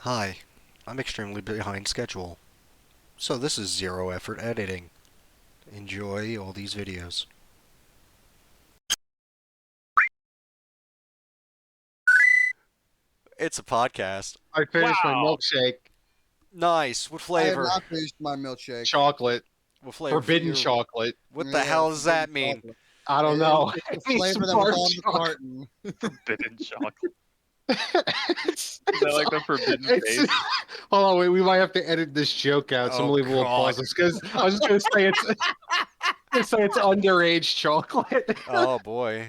Hi, I'm extremely behind schedule, so this is zero effort editing. Enjoy all these videos. It's a podcast. I finished my Wow. milkshake, Nice. What I have flavor? not finished my milkshake. chocolate, What flavor for forbidden you? chocolate. What the Yeah, hell it's does forbidden that mean? chocolate. I don't It is, know. it's I the need flavor some that was dark on the chocolate. carton. Forbidden chocolate. It's, Is that it's, like the forbidden it's, taste? hold on, wait, we might have to edit this joke out. Some Oh unbelievable God. pauses because I was just gonna say it's underage chocolate. Oh boy.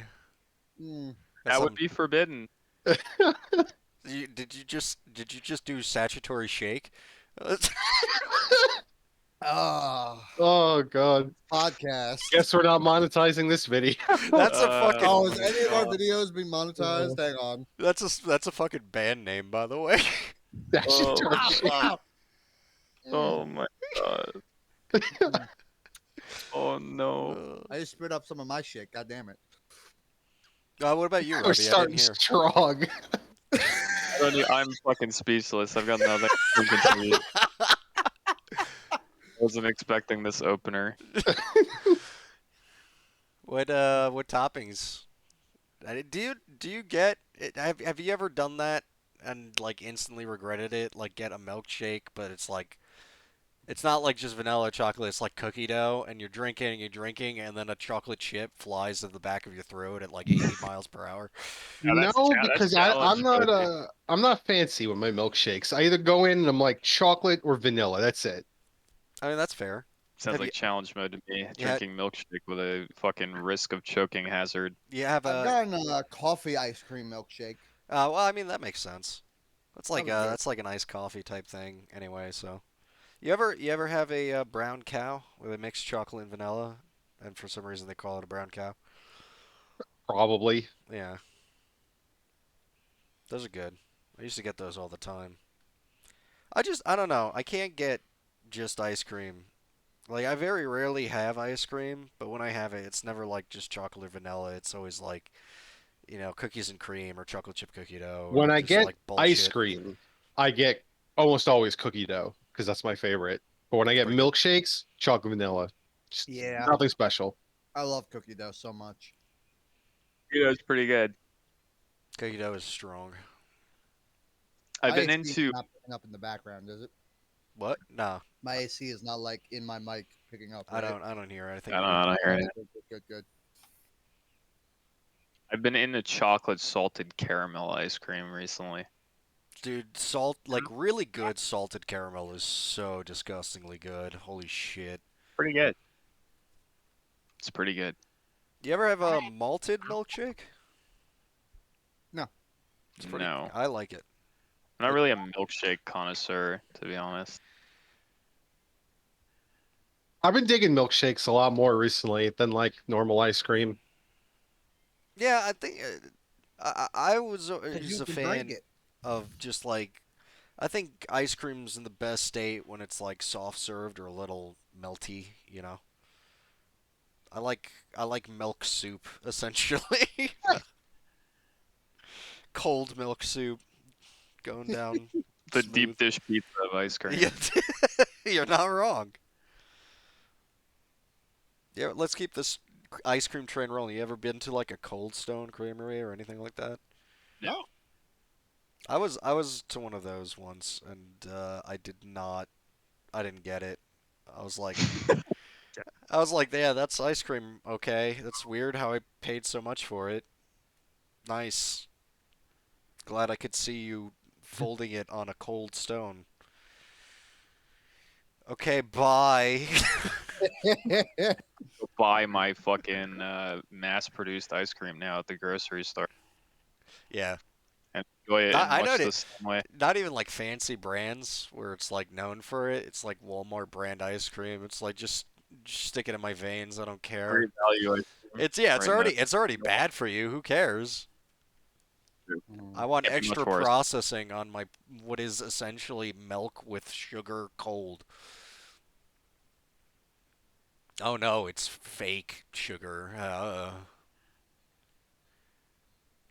Mm. That's That would some. be forbidden. Did you just do statutory shake? Ah, Oh god. podcast. Guess we're not monetizing this video. That's a fucking. Oh, is My any of our God. videos being monetized? Hang on. That's a fucking band name, by the way. That's just Oh, dark shit. Mm. oh my God. Oh no. I just spit up some of my shit. God damn it. What about you, We're Robbie? I didn't starting hear. strong. I'm fucking speechless. I've got nothing to contribute. I wasn't expecting this opener. What toppings? Do you get it? Have you ever done that and like instantly regretted it? Like get a milkshake, but it's not like just vanilla chocolate. It's like cookie dough, and you're drinking, and then a chocolate chip flies to the back of your throat at like 80 miles per hour. Yeah, No, that's because I'm challenge not worthy. I'm not fancy with my milkshakes. I either go in and I'm like chocolate or vanilla. That's it. I mean, that's fair. Sounds Have you like challenge mode to me. you had Drinking milkshake with a fucking risk of choking hazard. you have I've a gotten a coffee ice cream milkshake. well, I mean that makes sense. That was good. That's like an iced coffee type thing anyway. So you ever have a brown cow where they mix chocolate and vanilla, and for some reason they call it a brown cow? Probably. Yeah, those are good. I used to get those all the time. I don't know. I can't get just ice cream. Like I very rarely have ice cream, but when I have it, it's never like just chocolate or vanilla. It's always like, cookies and cream or chocolate chip cookie dough When or I just get like ice bullshit. cream, I get almost always cookie dough because that's my favorite. But when I It's get pretty good. milkshakes, chocolate vanilla. Just Yeah, nothing special. I love cookie dough so much. Yeah, it's pretty good. Cookie dough is strong. I've My been AC is into not picking up in the background, is it? What? No, My AC is not like in my mic picking up, I right? don't. I don't hear it. I I think don't you're know, good. I don't hear Okay, it. good. I've been into chocolate salted caramel ice cream recently. Dude, like really good salted caramel is so disgustingly good. Holy shit. Pretty good. It's pretty good. Do you ever have a malted milkshake? No, It's pretty. No, I like it. I'm not It really a milkshake connoisseur, to be honest. I've been digging milkshakes a lot more recently than like normal ice cream. Yeah, I think I was because always you a can drink fan it. of just like I think ice cream's in the best state when it's like soft served or a little melty, you know. I like milk soup essentially. Cold milk soup going down The smooth. deep dish pizza of ice Yeah, cream. you're not wrong. Yeah, let's keep this ice cream train rolling. You ever been to like a Cold Stone Creamery or anything like that? No. I was to one of those once, and I didn't get it. I was like, yeah, that's ice cream. Okay, that's weird how I paid so much for it. Nice. Glad I could see you folding it on a cold stone. Okay, bye. Buy my fucking mass-produced ice cream now at the grocery store Yeah. and enjoy it Not, in I know much that the same way. not even like fancy brands where it's like known for it. It's like Walmart brand ice cream. It's like just stick it in my veins. I don't care. Great value ice cream. It's yeah, Right in the it's already bad for you. Who cares? I Mm. want can't be much extra worse. processing on my what is essentially milk with sugar cold. Oh no, it's fake sugar.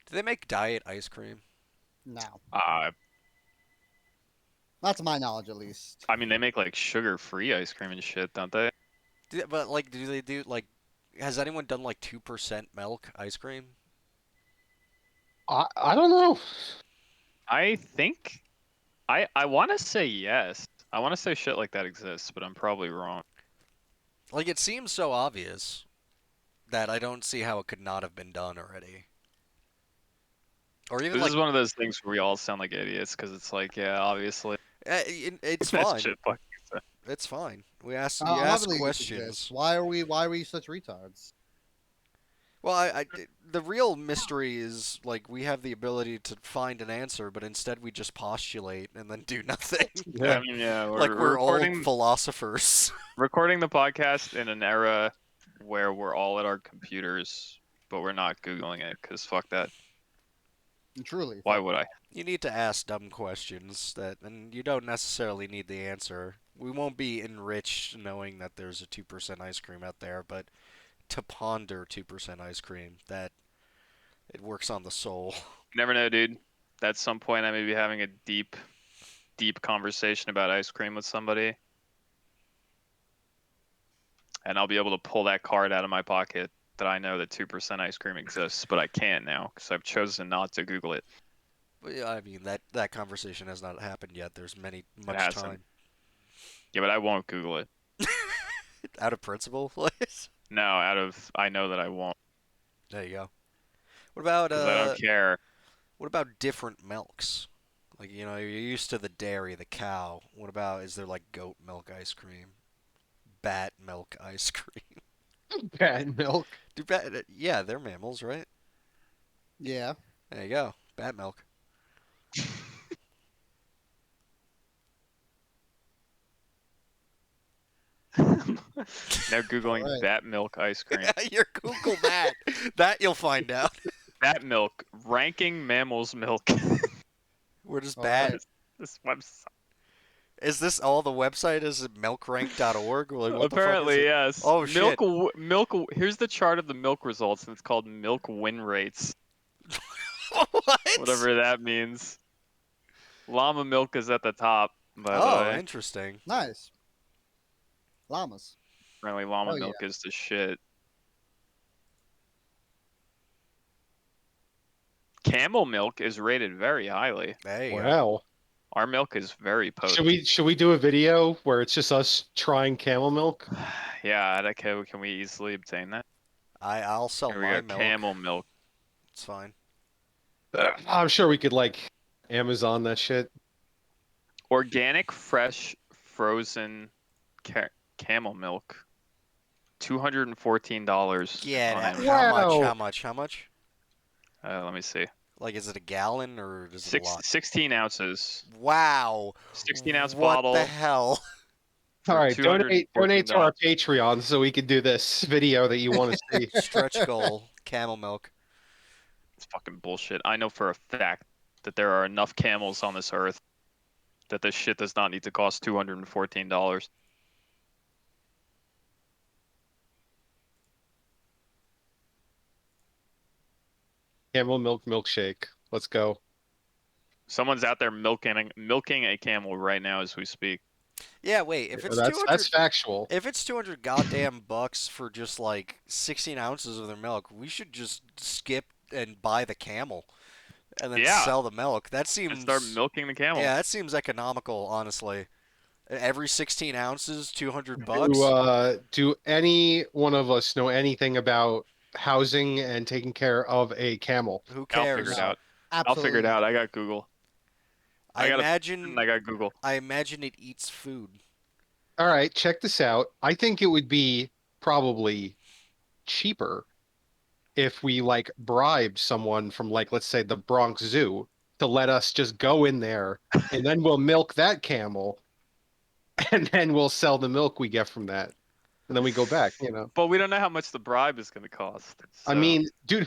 Do they make diet ice cream? No, Uh, Not to my knowledge, at least. I mean, they make like sugar-free ice cream and shit, don't they? But like, do they do like? Has anyone done like 2% milk ice cream? I don't know. I think I want to say yes. I want to say shit like that exists, but I'm probably wrong. Like, it seems so obvious that I don't see how it could not have been done already. Or even This like, is one of those things where we all sound like idiots because it's like, yeah, obviously. it's That's fine. shit. Fuck. It's fine. You I'm not ask believing this questions. exists. Why are we such retards? Well, the real mystery is like we have the ability to find an answer, but instead we just postulate and then do nothing. I mean, yeah, Like we're we're old recording philosophers. recording the podcast in an era where we're all at our computers, but we're not googling it because fuck that. Truly. Why fuck would I? that. You need to ask dumb questions and you don't necessarily need the answer. We won't be enriched knowing that there's a 2% ice cream out there, but to ponder 2% ice cream, that it works on the soul. Never know, dude. At some point, I may be having a deep conversation about ice cream with somebody, and I'll be able to pull that card out of my pocket that I know that 2% ice cream exists, but I can't now because I've chosen not to Google it. But yeah, I mean that conversation has not happened yet. There's It much hasn't. time. Yeah, but I won't Google it. Out of principle, please. No, I know that I won't There you go. What about because I don't care. what about different milks? Like, you're used to the dairy, the cow. What about, is there like goat milk ice cream? Bat milk ice cream? Bad milk. Yeah, they're mammals, right? Yeah. There you go. Bat milk. Now googling Alright. bat milk ice cream. You're Google that. That you'll find out. Bat milk ranking mammals milk. Where does All bat? right. This website. Is this all the website is? It milkrank.org? Like, what Apparently, the fuck yes. Oh, shit. Here's the chart of the milk results, and it's called milk win rates. is what? Whatever that means. Llama milk is at the top, by the Oh, way. interesting. Nice. Llamas. Apparently, llama Oh, milk is the shit. Camel milk is rated very highly. There you go. Wow. Our milk is very potent. Should we do a video where it's just us trying camel milk? Yeah, okay, can we easily obtain that? I'll sell Here we my go, milk. camel milk. It's fine. I'm sure we could like Amazon that shit. Organic, fresh, frozen camel milk. $214 Get on out. Amazon. Wow. How much? How much? Let me see. Like, is it a gallon or is it a lot? 16 ounces. Wow. 16-ounce What bottle. the hell? for All right, donate to our $214. Patreon so we can do this video that you want to see. Stretch goal. Camel milk. It's fucking bullshit. I know for a fact that there are enough camels on this earth that this shit does not need to cost $214. Camel milk milkshake. Let's go. Someone's out there milking a camel right now as we speak. Yeah, wait. If it's That's factual. if it's 200 goddamn bucks for just like 16 ounces of their milk, we should just skip and buy the camel and then Yeah. sell the milk. That And seems start milking the camel. Yeah, that seems economical, honestly. Every 16 ounces, 200 bucks. Do any one of us know anything about housing and taking care of a camel? Who I'll cares? figure it out. Absolutely. I'll figure it out. I got Google. I got imagine I got Google. I imagine it eats food. All right, check this out. I think it would be probably cheaper if we like bribed someone from like let's say the Bronx Zoo to let us just go in there and then we'll milk that camel and then we'll sell the milk we get from that. And then we go back, you know. But we don't know how much the bribe is going to cost. I so- mean, dude,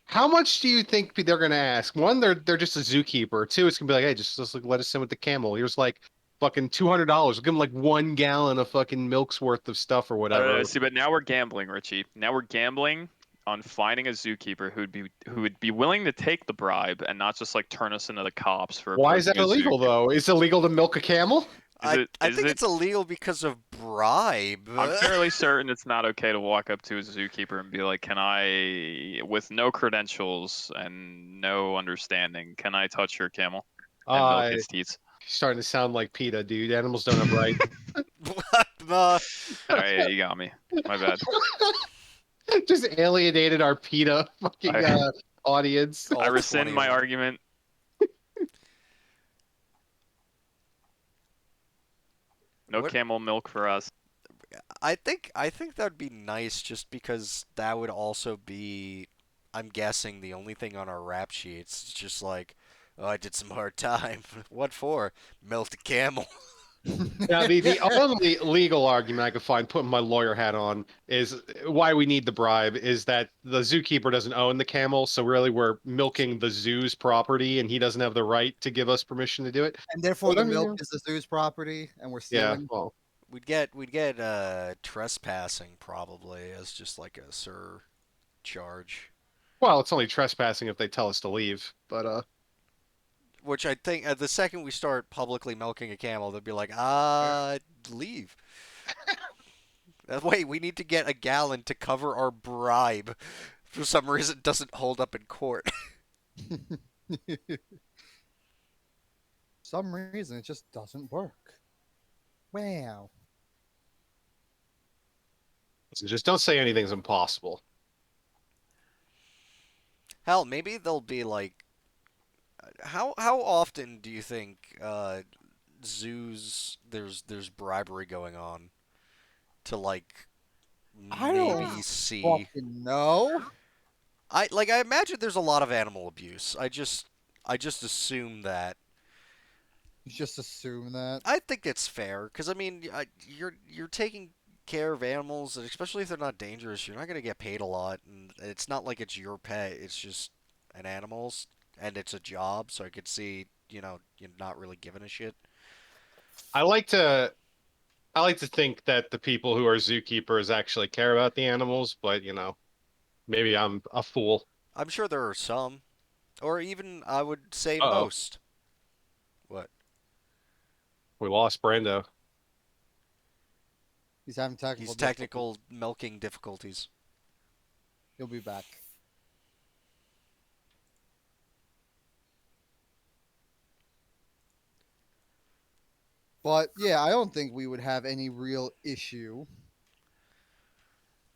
how much do you think they're gonna ask? One, they're just a zookeeper. Two, it's gonna be like, hey, just like, let us in with the camel. Here's like fucking $200. We'll give them like 1 gallon of fucking milk's worth of stuff or whatever. See, but now we're gambling, Richie. Now we're gambling on finding a zookeeper who would be willing to take the bribe and not just like turn us into the cops for Why is approaching that a illegal, zookeeper. though? Is it illegal to milk a camel? Is I it? I Is think it? it's illegal because of bribe. I'm fairly certain it's not okay to walk up to a zookeeper and be like, "Can I, with no credentials and no understanding, can I touch your camel and milk Uh, its teats?" starting to sound like PETA, dude. Animals don't have rights. What the? All right, yeah, you got me. My bad. Just alienated our PETA fucking I, audience. I All 20 rescind of my them. argument. No What? camel milk for us. I think that'd be nice just because that would also be, I'm guessing, the only thing on our rap sheets. It's just like, oh, I did some hard time. What for? Milked a camel. Now, the only legal argument I could find, putting my lawyer hat on, is why we need the bribe is that the zookeeper doesn't own the camel, so really we're milking the zoo's property, and he doesn't have the right to give us permission to do it. And therefore, But the I mean, milk is the zoo's property, and we're yeah, stealing. well, We'd get trespassing probably as just like a surcharge. it's only trespassing if they tell us to leave. But Which I think the second we start publicly milking a camel, they'll be like, leave. Wait, we need to get a gallon to cover our bribe. For some reason, it doesn't hold up in court. Some reason it just doesn't work. Wow. so just don't say anything's impossible. Hell, maybe they'll be like, how often do you think zoos there's bribery going on to like I don't maybe see? fucking know. I imagine there's a lot of animal abuse. I just assume that. You just assume that. I think it's fair because I mean, you're taking care of animals, and especially if they're not dangerous. You're not gonna get paid a lot, and it's not like it's your pet. It's just an animal's, and it's a job. So I could see, you're not really giving a shit. I like to I like to think that the people who are zookeepers actually care about the animals, but maybe I'm a fool. I'm sure there are some, or even I would say Uh-oh, most. What? we lost Brando. He's having technical He's difficulties. technical milking difficulties. He'll be back. But yeah, I don't think we would have any real issue.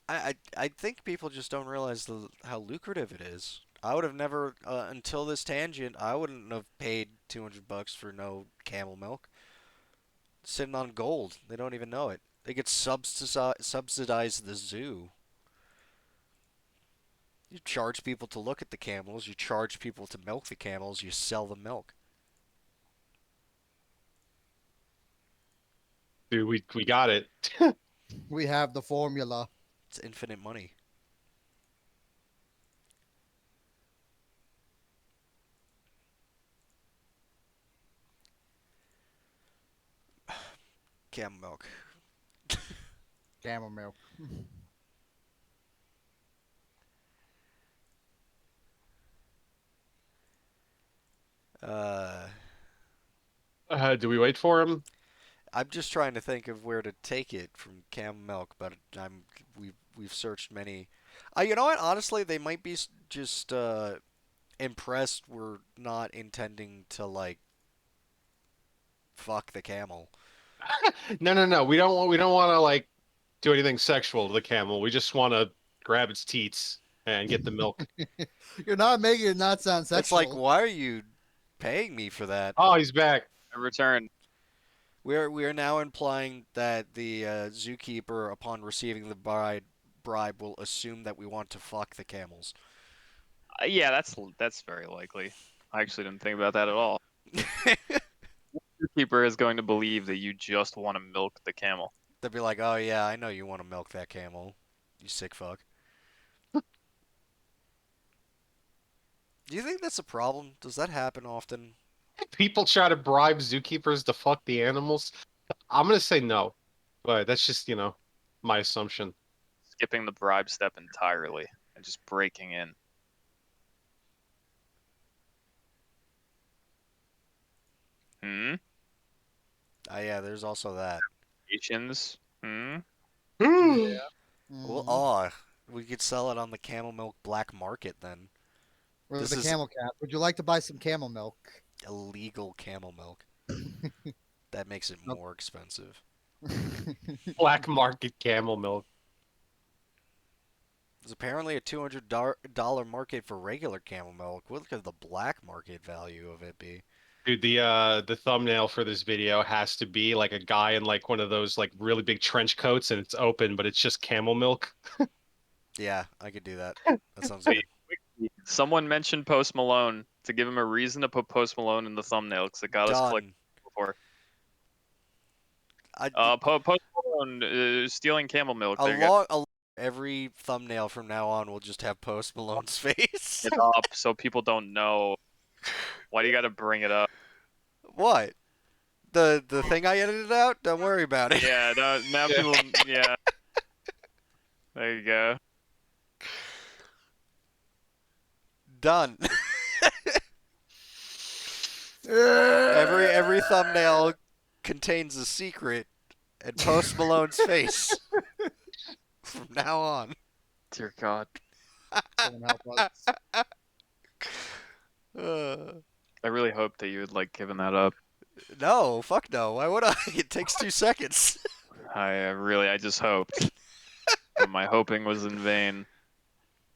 I think people just don't realize how lucrative it is. I would have never until this tangent. I wouldn't have paid $200 for no camel milk. Sitting on gold. They don't even know it. They could subsidize the zoo. You charge people to look at the camels. You charge people to milk the camels. You sell the milk. Dude, we got it. We have the formula. It's infinite money. Camel milk. Camel milk. Uh, Do we wait for him? I'm just trying to think of where to take it from camel milk, but we've searched many. You know what? Honestly, they might be just impressed we're not intending to like fuck the camel. No. We don't want to like do anything sexual to the camel. We just want to grab its teats and get the milk. You're not making it not sound It's sexual. like, why are you paying me for that? Oh, he's back. I return. We are now implying that the zookeeper, upon receiving the bribe, will assume that we want to fuck the camels. Yeah, that's very likely. I actually didn't think about that at all. The keeper is going to believe that you just want to milk the camel. They'll be like, "Oh yeah, I know you want to milk that camel, you sick fuck." Do you think that's a problem? Does that happen often? People try to bribe zookeepers to fuck the animals. I'm gonna say no, but that's just my assumption. Skipping the bribe step entirely and just breaking in. Hmm? Yeah, there's also that. Asians? Hmm? Yeah. Well, Mhm. we could sell it on the camel milk black market then. Or This the is camel cat. Would you like to buy some camel milk? illegal camel milk. That makes it Nope. more expensive. Black market camel milk. There's apparently a $200 market for regular camel milk. What could the black market value of it be? Dude, the thumbnail for this video has to be like a guy in like one of those like really big trench coats and it's open, but it's just camel milk. Yeah, I could do that. That sounds Wait, good. quickly. Someone mentioned Post Malone to give him a reason to put Post Malone in the thumbnail because it got us clicked Done. before. I, Post Malone stealing camel milk. a There you go. long, a, every thumbnail from now on will just have Post Malone's face. It up so people don't know. Why do you got to bring it up? What? The thing I edited out? Don't worry about it. Yeah, no, now people. Yeah. There you go. Done. Every thumbnail contains a secret and Post Malone's face from now on. Dear God. Someone help us. I really hope that you had like given that up. No, fuck no. Why would I? It takes 2 seconds. I just hoped. But my hoping was in vain.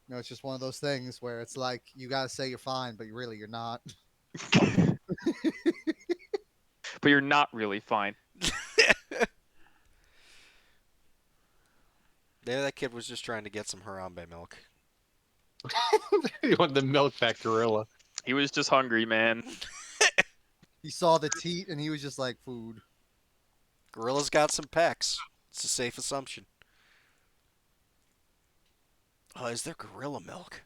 No, it's just one of those things where it's like you gotta say you're fine, but you're not. But you're not really fine. There, that kid was just trying to get some Harambe milk. You want to milk that gorilla. He was just hungry, man. He saw the teat and he was just like, food. Gorilla's got some pecs. It's a safe assumption. Oh, is there gorilla milk?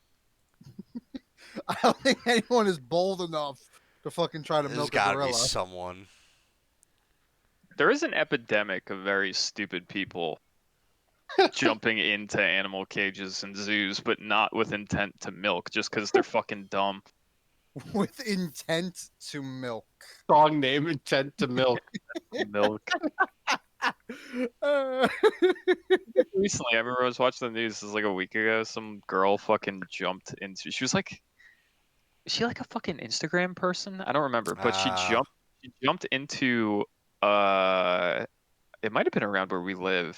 I don't think anyone is bold enough to fucking try to There's milk a gotta gorilla. be someone. There is an epidemic of very stupid people jumping into animal cages and zoos, but not with intent to milk, just because they're fucking dumb. With intent to milk. Strong name, intent to milk. Milk. Recently, I remember I was watching the news. This was like a week ago. Some girl fucking jumped into. She was like, is she like a fucking Instagram person? I don't remember, but she Ah. jumped. She jumped into. It might have been around where we live.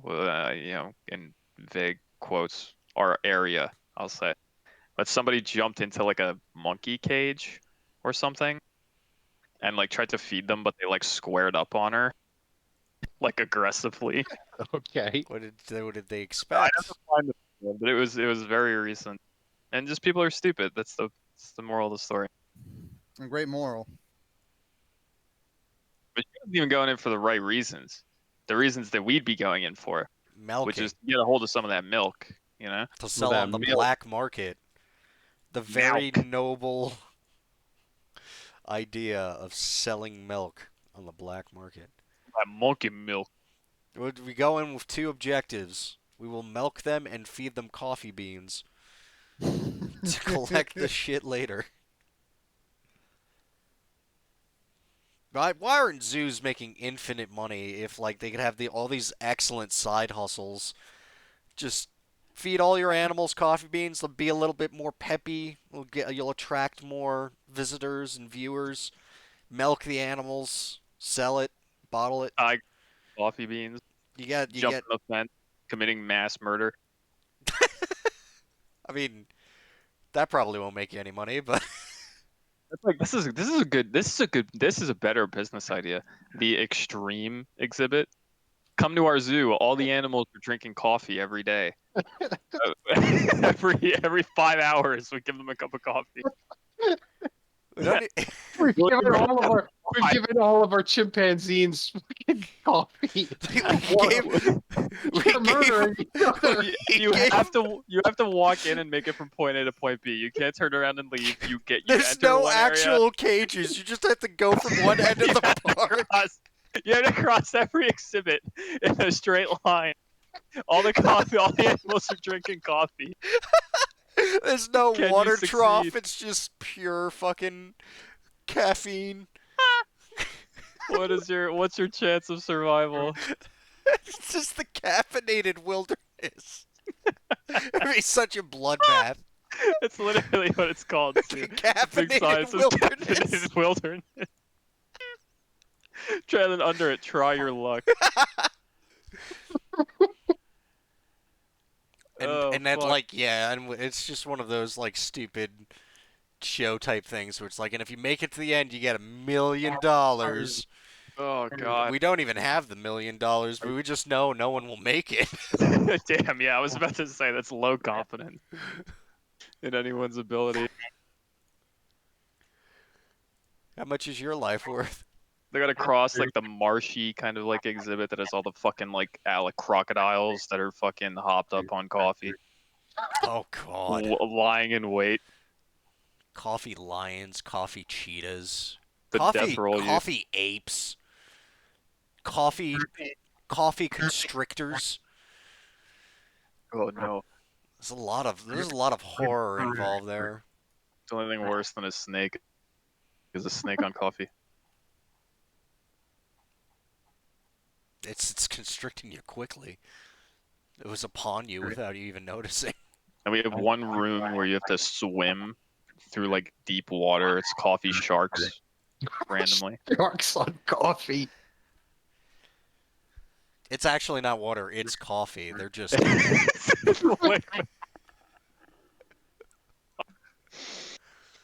You know, in vague quotes, our area, I'll say. But somebody jumped into like a monkey cage or something, and like tried to feed them, but they like squared up on her, like aggressively. Okay. What did they I expect? have to find the video, but it was very recent, and just people are stupid. That's the moral of the story. A great moral. But she wasn't even going in for the right reasons, the reasons that we'd be going in for, Milking. which is to get a hold of some of that milk, you know. To sell that on the milk. black market. The very Milk. noble idea of selling milk on the black market. That monkey milk. We go in with two objectives. We will milk them and feed them coffee beans to collect the shit later. Why aren't zoos making infinite money if like they could have all these excellent side hustles? Just feed all your animals coffee beans. They'll be a little bit more peppy. You'll attract more visitors and viewers. Milk the animals, sell it, bottle it. Coffee beans. You Jump get. in the fence, committing mass murder. I mean, that probably won't make you any money, but It's like this is a better business idea. The extreme exhibit. Come to our zoo. All the animals are drinking coffee every day. every 5 hours, we give them a cup of coffee. we don't need- We've given all of our chimpanzees fucking coffee. we gave, You're murdering. You have to walk in and make it from point A to point B. You can't turn around and leave. You There's enter no one actual cages. You just have to go from one end of area, the park. you have to cross every exhibit in a straight line. All the animals are drinking coffee. There's no Can you water trough. succeed? It's just pure fucking caffeine. What's your chance of survival? It's just the caffeinated wilderness. It'd be such a bloodbath. It's literally what it's called too. The big sign Caffeinated says wilderness. caffeinated wilderness. Try then under it, try your luck. And then fuck. like yeah, and it's just one of those like stupid show type things where it's like, and if you make it to the end, you get $1 million. Oh god. We don't even have the $1 million, but we just know no one will make it. Damn, yeah, I was about to say that's low confidence in anyone's ability. How much is your life worth? They gotta cross like the marshy kind of like exhibit that has all the fucking like crocodiles that are fucking hopped up on coffee, Oh god. lying in wait. Coffee lions, coffee cheetahs, The death roll you. coffee apes, coffee constrictors. Oh no. There's a lot of horror involved there. The only thing worse than a snake is a snake on coffee. It's constricting you quickly. It was upon you without you even noticing. And we have one room where you have to swim through like deep water. It's coffee sharks randomly. Sharks on coffee. It's actually not water, it's coffee. They're just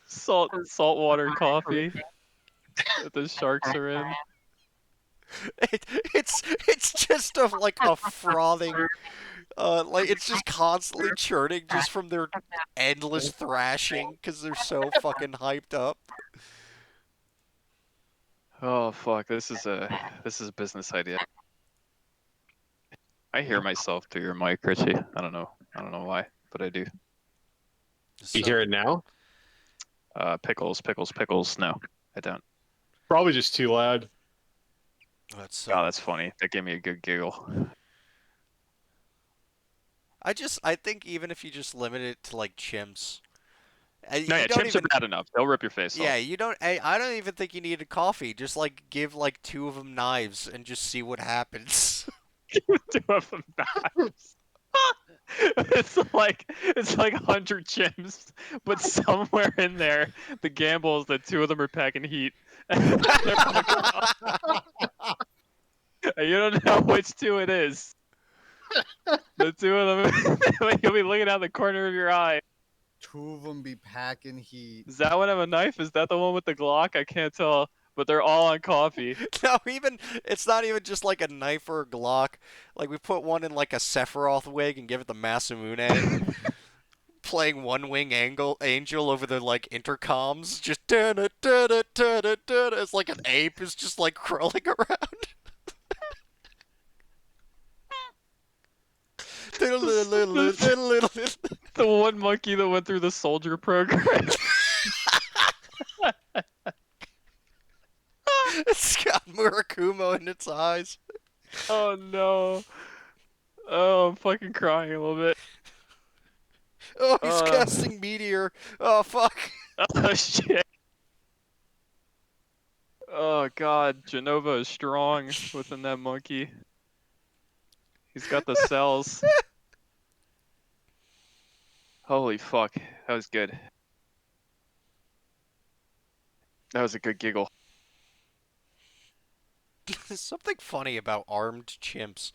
Saltwater coffee that the sharks are in. it's just like a frothing like it's just constantly churning just from their endless thrashing because they're so fucking hyped up. Oh fuck, this is a business idea. I hear myself through your mic, Richie. I don't know why, but I do. You hear it now? Pickles. No, I don't. Probably just too loud. That's Oh, that's funny. That gave me a good giggle. I think even if you just limit it to like chimps. No, yeah, chimps are bad enough. They'll rip your face Yeah, off. you don't. I don't even think you need a coffee. Just like give like 2 of them knives and just see what happens. 2 of them knives. It's like 100 chimps, but somewhere in there, the gamble is that 2 of them are packing heat. And you don't know which 2 it is. The 2 of them, you'll be looking out the corner of your eye. 2 of them be packing heat. Does that one have a knife? Is that the one with the Glock? I can't tell. But they're all on coffee. No, it's not even just like a knife or a Glock. Like we put one in like a Sephiroth wig and give it the Masamune, playing One Wing Angel over the like intercoms. Just da da da da da da da. It's like an ape is just like crawling around. The one monkey that went through the soldier program. It's got Murakumo in its eyes. Oh no. Oh, I'm fucking crying a little bit. Oh, he's casting meteor. Oh fuck. Oh shit. Oh god, Genova is strong within that monkey. He's got the cells. Holy fuck, that was good. That was a good giggle. There's something funny about armed chimps.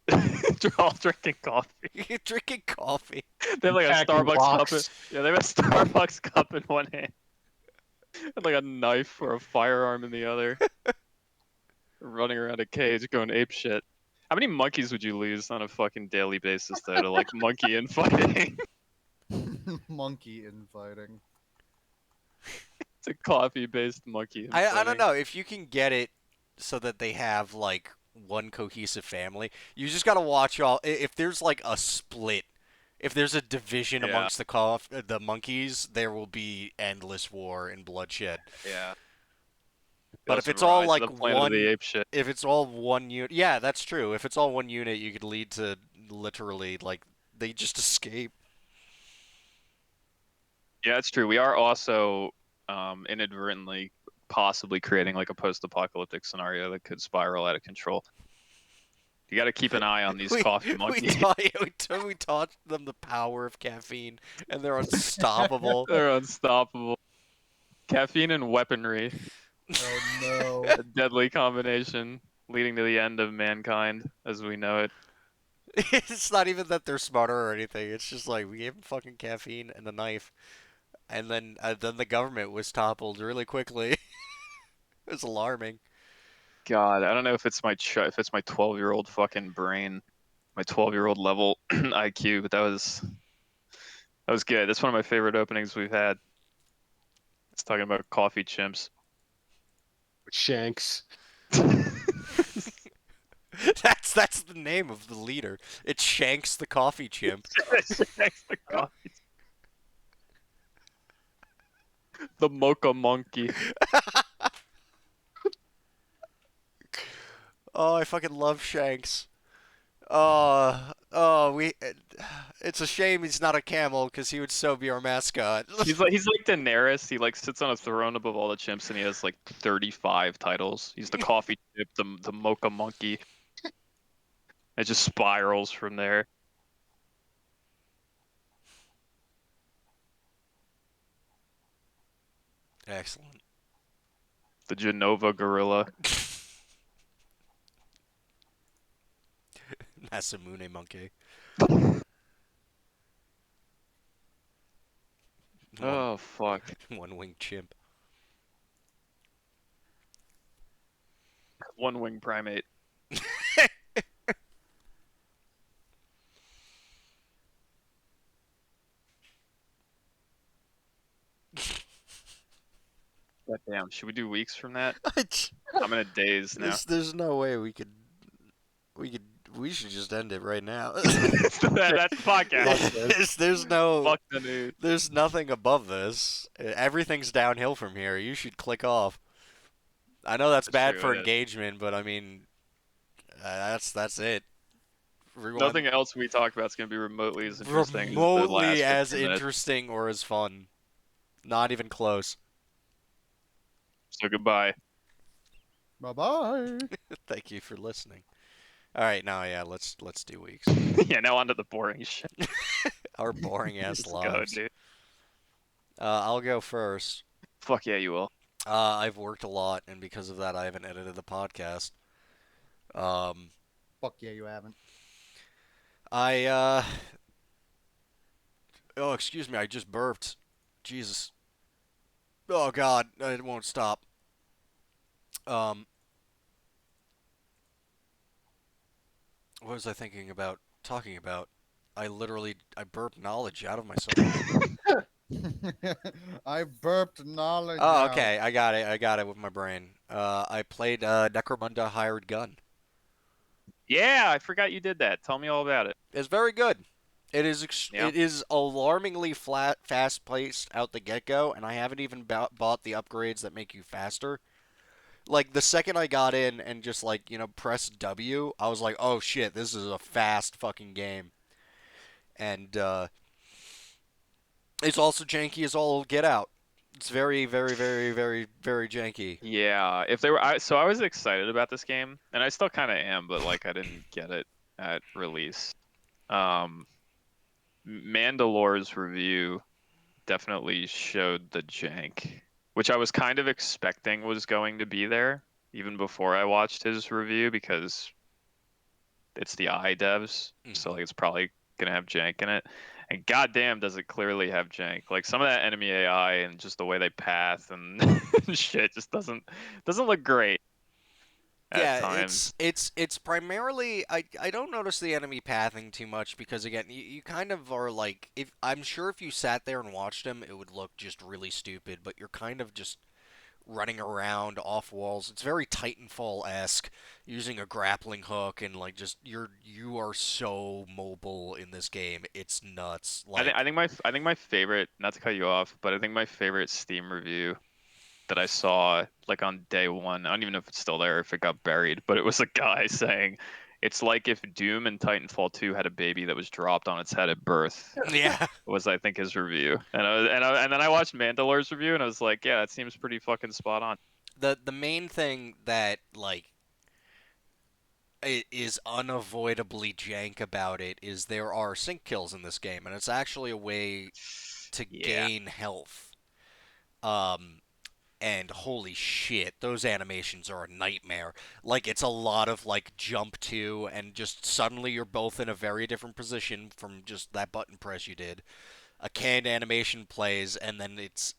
They're all drinking coffee. You're drinking coffee. They have like a Packing Starbucks cup. blocks. Yeah, they have a Starbucks cup in one hand. And like a knife or a firearm in the other. Running around a cage going ape shit. How many monkeys would you lose on a fucking daily basis though to like monkey infighting? Monkey infighting. It's a coffee-based monkey infighting. I don't know if you can get it so that they have like one cohesive family. You just gotta watch all. If there's like a split, if there's a division Yeah. amongst the monkeys, there will be endless war and bloodshed. Yeah. But if Some it's all Rise of like the Planet of the one, Apes shit. if it's all one unit, yeah, that's true. If it's all one unit, you could lead to literally like they just escape. Yeah, it's true. We are also inadvertently possibly creating like a post-apocalyptic scenario that could spiral out of control. You got to keep an eye on these We coffee we monkeys. taught we taught them the power of caffeine, and they're unstoppable. They're unstoppable. Caffeine and weaponry, Oh no. a deadly combination leading to the end of mankind as we know it. It's not even that they're smarter or anything. It's just like we gave them fucking caffeine and a knife, and then the government was toppled really quickly. It was alarming. God, I don't know if it's if it's my 12-year-old fucking brain, my 12-year-old level IQ, but that was good. That's one of my favorite openings we've had. It's talking about coffee chimps. Shanks. That's the name of the leader. It's Shanks the coffee chimp. Shanks the coffee. The mocha monkey. Oh, I fucking love Shanks. Oh, it's a shame he's not a camel because he would so be our mascot. He's like Daenerys. He like sits on a throne above all the chimps, and he has like 35 titles. He's the coffee chip, the mocha monkey. It just spirals from there. Excellent. The Genova gorilla. Masamune monkey. One Oh fuck. one winged chimp. One wing primate. God damn. Should we do weeks from that? I'm in a daze now. There's no way we could we should just end it right now. That's the podcast. There's Fuck the news. there's nothing above this. Everything's downhill from here. You should click off. I know that's bad true, for it is. engagement, but I mean, that's it. Rewind. Nothing else we talk about is going to be remotely as interesting as the Remotely last as 15 minutes. interesting or as fun. Not even close. So goodbye. Bye bye. Thank you for listening. All right, now yeah, let's do weeks. Yeah, now on to the boring shit. Our boring ass Let's go, lives. dude. I'll go first. Fuck yeah, you will. I've worked a lot, and because of that, I haven't edited the podcast. Fuck yeah, you haven't. I oh, excuse me, I just burped. Jesus. Oh God, it won't stop. Um, what was I thinking about? Talking about? I burped knowledge out of myself. I burped knowledge Oh, out. okay, I got it with my brain. I played Necromunda Hired Gun. Yeah, I forgot you did that. Tell me all about it. It's very good. Yeah. It is alarmingly fast paced out the get go, and I haven't even bought the upgrades that make you faster. Like the second I got in and just like press W, I was like, oh shit, this is a fast fucking game. And it's also janky as all get out. It's very, very, very, very, very janky. Yeah, if they were, so I was excited about this game, and I still kind of am, but like I didn't get it at release. Um, Mandalore's review definitely showed the jank, which I was kind of expecting was going to be there even before I watched his review because it's the iDevs, so like it's probably gonna have jank in it. And goddamn, does it clearly have jank? Like some of that enemy AI and just the way they path and shit just doesn't look great at Yeah, times. it's primarily I don't notice the enemy pathing too much because again you kind of are like if I'm sure if you sat there and watched him it would look just really stupid, but you're kind of just running around off walls. It's very Titanfall-esque, using a grappling hook and like just you are so mobile in this game. It's nuts. Like I think my favorite, not to cut you off, but I think my favorite Steam review that I saw like on day one. I don't even know if it's still there, if it got buried, but it was a guy saying it's like if Doom and Titanfall 2 had a baby that was dropped on its head at birth. Yeah. Was I think his review, and then I watched Mandalore's review, and I was like, yeah, that seems pretty fucking spot on. The main thing that like is unavoidably jank about it is there are sync kills in this game, and it's actually a way to Yeah, gain health. Um, and holy shit, those animations are a nightmare. Like it's a lot of like jump to, and just suddenly you're both in a very different position from just that button press you did. A canned animation plays, and then it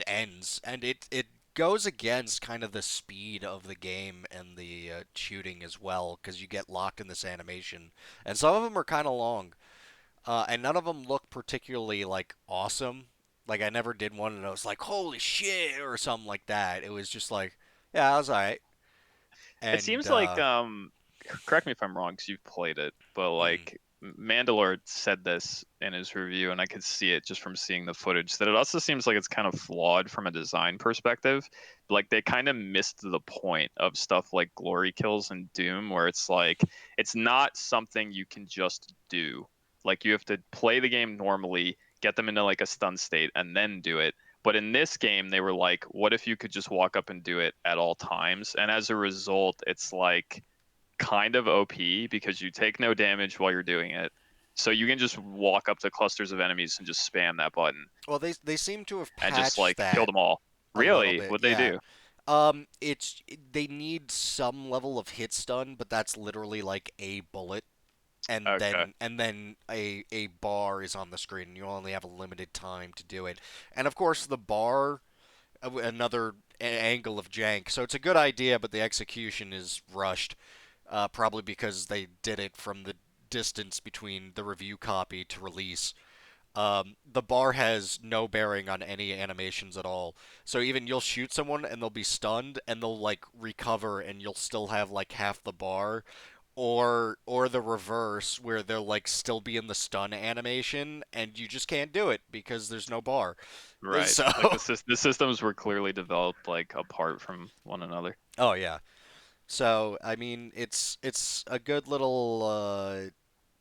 ends, and it goes against kind of the speed of the game and the shooting as well, because you get locked in this animation, and some of them are kind of long, and none of them look particularly like awesome. Like I never did one, and I was like, "Holy shit!" or something like that. It was just like, "Yeah, I was alright." it And seems like correct me if I'm wrong because you've played it, but mm, like Mandalore said this in his review, and I could see it just from seeing the footage that it also seems like it's kind of flawed from a design perspective. Like they kind of missed the point of stuff like glory kills and Doom, where it's like it's not something you can just do. Like you have to play the game normally, get them into like a stun state, and then do it. But in this game, they were like, what if you could just walk up and do it at all times? And as a result, it's like kind of OP because you take no damage while you're doing it. So you can just walk up to clusters of enemies and just spam that button well, they seem to have and just patched like kill that them all. a little Really? bit, What they yeah. do? It's they need some level of hit stun, but that's literally like a bullet, and Okay. then a bar is on the screen, and you only have a limited time to do it. And of course, the bar, another angle of jank. So it's a good idea, but the execution is rushed, probably because they did it from the distance between the review copy to release. The bar has no bearing on any animations at all. So even you'll shoot someone and they'll be stunned and they'll like recover and you'll still have like half the bar, or the reverse where they'll like still be in the stun animation and you just can't do it because there's no bar. Right. So Like the systems were clearly developed like apart from one another. oh yeah. So I mean it's a good little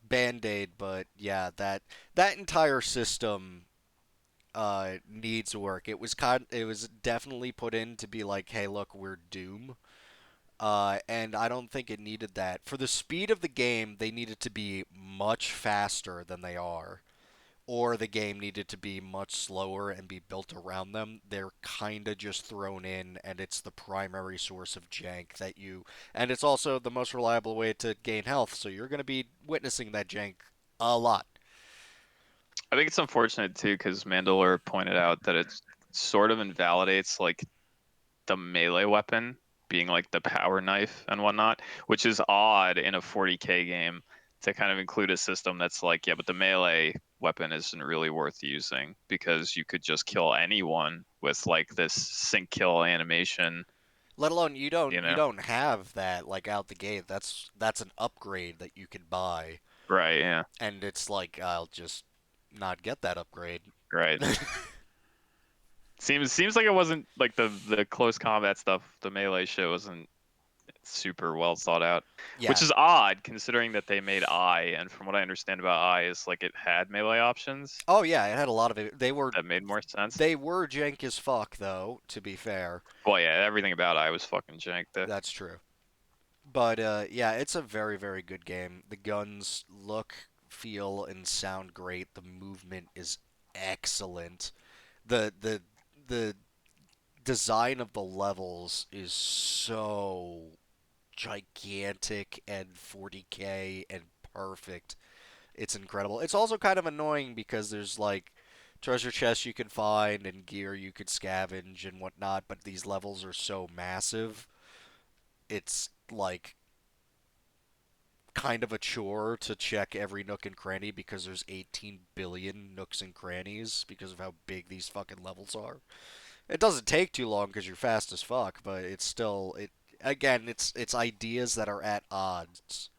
band-aid, but yeah, that entire system needs work. It was definitely put in to be like, hey, look, we're Doom. And I don't think it needed that. For the speed of the game, they needed to be much faster than they are, or the game needed to be much slower and be built around them. They're kind of just thrown in, and it's the primary source of jank and it's also the most reliable way to gain health. So you're going to be witnessing that jank a lot. I think it's unfortunate too because Mandalore pointed out that it sort of invalidates like the melee weapon being like the power knife and whatnot, which is odd in a 40K game to kind of include a system that's like, yeah, but the melee weapon isn't really worth using because you could just kill anyone with like this sync kill animation, Let alone you you know? don't have that like out the gate. That's an upgrade that you can buy, Right, yeah, and it's like I'll just not get that upgrade. right. Seems like it wasn't like the close combat stuff, the melee shit wasn't super well thought out, which Yeah. is odd considering that they made I, and from what I understand about I is like it had melee options Oh yeah, it had a lot of it. that made more sense. They were jank as fuck though, to be fair. Well, yeah, everything about I was fucking jank though. That's true. But yeah, it's a very very good game. The guns look, feel and sound great. The movement is excellent. The the design of the levels is so gigantic and 40K and perfect. It's incredible. It's also kind of annoying because there's like treasure chests you can find and gear you could scavenge and whatnot, but these levels are so massive. It's like kind of a chore to check every nook and cranny because there's 18 billion nooks and crannies because of how big these fucking levels are. It doesn't take too long because you're fast as fuck, but it's still it again. It's ideas that are at odds.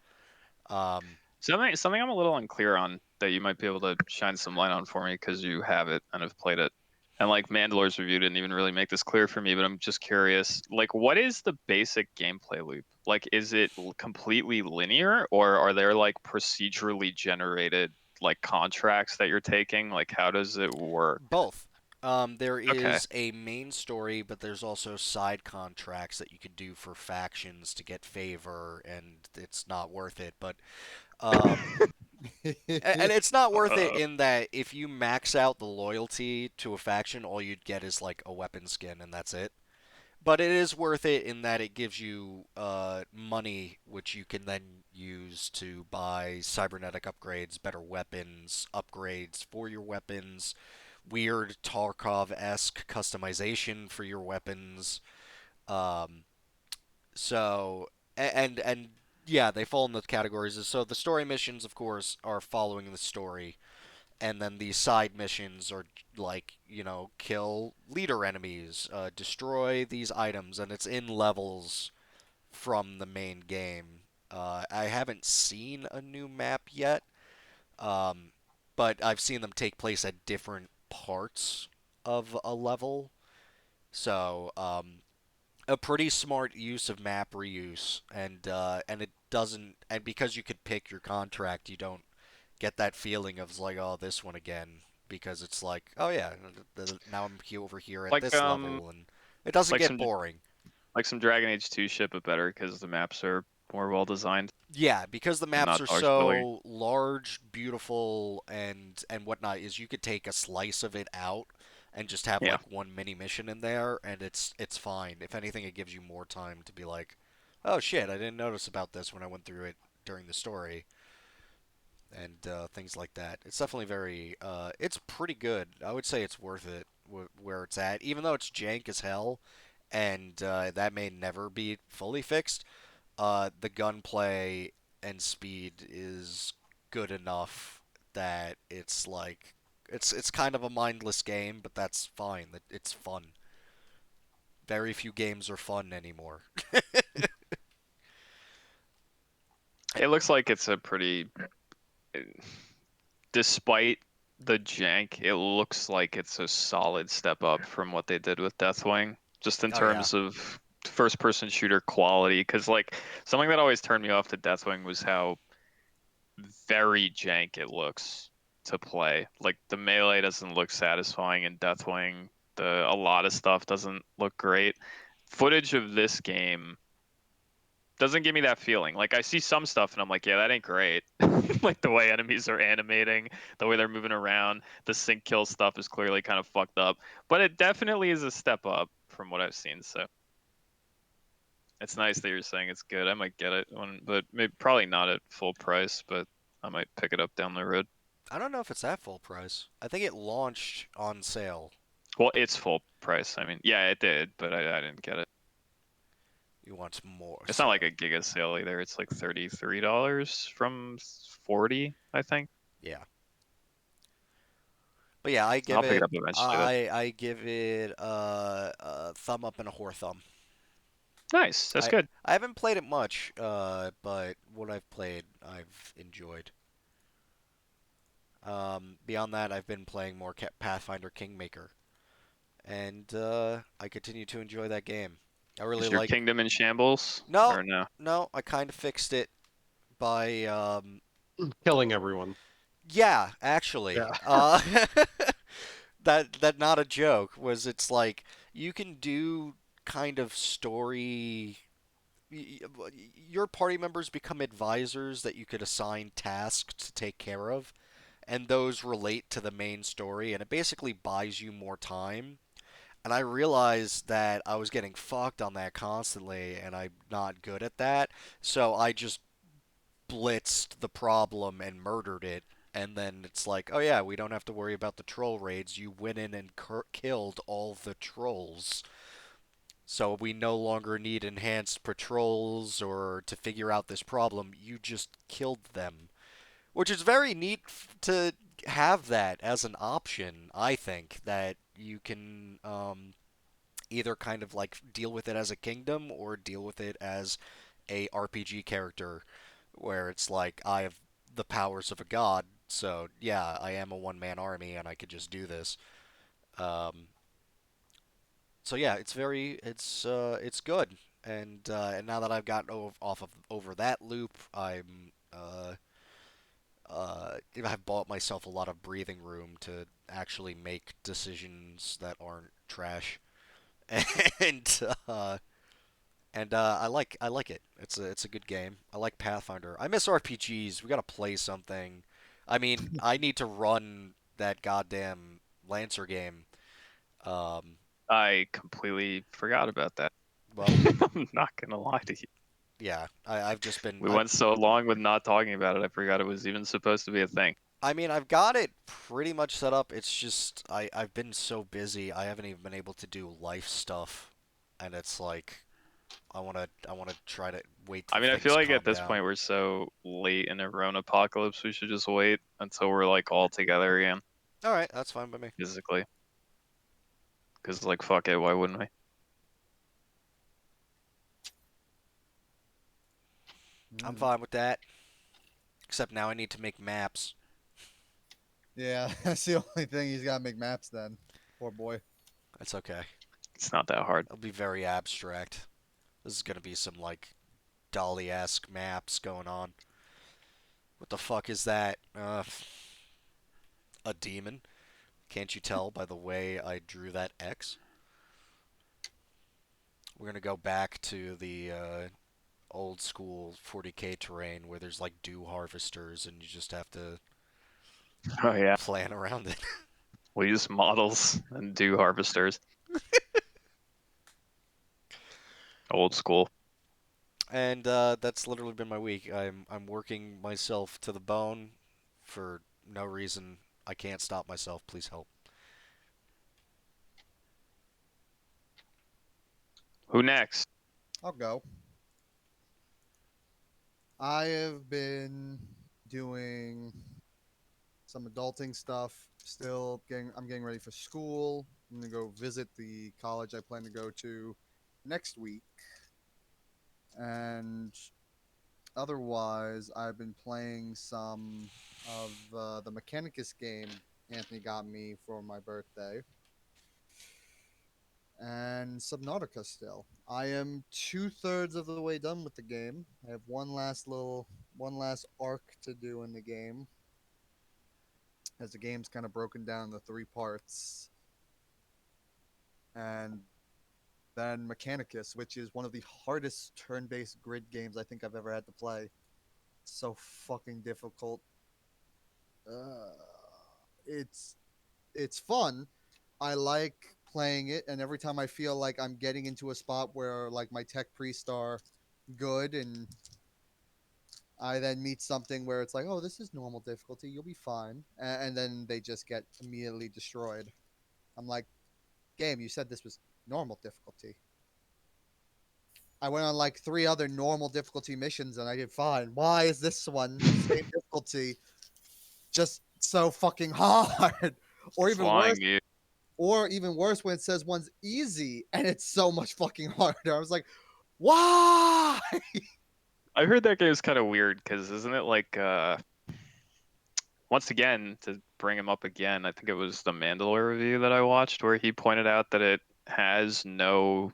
Um, Something I'm a little unclear on that you might be able to shine some light on for me because you have it and have played it. And like Mandalore's review didn't even really make this clear for me, but I'm just curious. Like, what is the basic gameplay loop? Like, is it completely linear, or are there like procedurally generated like contracts that you're taking? Like, how does it work? Both. There Okay. is a main story, but there's also side contracts that you can do for factions to get favor, and it's not worth it. But um, and it's not worth it Uh, in that if you max out the loyalty to a faction, all you'd get is like a weapon skin, and that's it. But it is worth it in that it gives you money, which you can then use to buy cybernetic upgrades, better weapons, upgrades for your weapons, weird Tarkov-esque customization for your weapons. Um, so and yeah, they fall in the categories. So the story missions, of course, are following the story, and then the side missions are like kill leader enemies, destroy these items, and it's in levels from the main game. I haven't seen a new map yet, um, but I've seen them take place at different parts of a level. So a pretty smart use of map reuse, and it doesn't, and because you could pick your contract, you don't get that feeling of like, oh, this one again, because it's like, oh yeah, now I'm over here at like this level, and it doesn't like get some boring. like some Dragon Age 2 shit, but better because the maps are more well designed Yeah, because the and maps not are dog shit. so large, beautiful, and whatnot, is you could take a slice of it out and just have Yeah. like one mini mission in there, and it's fine. If anything, it gives you more time to be like, oh shit, I didn't notice about this when I went through it during the story, and things like that. It's definitely very, it's pretty good. I would say it's worth it where it's at, even though it's jank as hell, and that may never be fully fixed. The gunplay and speed is good enough that it's like it's kind of a mindless game, but that's fine. It's fun. Very few games are fun anymore. It looks like it's a pretty, despite the jank, it looks like it's a solid step up from what they did with Deathwing, just in Oh yeah. terms of first person shooter quality. Because, like, something that always turned me off to Deathwing was how very jank it looks to play. Like, the melee doesn't look satisfying in Deathwing, a lot of stuff doesn't look great. Footage of this game doesn't give me that feeling. Like I see some stuff and I'm like, yeah, that ain't great. Like the way enemies are animating, the way they're moving around, the sync kill stuff is clearly kind of fucked up. But it definitely is a step up from what I've seen. So it's nice that you're saying it's good. I might get it but maybe probably not at full price, but I might pick it up down the road. I don't know if it's at full price. I think it launched on sale. Well, it's full price. I mean, yeah, it did, but I didn't get it. You want more It's not like sale? a giga sale either. It's like $33 from 40, I think. Yeah. But yeah, I give I'll pick it it up eventually though. I give it a thumb up and a whore thumb. Nice. That's I good. I haven't played it much, but what I've played, I've enjoyed. Beyond that, I've been playing more Pathfinder Kingmaker, and I continue to enjoy that game. I really Is your like. kingdom in shambles No, or no? no, I kind of fixed it by Killing everyone. yeah, actually. Yeah. That not a joke was it's like you can do kind of story your party members become advisors that you could assign tasks to take care of, and those relate to the main story, and it basically buys you more time. And I realized that I was getting fucked on that constantly, and I'm not good at that, so I just blitzed the problem and murdered it. And then it's like, oh yeah, we don't have to worry about the troll raids. You went in and killed all the trolls. So we no longer need enhanced patrols or to figure out this problem. You just killed them. Which is very neat to have that as an option, I think, that you can either kind of like deal with it as a kingdom or deal with it as a RPG character where it's like I have the powers of a god. So, yeah, I am a one-man army and I could just do this. Um, so yeah, it's good. And now that I've gotten off of over that loop, I've bought myself a lot of breathing room to actually make decisions that aren't trash, and uh, and I like it. It's a good game. I like Pathfinder. I miss RPGs. We gotta play something. I mean, I need to run that goddamn Lancer game. Um, I completely forgot about that. well, I'm not gonna lie to you. yeah, I've just been. We went so long with not talking about it, I forgot it was even supposed to be a thing. I mean, I've got it pretty much set up. It's just I've been so busy. I haven't even been able to do life stuff, and it's like I wanna try to wait I till mean, I feel things like at calm this down. point we're so late in our own apocalypse, we should just wait until we're like all together again, All right, that's fine by me. physically. Because, like, fuck it, why wouldn't we? I'm Mm. fine with that. Except now I need to make maps. Yeah, that's the only thing he's got to make maps then. Poor boy. That's okay. It's not that hard. It'll be very abstract. This is gonna be some like Dolly-esque maps going on. What the fuck is that? A demon? Can't you tell by the way I drew that X? We're gonna go back to the old school 40k terrain where there's like dew harvesters and you just have to Oh, yeah. plan around it. We use models and do harvesters. Old school. And that's literally been my week. I'm working myself to the bone for no reason. I can't stop myself. Please help. Who next? I'll go. I have been doing some adulting stuff. I'm getting ready for school. I'm gonna go visit the college I plan to go to next week. And otherwise, I've been playing some of the Mechanicus game Anthony got me for my birthday, and Subnautica still. I am 2/3 of the way done with the game. I have one last arc to do in the game, as the game's kind of broken down into three parts. And then Mechanicus, which is one of the hardest turn-based grid games I think I've ever had to play. So fucking difficult. Uh, it's it's fun. I like playing it, and every time I feel like I'm getting into a spot where like my tech priest are good, and I then meet something where it's like, oh, this is normal difficulty, you'll be fine, and then they just get immediately destroyed. I'm like, game, you said this was normal difficulty. I went on like three other normal difficulty missions and I did fine. Why is this one same difficulty just so fucking hard? Or It's even worse, lying, dude. when it says one's easy and it's so much fucking harder. I was like, why? I heard that game's kind of weird because isn't it like once again to bring him up again, I think it was the Mandalore review that I watched where he pointed out that it has no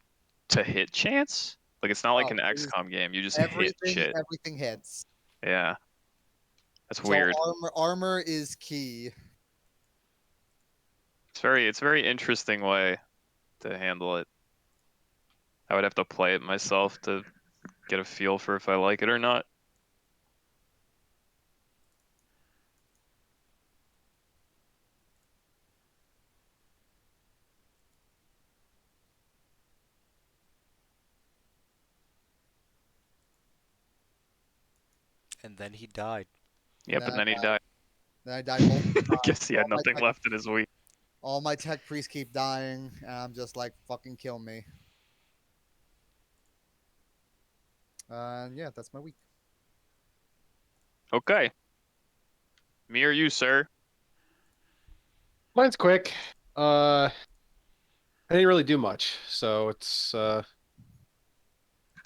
to hit chance. Like it's not like Oh, an it is XCOM game. You just hit shit. everything hits. Yeah, that's So weird. armor is key. It's a very interesting way to handle it. I would have to play it myself to get a feel for if I like it or not. And then he died. And Yep, and then he died. then I died multiple I times. guess he had nothing left in his week. All my tech priests keep dying, and I'm just like, fucking kill me. Yeah, that's my week. Okay. Me or you, sir? Mine's quick. I didn't really do much, so it's Don't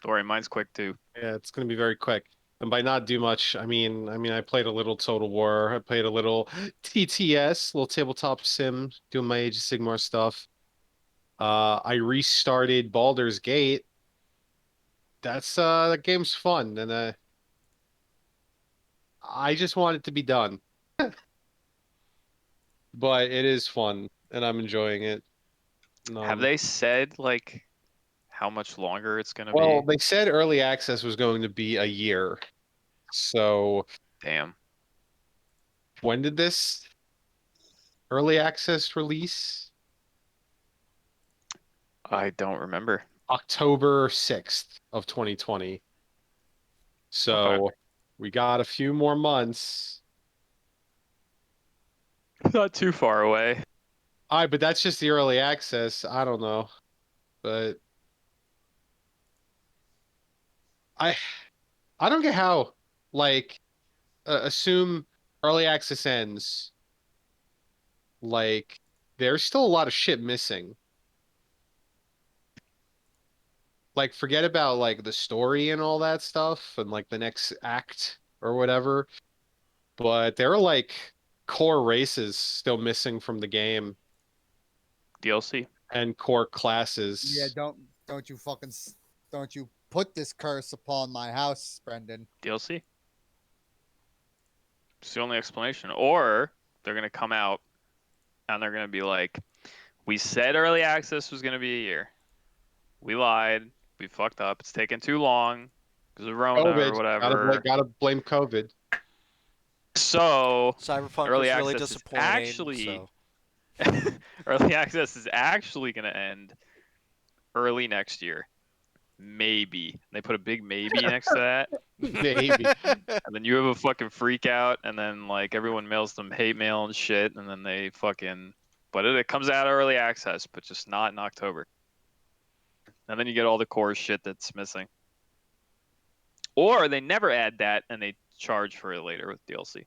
worry, mine's quick too. yeah, it's gonna be very quick. And by not do much, I mean I played a little Total War, I played a little TTS, little tabletop sim, doing my Age of Sigmar stuff. I restarted Baldur's Gate. That game's fun, and I just want it to be done. But it is fun, and I'm enjoying it. Have they said like how much longer it's gonna Well, be? they said early access was going to be a year. So Damn. when did this early access release? I don't remember. October 6th of 2020. Okay. So we got a few more months. Not too far away. All right, but that's just the early access. I don't know. But I I don't get how like assume early access ends. Like there's still a lot of shit missing. Like forget about like the story and all that stuff and like the next act or whatever. But there are like core races still missing from the game DLC. and core Yeah, classes. don't you put this curse upon my house, Brendan. DLC. It's the only explanation. Or they're gonna come out and they're gonna be like, we said early access was gonna be a year. We lied. We fucked up. It's taken too long because of Rona or COVID, whatever. gotta blame COVID. So Cyberpunk early was really access is disappointing, actually so early access is actually gonna end early next year. Maybe. They put a big maybe next to that. Maybe. And then you have a fucking freak out, and then like everyone mails them hate mail and shit, and then they fucking. But it comes out early access, but just not in October. And then you get all the core shit that's missing. Or they never add that, and they charge for it later with DLC.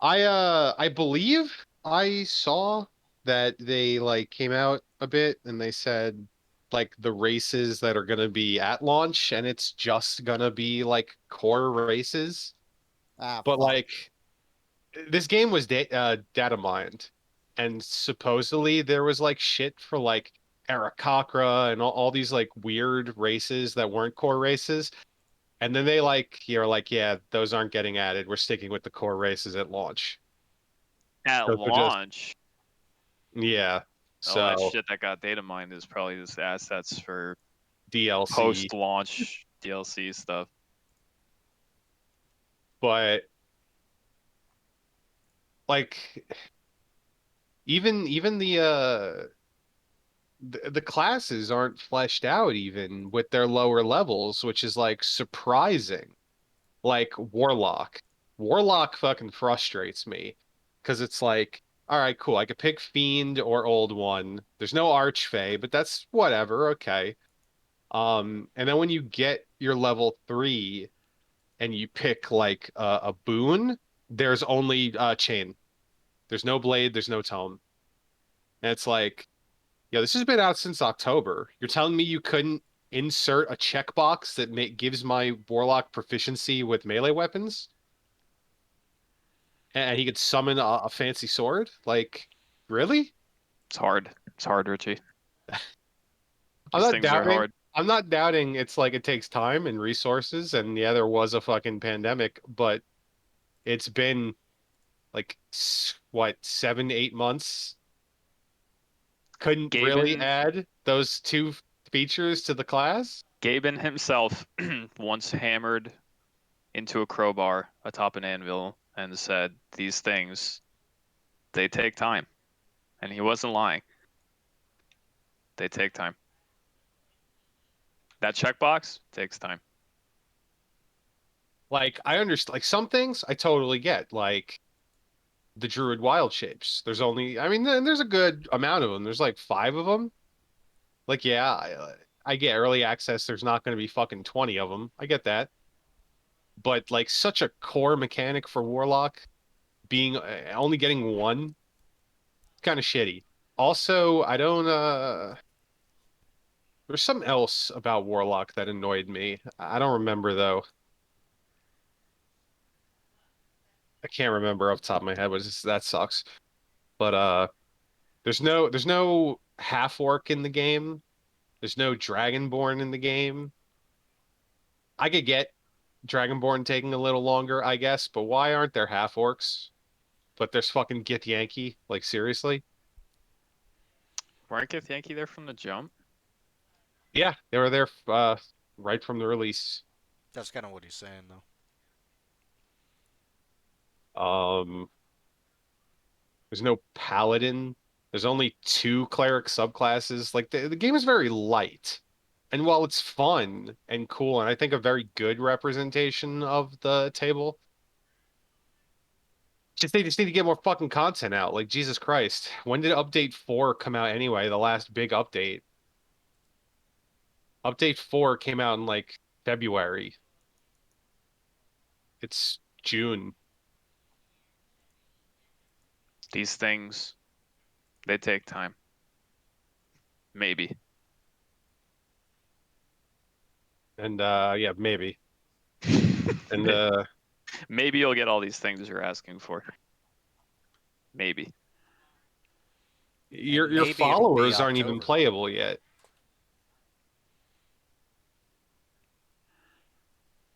I believe I saw that they like came out a bit and they said like the races that are gonna be at launch and it's just gonna be like core races. Ah, But fuck. like this game was data mined and supposedly there was like shit for like Arakakra and all these like weird races that weren't core races. And then they like you're like, yeah, those aren't getting added. We're sticking with the core races at launch. At So they're just launch, yeah. all that So shit that got data mined is probably just assets for DLC, post-launch DLC stuff. but like even the classes aren't fleshed out even with their lower levels, which is like surprising. Like Warlock. Warlock fucking frustrates me because it's like, all right, cool. I could pick Fiend or Old One. There's no Archfey, but that's whatever. Okay. And then when you get your level 3 and you pick like a boon, there's only chain. There's no blade, there's no tome. And it's like, yeah, this has been out since October. You're telling me you couldn't insert a checkbox that gives my warlock proficiency with melee weapons, and he could summon a fancy sword? Like, really? It's hard. It's hard, Richie. I'm These not things are doubting. hard. I'm not doubting it's like it takes time and resources, and yeah, there was a fucking pandemic, but it's been like what 7, 8 months. Couldn't really Gaben add those two features to the class. Gaben himself once hammered into a crowbar atop an anvil and said, "These things, they take time." And he wasn't lying. They take time. That checkbox takes time. Like I understand, like some things I totally get, like the Druid wild shapes. There's only, I mean, there's a good amount of them. There's like 5 of them. Like, yeah, I get early access. There's not going to be fucking 20 of them. I get that. But like such a core mechanic for Warlock being only getting one, kind of shitty. Also, I don't, there's something else about Warlock that annoyed me. I don't remember though. I can't remember off the top of my head, but that sucks. But there's no half orc in the game. There's no dragonborn in the game. I could get dragonborn taking a little longer, I guess, but why aren't there half orcs? But there's fucking Githyanki. Like seriously? Weren't Gith Yankee there from the jump? Yeah, they were there right from the release. That's kind of what he's saying, though. Um, there's no paladin. There's only two cleric subclasses. Like the game is very light. And while it's fun and cool, and I think a very good representation of the table, they just need to get more fucking content out. Like Jesus Christ. When did update 4 come out anyway? The last big update. Update 4 came out in like February. It's June. These things, they take time. Maybe. And yeah, maybe. And Maybe you'll get all these things you're asking for. Maybe. your Maybe it'll be followers aren't even October. playable yet.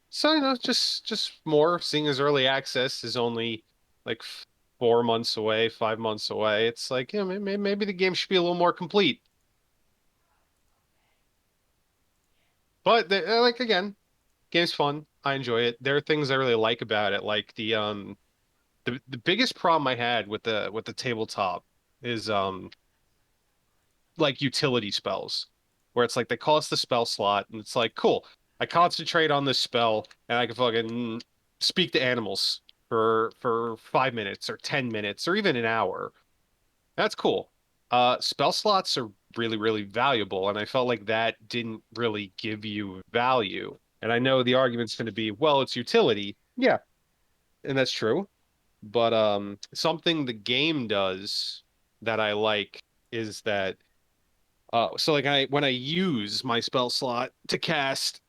So, just more, seeing as early access is only like 4 months away, 5 months away. It's like, yeah, maybe the game should be a little more complete. But like again, game's fun. I enjoy it. There are things I really like about it, like the biggest problem I had with the tabletop is like utility spells, where it's like they call us the spell slot, and it's like, cool, I concentrate on this spell, and I can fucking speak to animals for 5 minutes or 10 minutes or even an hour. That's cool. Spell slots are really, really valuable, and I felt like that didn't really give you value. And I know the argument's going to be, well, it's utility. Yeah, and that's true. But something the game does that I like is that so like when I use my spell slot to cast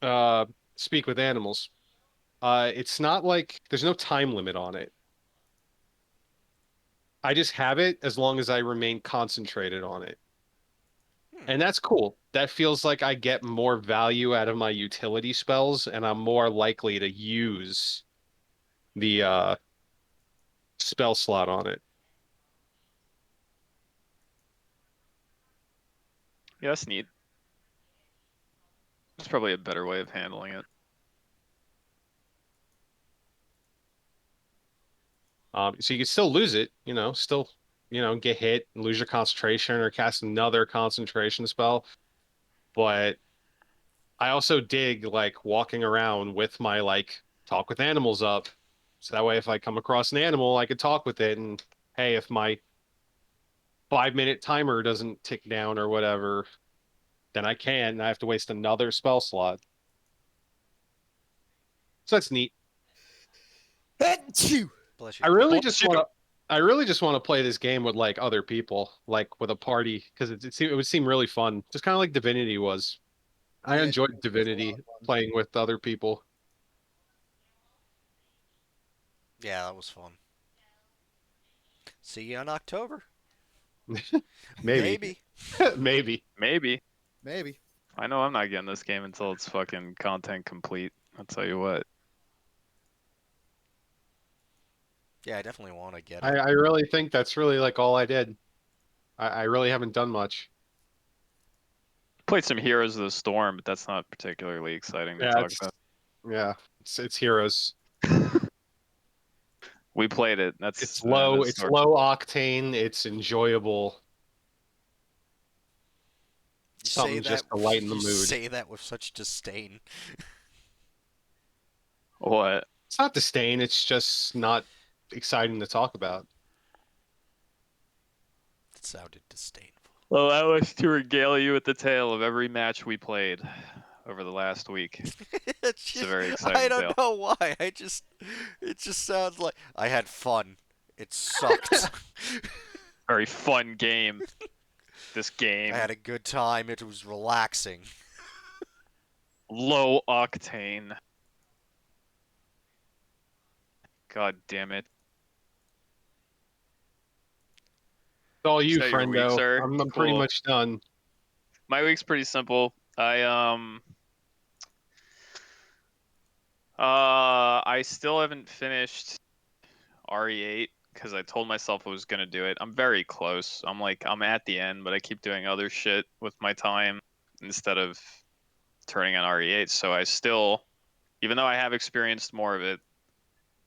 uh speak with animals, it's not like there's no time limit on it. I just have it as long as I remain concentrated on it. Hmm. And that's cool. That feels like I get more value out of my utility spells and I'm more likely to use the spell slot on it. Yeah, that's neat. That's probably a better way of handling it. So you can still lose it, still, get hit, lose your concentration, or cast another concentration spell. But I also dig like walking around with my like talk with animals up. So that way, if I come across an animal, I could talk with it. And hey, if my 5 minute timer doesn't tick down or whatever, then I can. And I have to waste another spell slot. So that's neat. Achoo! Bless you. I really Bless just you. want to. I really just want to play this game with like other people, like with a party, because it would seem really fun, just kind of like Divinity was. I Yeah, enjoyed it was a lot Divinity of fun. playing with other people. Yeah, that was fun. See you in October. Maybe, Maybe. maybe. Maybe. Maybe. I know I'm not getting this game until it's fucking content complete. I'll tell you what. Yeah, I definitely want to get I, it. I really think that's really like all I did. I really haven't done much. Played some Heroes of the Storm, but that's not particularly exciting to Yeah, talk it's about. yeah, it's Heroes. We played it. It's That's low, that's it's low octane, it's enjoyable. You say Something that. just to lighten the You mood. say that with such disdain. what. It's not disdain, it's just not exciting to talk about. It sounded disdainful. Allow us to regale you with the tale of every match we played over the last week. It's a very I exciting don't tale. know why. It just sounds like I had fun. It sucked. Very fun game. This game. I had a good time. It was relaxing. Low octane. God damn it. It's all you, So your week, friendo. sir? I'm pretty Cool. much done. My week's pretty simple. I still haven't finished RE8 because I told myself I was gonna do it. I'm very close. I'm at the end, but I keep doing other shit with my time instead of turning on RE8. So I still, even though I have experienced more of it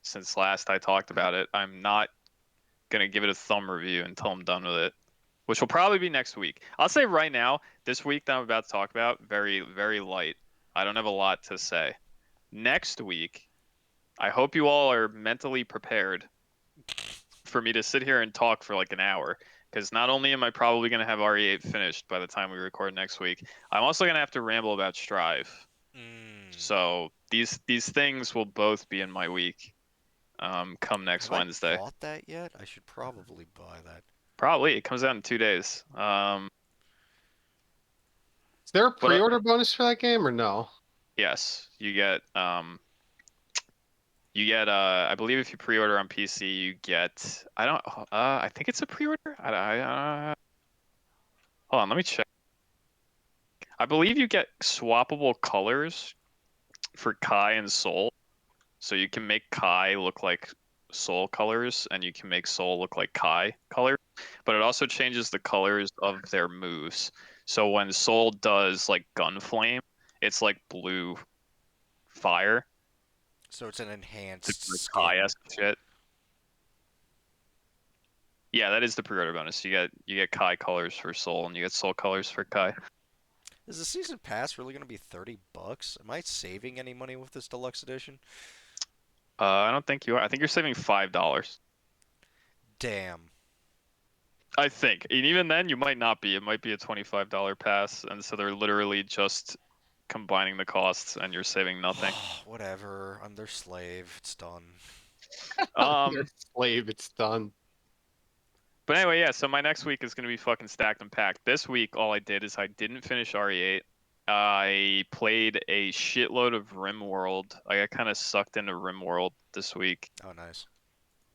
since last I talked about it, I'm not gonna give it a thumb review until I'm done with it, which will probably be next week. I'll say right now, this week that I'm about to talk about, very, very light. I don't have a lot to say. Next week, I hope you all are mentally prepared for me to sit here and talk for like an hour. Because not only am I probably going to have RE8 finished by the time we record next week, I'm also going to have to ramble about Strive. Mm. So these things will both be in my week come next Have I Wednesday. bought that yet? I should probably buy that. Probably. It comes out in 2 days. Is there a But pre-order bonus for that game or no? yes, you get I believe if you pre-order on PC, you get I think it's a pre-order. Hold on, let me check. I believe you get swappable colors for Kai and Soul. So you can make Kai look like Soul colors, and you can make Soul look like Kai colors. But it also changes the colors of their moves. So when Soul does like Gunflame, it's like blue fire. So it's an It's enhanced like skin. Kai-esque shit. Yeah, that is the pre-order bonus. You get Kai colors for Soul, and you get Soul colors for Kai. Is the season pass really going to be $30? Am I saving any money with this deluxe edition? I don't think you are. I think you're saving $5. Damn. I think. And even then, you might not be. It might be a $25 pass, and so they're literally just combining the costs, and you're saving nothing. Whatever. I'm their slave. It's done. You're a Um, slave. It's done. but anyway, yeah. So my next week is gonna be fucking stacked and packed. This week, all I did is I didn't finish RE8. I played a shitload of RimWorld. I got kind of sucked into RimWorld this week. Oh, nice.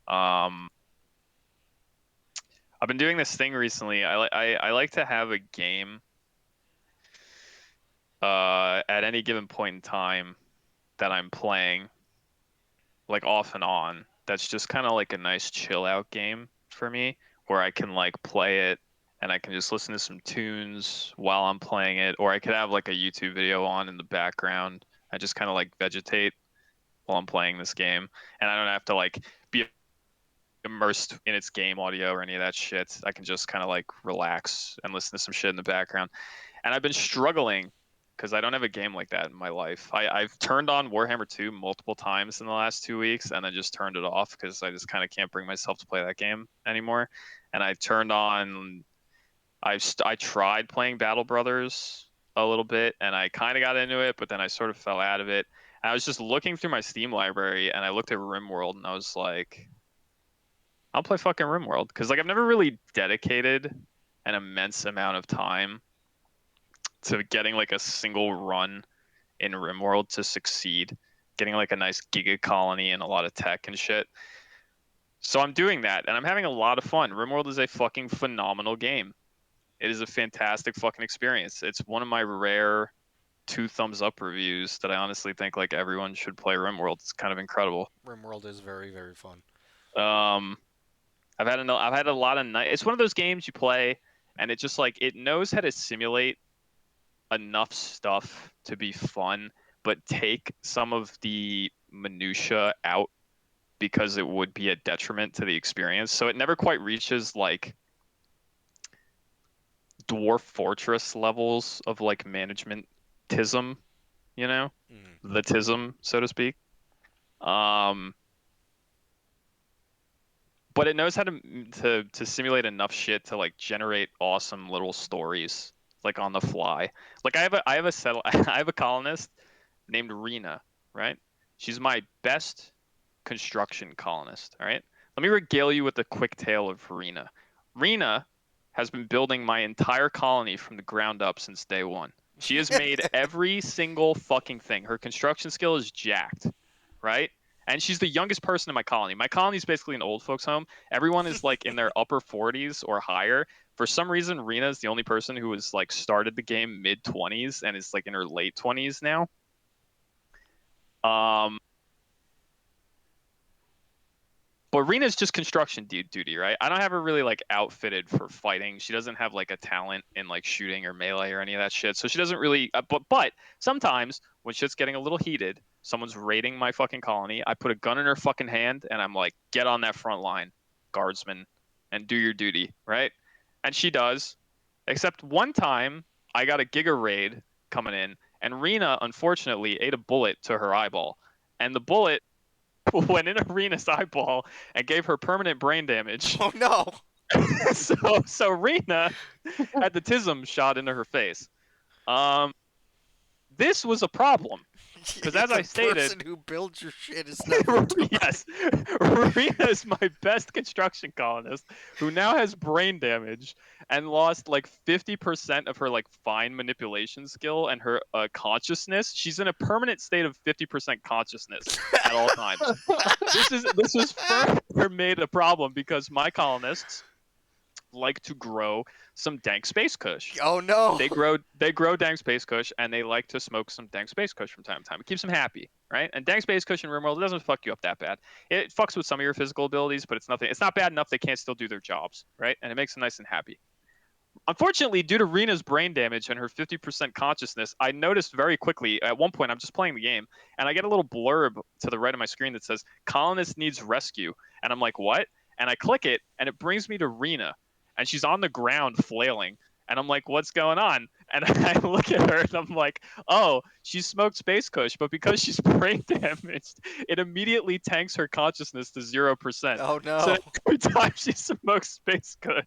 Um, I've been doing this thing recently. I like to have a game at any given point in time that I'm playing, like off and on. That's just kind of like a nice chill out game for me where I can like play it and I can just listen to some tunes while I'm playing it, or I could have like a YouTube video on in the background. I just kind of like vegetate while I'm playing this game, and I don't have to like be immersed in its game audio or any of that shit. I can just kind of like relax and listen to some shit in the background. And I've been struggling because I don't have a game like that in my life. I've turned on Warhammer 2 multiple times in the last 2 weeks and then just turned it off because I just kind of can't bring myself to play that game anymore. And I turned on, I tried playing Battle Brothers a little bit and I kind of got into it, but then I sort of fell out of it. And I was just looking through my Steam library and I looked at RimWorld and I was like, I'll play fucking RimWorld because like I've never really dedicated an immense amount of time to getting like a single run in RimWorld to succeed, getting like a nice giga colony and a lot of tech and shit. So I'm doing that and I'm having a lot of fun. RimWorld is a fucking phenomenal game. It is a fantastic fucking experience. It's one of my rare two thumbs up reviews that I honestly think like everyone should play RimWorld. It's kind of incredible. RimWorld is very, very fun. Um, I've had a lot of night. It's one of those games you play and it just like it knows how to simulate enough stuff to be fun, but take some of the minutia out because it would be a detriment to the experience. So it never quite reaches like Dwarf Fortress levels of like managementism, you know, Mm. the tism, so to speak. Um, but it knows how to simulate enough shit to like generate awesome little stories like on the fly. Like I have a colonist named Rena, right? She's my best construction colonist, all right? Let me regale you with a quick tale of Rena. Rena has been building my entire colony from the ground up since day one. She has made every single fucking thing. Her construction skill is jacked, right? And she's the youngest person in my colony. My colony is basically an old folks home. Everyone is like in their upper 40s or higher. For some reason, Rena is the only person who was like started the game mid 20s and is like in her late 20s now. But Rena's just construction duty, right? I don't have her really like outfitted for fighting. She doesn't have like a talent in like shooting or melee or any of that shit. So she doesn't really. But sometimes when shit's getting a little heated, someone's raiding my fucking colony. I put a gun in her fucking hand and I'm like, get on that front line, guardsman, and do your duty, right? And she does. Except one time, I got a Giga raid coming in, and Rena unfortunately ate a bullet to her eyeball, and the bullet went in Arena's eyeball and gave her permanent brain damage. Oh no! so Rena had the tism shot into her face. This was a problem because, as I stated, the person who builds your shit is never done. yes, Rena is my best construction colonist who now has brain damage and lost like 50% of her like fine manipulation skill and her consciousness. She's in a permanent state of 50% consciousness at all times. This was further made a problem because my colonists like to grow some dank space kush. Oh no! They grow dank space kush and they like to smoke some dank space kush from time to time. It keeps them happy, right? And dank space kush in RimWorld doesn't fuck you up that bad. It fucks with some of your physical abilities, but it's nothing. It's not bad enough they can't still do their jobs, right? And it makes them nice and happy. Unfortunately, due to Rena's brain damage and her 50% consciousness, I noticed very quickly, at one point, I'm just playing the game, and I get a little blurb to the right of my screen that says, "Colonist needs rescue." And I'm like, what? And I click it, and it brings me to Rena, and she's on the ground flailing. And I'm like, what's going on? And I look at her, and I'm like, oh, she smoked Space Kush, but because she's brain damaged, it immediately tanks her consciousness to 0%. Oh So no! every time she smokes Space Kush,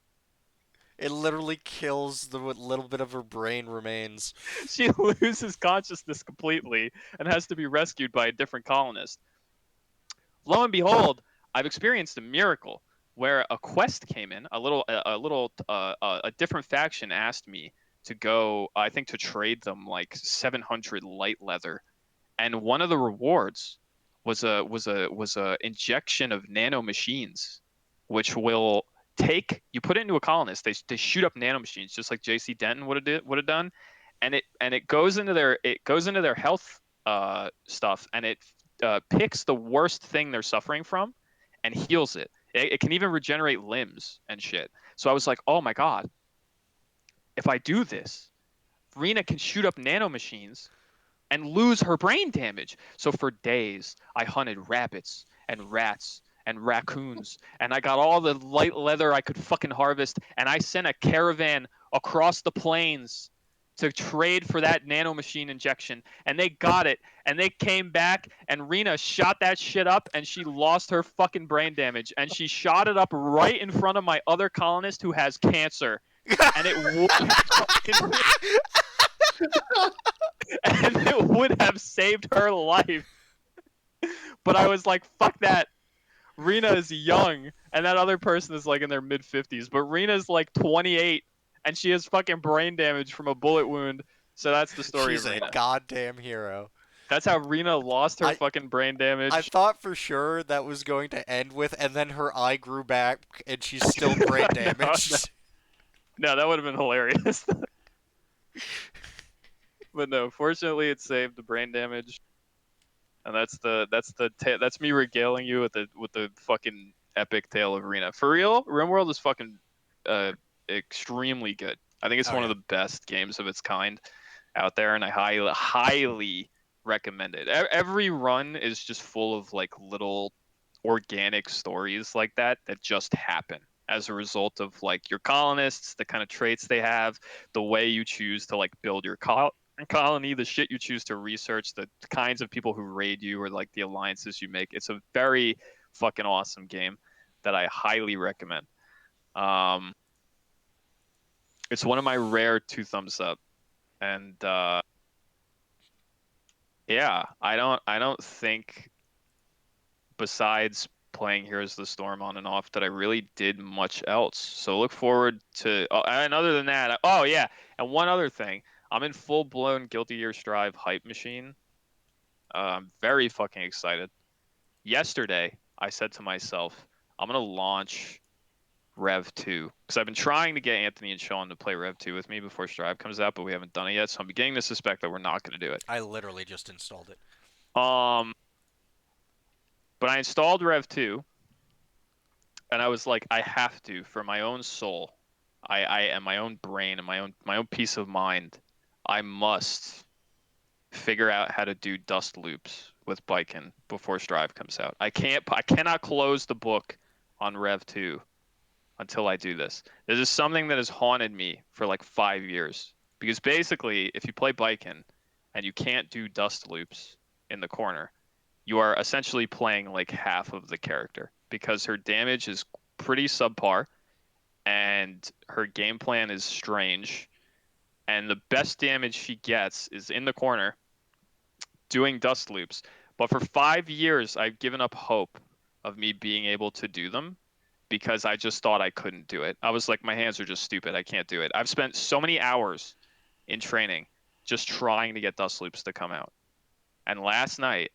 It literally kills the what little bit of her brain remains. she loses consciousness completely and has to be rescued by a different colonist. Lo and behold, I've experienced a miracle where a quest came in. A different faction asked me to go. I think to trade them like 700 light leather, and one of the rewards was a injection of nano machines, which will take you put it into a colonist. They shoot up nano machines just like JC Denton would have done, and it goes into their health stuff, and it picks the worst thing they're suffering from and heals it. It can even regenerate limbs and shit. So I was like, oh my god, if I do this, Rena can shoot up nano machines and lose her brain damage. So for days, I hunted rabbits and rats and raccoons, and I got all the light leather I could fucking harvest, and I sent a caravan across the plains to trade for that nanomachine injection, and they got it, and they came back, and Rena shot that shit up, and she lost her fucking brain damage, and she shot it up right in front of my other colonist who has cancer, and it and it would have saved her life. But I was like, fuck that. Rena is young, and that other person is like in their mid 50s. But Rena's like 28, and she has fucking brain damage from a bullet wound. So that's the story She's of a Rena. goddamn hero. That's how Rena lost her fucking brain damage. I thought for sure that was going to end with, and then her eye grew back, and she's still brain damaged. No, that would have been hilarious. But no, fortunately, it saved the brain damage, and that's me regaling you with the fucking epic tale of Rena. For real, RimWorld is fucking extremely good. I think it's one of the best games of its kind out there, and I highly recommend it. Every run is just full of like little organic stories like that just happen as a result of like your colonists, the kind of traits they have, the way you choose to like build your colony, the shit you choose to research, the kinds of people who raid you, or like the alliances you make. It's a very fucking awesome game that I highly recommend. It's one of my rare 2 thumbs up, and yeah, I don't think besides playing Heroes of the Storm on and off that I really did much else. So look forward to. Oh, and other than that, oh yeah, and one other thing, I'm in full blown Guilty Gear Strive hype machine. I'm very fucking excited. yesterday I said to myself, I'm gonna launch Rev 2 because I've been trying to get Anthony and Sean to play Rev 2 with me before Strive comes out, but we haven't done it yet. So I'm beginning to suspect that we're not gonna do it. I literally just installed it. Um, but I installed Rev 2 and I was like, I have to for my own soul, I and my own brain and my own peace of mind, I must figure out how to do dust loops with Biken before Strive comes out. I cannot close the book on Rev 2 until I do this. This is something that has haunted me for like 5 years. Because basically, if you play Biken and you can't do dust loops in the corner, you are essentially playing like half of the character because her damage is pretty subpar and her game plan is strange. And the best damage she gets is in the corner doing dust loops. But for 5 years, I've given up hope of me being able to do them because I just thought I couldn't do it. I was like, my hands are just stupid. I can't do it. I've spent so many hours in training just trying to get dust loops to come out. And last night,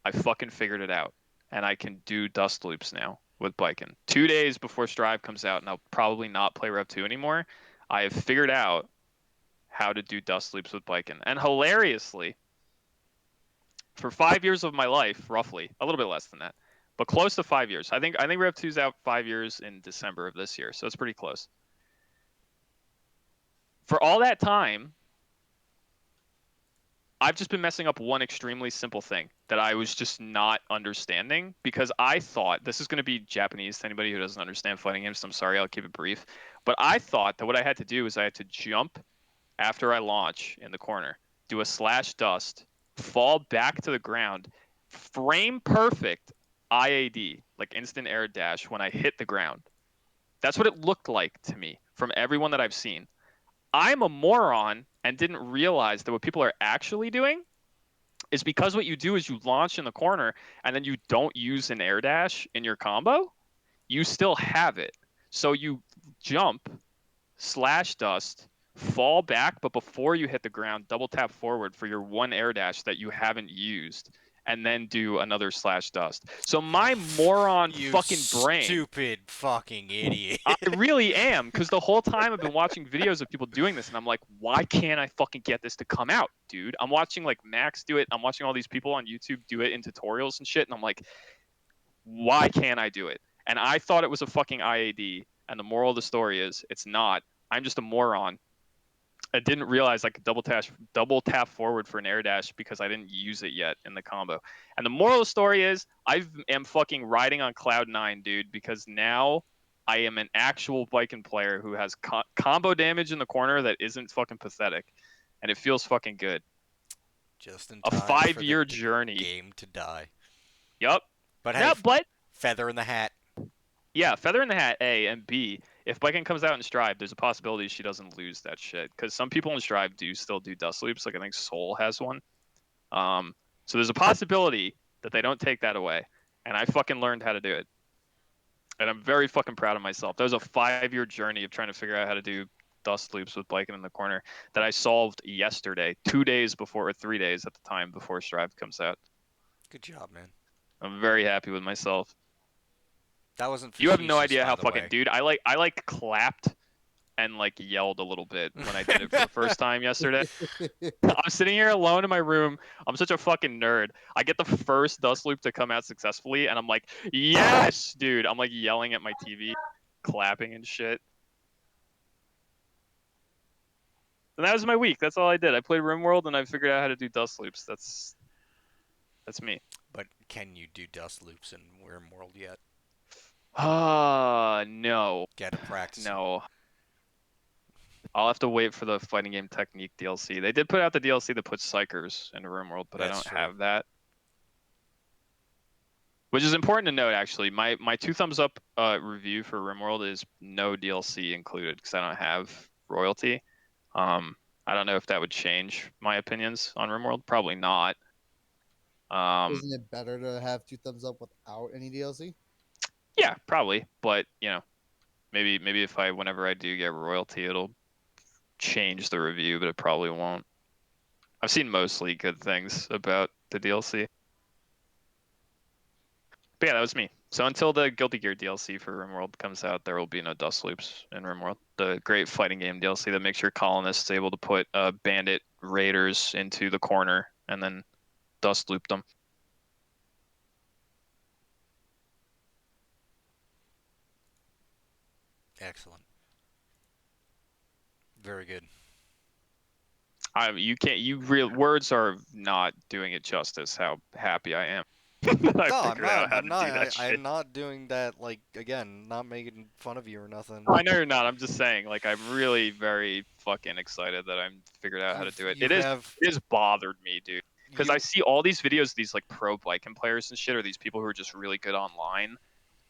I fucking figured it out. And I can do dust loops now with Biken. 2 days before Strive comes out, and I'll probably not play Rev 2 anymore. I have figured out how to do dust loops with Biken. And hilariously, for 5 years of my life, roughly, a little bit less than that, but close to 5 years. I think Rev 2's out 5 years in December of this year, so it's pretty close. For all that time, I've just been messing up one extremely simple thing that I was just not understanding because I thought this is going to be Japanese to anybody who doesn't understand fighting games. So I'm sorry, I'll keep it brief. But I thought that what I had to do is I had to jump after I launch in the corner, do a slash dust, fall back to the ground, frame perfect IAD, like instant air dash, when I hit the ground. That's what it looked like to me from everyone that I've seen. I'm a moron and didn't realize that what people are actually doing is because what you do is you launch in the corner and then you don't use an air dash in your combo, you still have it. So you jump, slash dust, fall back, but before you hit the ground, double tap forward for your one air dash that you haven't used, and then do another slash dust. So my moron You fucking brain, stupid fucking idiot. I really am, because the whole time I've been watching videos of people doing this, and I'm like, why can't I fucking get this to come out, dude? I'm watching like Max do it. I'm watching all these people on YouTube do it in tutorials and shit, and I'm like, why can't I do it? And I thought it was a fucking IAD, and the moral of the story is it's not. I'm just a moron. I didn't realize I could double tap forward for an air dash because I didn't use it yet in the combo. And the moral of the story is I am fucking riding on cloud nine, dude, because now I am an actual Viking player who has combo damage in the corner that isn't fucking pathetic, and it feels fucking good. Just in A time for the 5 year journey. game to die. Yup. But hey, No, but feather in the hat. yeah, feather in the hat, A, and B. If Viking comes out in Strive, there's a possibility she doesn't lose that shit because some people in Strive do still do dust loops. Like I think Soul has one. So there's a possibility that they don't take that away, and I fucking learned how to do it, and I'm very fucking proud of myself. That was a 5 year journey of trying to figure out how to do dust loops with Viking in the corner that I solved yesterday, 2 days before or 3 days at the time before Strive comes out. Good job, man. I'm very happy with myself. That wasn't You have no facetious, idea by how the fucking way. dude. I clapped and like yelled a little bit when I did it for the first time yesterday. I'm sitting here alone in my room. I'm such a fucking nerd. I get the first dust loop to come out successfully, and I'm like, yes, dude. I'm like yelling at my TV, clapping and shit. And that was my week. That's all I did. I played RimWorld and I figured out how to do dust loops. That's me. But can you do dust loops in World yet? No. Get to practicing. No. I'll have to wait for the fighting game technique DLC. They did put out the DLC that puts Psychers into RimWorld, but I That's don't true. have that. Which is important to note, actually. My two thumbs up review for RimWorld is no DLC included because I don't have royalty. I don't know if that would change my opinions on RimWorld. Probably not. Isn't it better to have two thumbs up without any DLC? Yeah, probably. But maybe if whenever I do get royalty, it'll change the review, but it probably won't. I've seen mostly good things about the DLC. But yeah, that was me. So until the Guilty Gear DLC for RimWorld comes out, there will be no dust loops in RimWorld. The great fighting game DLC that makes your colonists able to put bandit raiders into the corner and then dust loop them. Excellent. Very good. You can't. You real words are not doing it justice. How happy I am that I No, I'm figured out not. how I'm to not. do that shit. I'm not doing that. Like again, not making fun of you or nothing. I know you're not. I'm just saying. Like I'm really very fucking excited that I'm figured out how to do it. You have It has bothered me, dude. Because I you. see all these videos of these like pro Viking players and shit, or these people who are just really good online.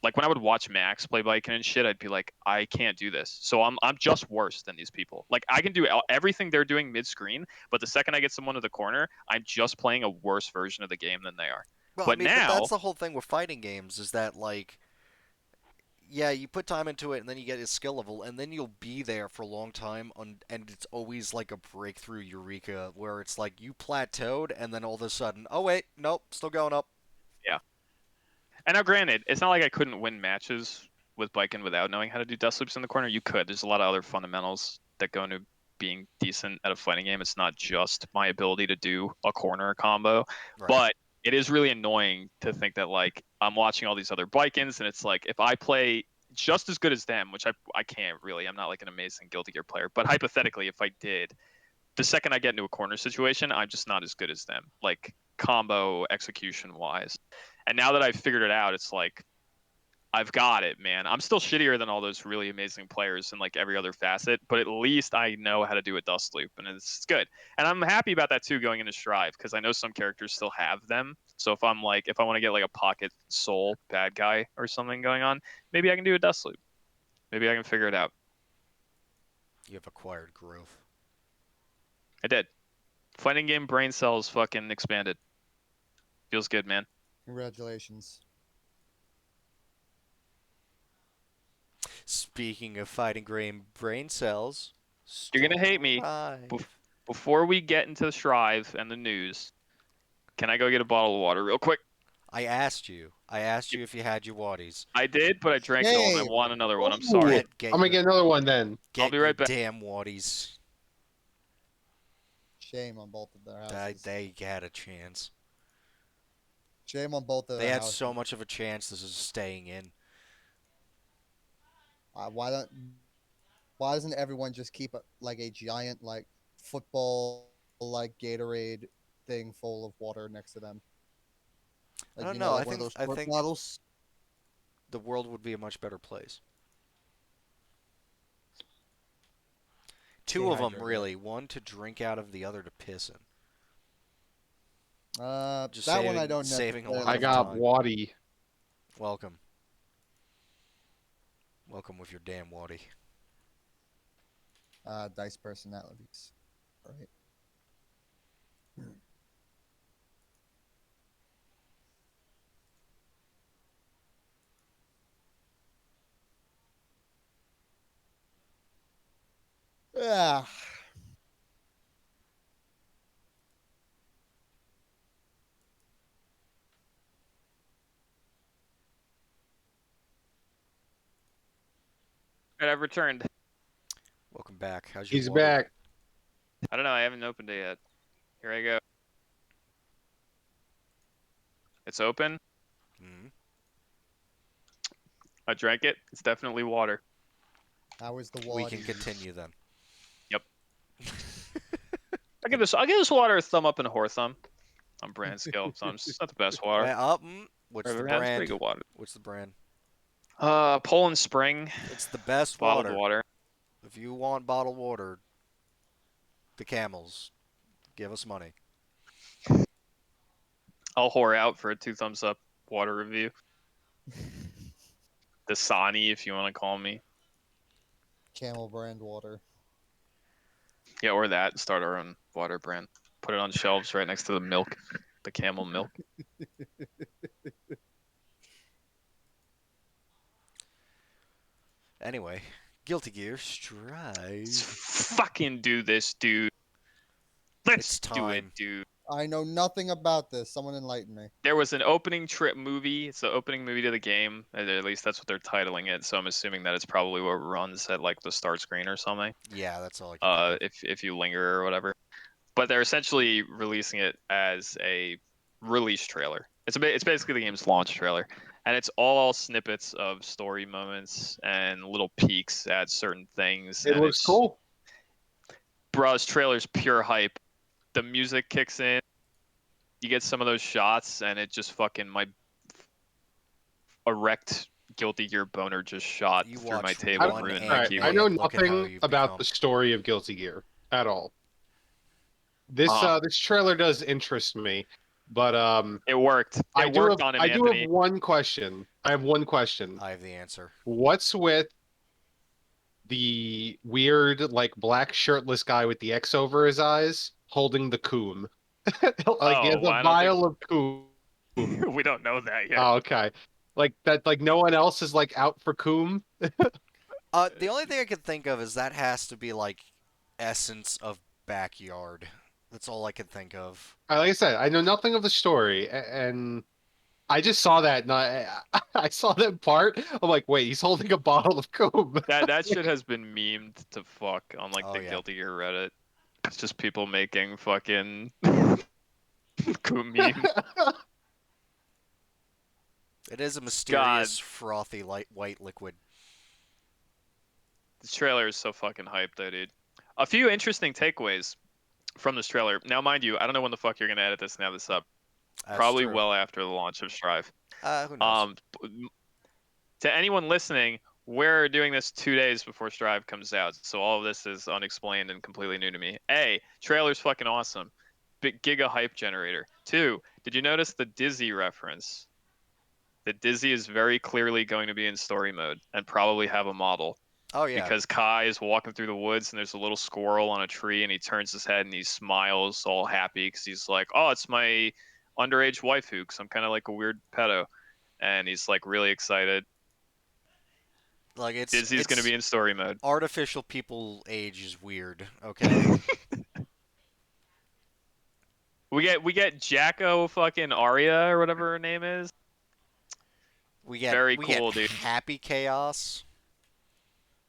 Like when I would watch Max play Viking and shit, I'd be like, I can't do this. So I'm just worse than these people. Like I can do everything they're doing mid screen, but the second I get someone to the corner, I'm just playing a worse version of the game than they are. Well, I But mean, but that's now, the whole thing with fighting games is that like, yeah, you put time into it and then you get a skill level and then you'll be there for a long time and it's always like a breakthrough eureka where it's like you plateaued and then all of a sudden, oh wait, nope, still going up. yeah. And now, granted, it's not like I couldn't win matches with Viking without knowing how to do dust loops in the corner. You could. There's a lot of other fundamentals that go into being decent at a fighting game. It's not just my ability to do a corner combo, Right. but it is really annoying to think that like I'm watching all these other Vikings and it's like if I play just as good as them, which I can't really. I'm not like an amazing Guilty Gear player, but hypothetically, if I did, the second I get into a corner situation, I'm just not as good as them, like combo execution wise. And now that I've figured it out, it's like I've got it, man. I'm still shittier than all those really amazing players in like every other facet, but at least I know how to do a dust loop, and it's good. And I'm happy about that too going into Strive because I know some characters still have them. So if I'm like, if I want to get like a pocket soul bad guy or something going on, maybe I can do a dust loop. Maybe I can figure it out. You have acquired growth. I did. Fighting game brain cells fucking expanded. Feels good, man. Congratulations. Speaking of fighting brain cells, You're gonna hate me. Strive. Before we get into the Strive and the news, can I go get a bottle of water real quick? I asked you. I asked you if you had your waddies. I did, but I drank it all and I Hey, want another one. I'm Ooh, sorry. Get I'm gonna your get another one then. I'll get be your right back. damn waddies. shame on both of their houses. They had a chance. Shame on both of They their had houses. so much of a chance. This is staying in. Why don't? Why doesn't everyone just keep like a giant like football like Gatorade thing full of water next to them? I Like don't know. like one of those I squirt think bottles. the world would be a much better place. Stay Two of them, hydrated. really. One to drink out of, the other to piss in. Just That one I don't saving a lot necessarily I of got time. Waddy. Welcome. Welcome with your damn waddy. Dice personalities. All right. Yeah. Alright, I've returned. Welcome back. How's your He's water? back. I don't know. I haven't opened it yet. Here I go. It's open. Mm-hmm. I drank it. It's definitely water. How is the We water? can continue then. Yep. I'll give this water a thumb up and a whore thumb on brand scale. So it's not the best water. What's the I've had. It's pretty brand? good water. What's the brand? Poland Spring It's the best bottled water. water. If you want bottled water, the Camels, give us money. I'll whore out for a 2 thumbs up water review. Dasani, if you want to call me. Camel brand water. Yeah, or that. Start our own water brand. Put it on shelves right next to the milk, the camel milk. Anyway, Guilty Gear Let's Strive. fucking do this, dude. Let's It's do it, time. dude. I know nothing about this. Someone enlighten me. There was an opening trip movie. It's the opening movie to the game. At least that's what they're titling it. So I'm assuming that it's probably what runs at like the start screen or something. Yeah, that's all I can think of. If you linger or whatever. But they're essentially releasing it as a release trailer. It's basically the game's launch trailer, and it's all snippets of story moments and little peeks at certain things. It And looks it's cool. bruh's trailer's pure hype. The music kicks in. You get some of those shots, and it just fucking my erect Guilty Gear boner just shot You through my watch table and one ruined All my right, I keyboard. know anime and look at how nothing you've about become. the story of Guilty Gear at all. This Uh-huh. this trailer does interest me, but It worked. It worked on him, I do have Anthony. one question. I have one question. I have the answer. What's with the weird, like, black shirtless guy with the X over his eyes holding the coom? Like, he has Oh, a I don't think vial of coom. we don't know that yet. Oh, okay. Like that, like no one else is like out for coom. The only thing I can think of is that has to be like essence of backyard. That's all I can think of. Like I said, I know nothing of the story, and I just saw that, and I saw that part. I'm like, wait, he's holding a bottle of coom. That shit has been memed to fuck on like Oh the yeah. Guilty Gear Reddit. It's just people making fucking cool memes. It is a mysterious, frothy, light white liquid. This trailer is so fucking hyped though, dude. A few interesting takeaways from this trailer. Now, mind you, I don't know when the fuck you're gonna edit this and have this up. That's Probably true. well after the launch of Strive. Who knows? To anyone listening, we're doing this 2 days before Strive comes out, so all of this is unexplained and completely new to me. A, trailer's fucking awesome. Big giga hype generator. 2, did you notice the Dizzy reference? That Dizzy is very clearly going to be in story mode and probably have a model. Oh yeah. Because Kai is walking through the woods and there's a little squirrel on a tree and he turns his head and he smiles all happy because he's like, oh, it's my underage waifu because I'm kind of like a weird pedo. And he's like really excited. Like Dizzy's going to be in story mode. Artificial people age is weird. Okay. We get Jacko fucking Arya or whatever her name is. We get Very we cool, get dude. Happy Chaos.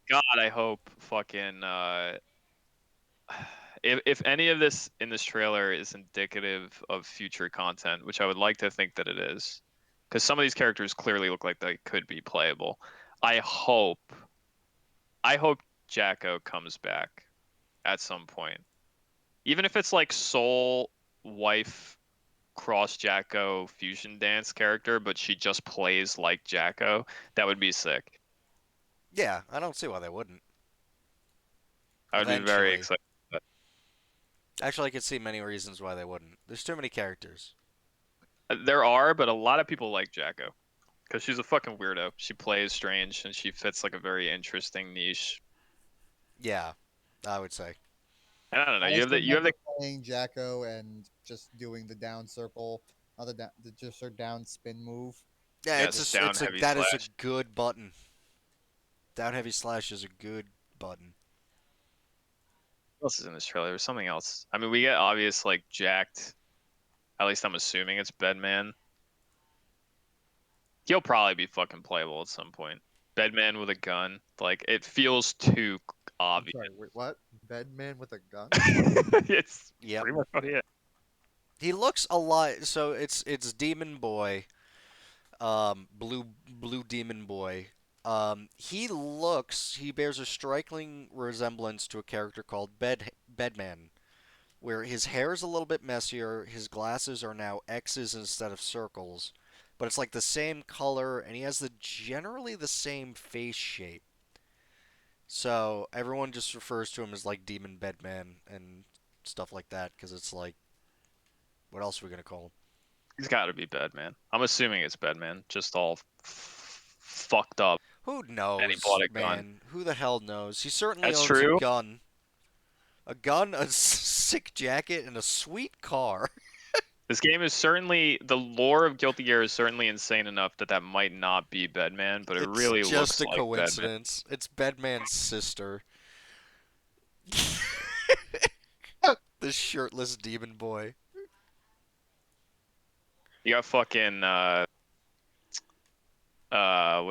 God, I hope fucking if any of this in this trailer is indicative of future content, which I would like to think that it is, because some of these characters clearly look like they could be playable. I hope Jacko comes back at some point, even if it's like Soul wife cross Jacko fusion dance character, but she just plays like Jacko. That would be sick. Yeah, I don't see why they wouldn't. I would be very Eventually. excited. Actually, I could see many reasons why they wouldn't. There's too many characters. There are, but a lot of people like Jacko because she's a fucking weirdo. She plays strange and she fits like a very interesting niche. Yeah, I would say. And I don't know. I You have also the remember playing Jacko and just doing the down circle, not the down, just her down spin move. Yeah, Yes, it's down it's a heavy that is a slash. good button. Down heavy slash is a good button. What else is in this trailer? There's something else. I mean, we get obvious like jacked. At least I'm assuming it's Bedman. He'll probably be fucking playable at some point. Bedman with a gun. Like it feels too I'm obvious. sorry, wait, what? Bedman with a gun? It's Yep. pretty much what he is. He looks a lot. So it's Demon Boy, blue Demon Boy. He bears a striking resemblance to a character called Bedman, where his hair is a little bit messier. His glasses are now X's instead of circles, but it's like the same color, and he has generally the same face shape. So everyone just refers to him as like Demon Bedman and stuff like that because it's like, what else are we gonna call him? He's got to be Bedman. I'm assuming it's Bedman. Just all fucked up. Who And he knows, bought a gun. man? Who the hell knows? He certainly That's owns true. a gun. A gun, a sick jacket, and a sweet car. This game is certainly the lore of Guilty Gear is certainly insane enough that that might not be Bedman, but it It's really just looks a like Bedman. coincidence. It's Bedman's sister. The shirtless demon boy. You got fucking what